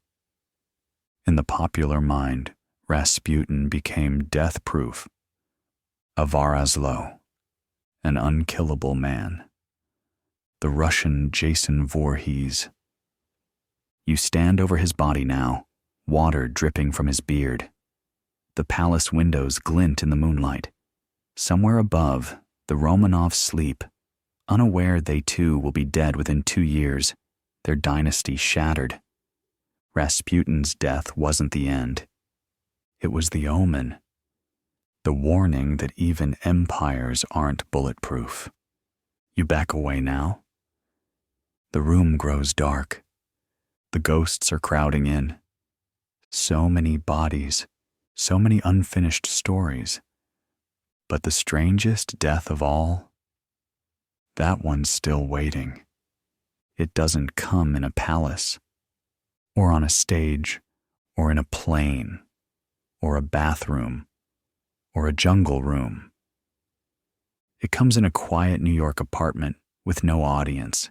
In the popular mind, Rasputin became death-proof, a Varazlo, an unkillable man, the Russian Jason Voorhees. You stand over his body now, water dripping from his beard. The palace windows glint in the moonlight. Somewhere above, the Romanovs sleep, unaware they too will be dead within 2 years, their dynasty shattered. Rasputin's death wasn't the end. It was the omen, the warning that even empires aren't bulletproof. You back away now? The room grows dark. The ghosts are crowding in. So many bodies, so many unfinished stories. But the strangest death of all? That one's still waiting. It doesn't come in a palace, or on a stage, or in a plane, or a bathroom, or a jungle room. It comes in a quiet New York apartment with no audience.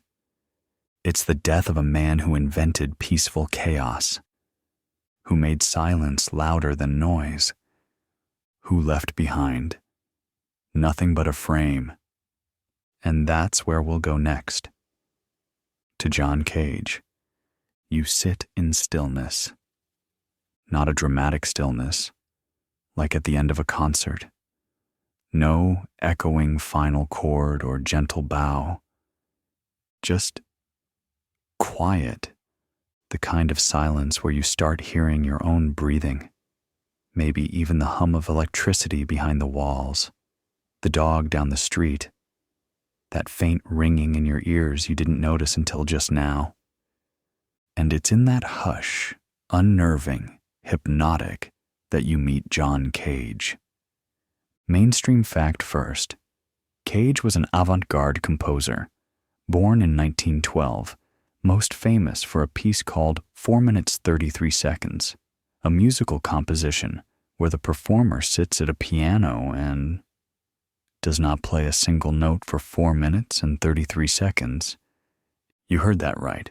It's the death of a man who invented peaceful chaos, who made silence louder than noise, who left behind nothing but a frame. And that's where we'll go next. To John Cage. You sit in stillness. Not a dramatic stillness, like at the end of a concert. No echoing final chord or gentle bow. Just quiet, the kind of silence where you start hearing your own breathing, maybe even the hum of electricity behind the walls, the dog down the street, that faint ringing in your ears you didn't notice until just now. And it's in that hush, unnerving, hypnotic, that you meet John Cage. Mainstream fact first. Cage was an avant-garde composer, born in 1912, most famous for a piece called 4 minutes 33 seconds, a musical composition where the performer sits at a piano and does not play a single note for 4 minutes and 33 seconds. You heard that right.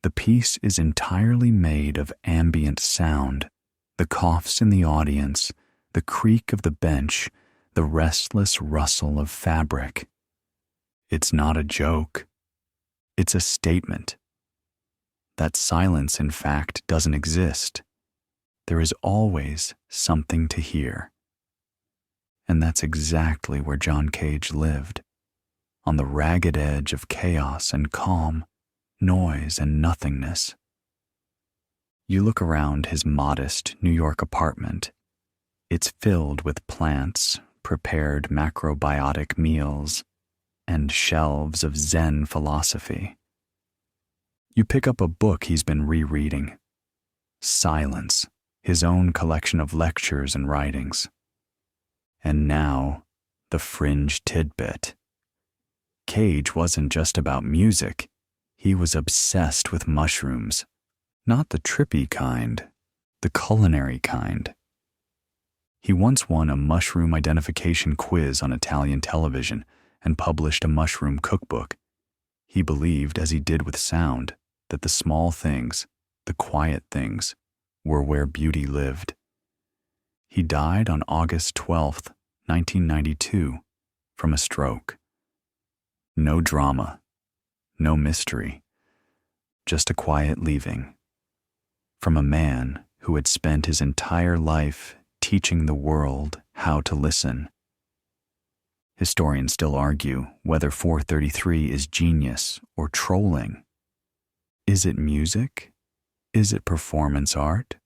The piece is entirely made of ambient sound, the coughs in the audience, the creak of the bench, the restless rustle of fabric. It's not a joke. It's a statement. That silence, in fact, doesn't exist. There is always something to hear. And that's exactly where John Cage lived, on the ragged edge of chaos and calm, noise and nothingness. You look around his modest New York apartment. It's filled with plants, prepared macrobiotic meals, and shelves of Zen philosophy. You pick up a book he's been rereading. Silence, his own collection of lectures and writings. And now, the fringe tidbit. Cage wasn't just about music. He was obsessed with mushrooms. Not the trippy kind, the culinary kind. He once won a mushroom identification quiz on Italian television and published a mushroom cookbook. He believed, as he did with sound, that the small things, the quiet things, were where beauty lived. He died on August 12th, 1992, from a stroke. No drama, no mystery, just a quiet leaving. From a man who had spent his entire life teaching the world how to listen. Historians still argue whether 433 is genius or trolling. Is it music? Is it performance art?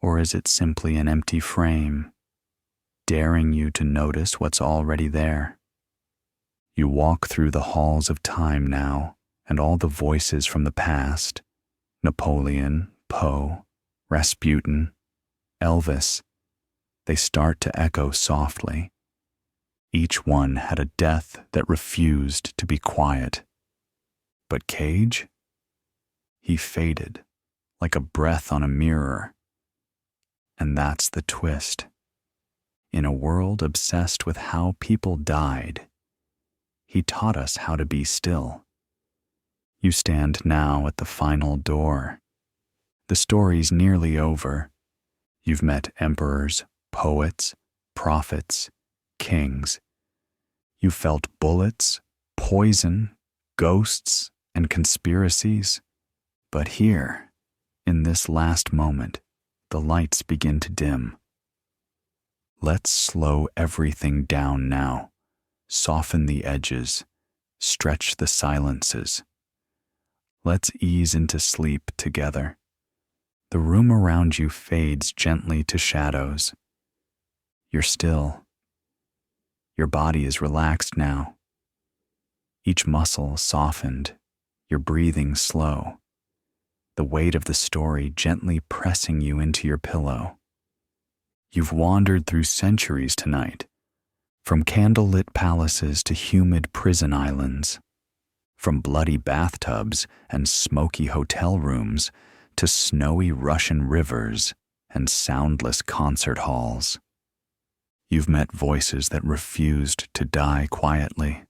Or is it simply an empty frame, daring you to notice what's already there? You walk through the halls of time now, and all the voices from the past, Napoleon, Poe, Rasputin, Elvis, they start to echo softly. Each one had a death that refused to be quiet. But Cage? He faded, like a breath on a mirror. And that's the twist. In a world obsessed with how people died, he taught us how to be still. You stand now at the final door. The story's nearly over. You've met emperors, poets, prophets, kings. You felt bullets, poison, ghosts, and conspiracies. But here, in this last moment, the lights begin to dim. Let's slow everything down now, soften the edges, stretch the silences. Let's ease into sleep together. The room around you fades gently to shadows. You're still. Your body is relaxed now. Each muscle softened, your breathing slow. The weight of the story gently pressing you into your pillow. You've wandered through centuries tonight, from candlelit palaces to humid prison islands, from bloody bathtubs and smoky hotel rooms to snowy Russian rivers and soundless concert halls. You've met voices that refused to die quietly,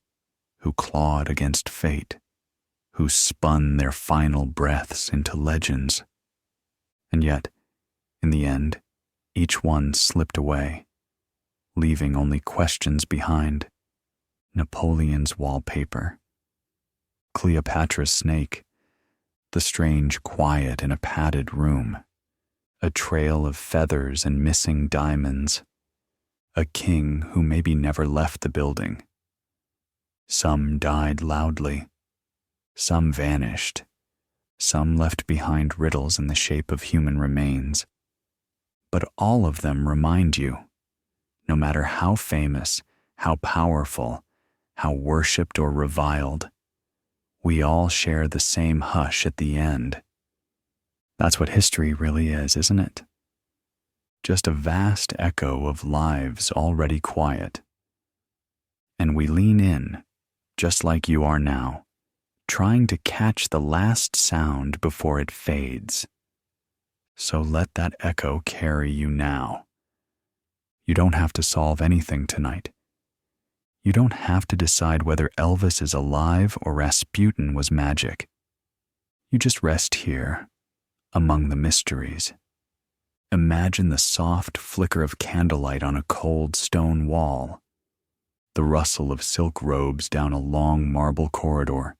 who clawed against fate, who spun their final breaths into legends. And yet, in the end, each one slipped away, leaving only questions behind. Napoleon's wallpaper, Cleopatra's snake, the strange quiet in a padded room, a trail of feathers and missing diamonds, a king who maybe never left the building. Some died loudly, some vanished, some left behind riddles in the shape of human remains. But all of them remind you, no matter how famous, how powerful, how worshipped or reviled, we all share the same hush at the end. That's what history really is, isn't it? Just a vast echo of lives already quiet. And we lean in, just like you are now, trying to catch the last sound before it fades. So let that echo carry you now. You don't have to solve anything tonight. You don't have to decide whether Elvis is alive or Rasputin was magic. You just rest here, among the mysteries. Imagine the soft flicker of candlelight on a cold stone wall, the rustle of silk robes down a long marble corridor,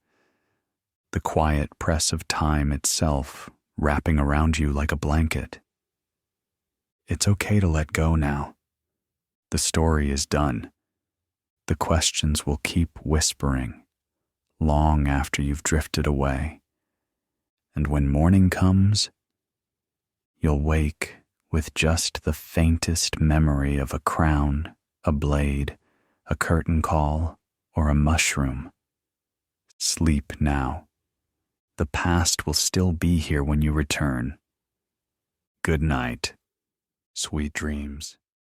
the quiet press of time itself wrapping around you like a blanket. It's okay to let go now. The story is done. The questions will keep whispering, long after you've drifted away. And when morning comes, you'll wake with just the faintest memory of a crown, a blade, a curtain call, or a mushroom. Sleep now. The past will still be here when you return. Good night, sweet dreams.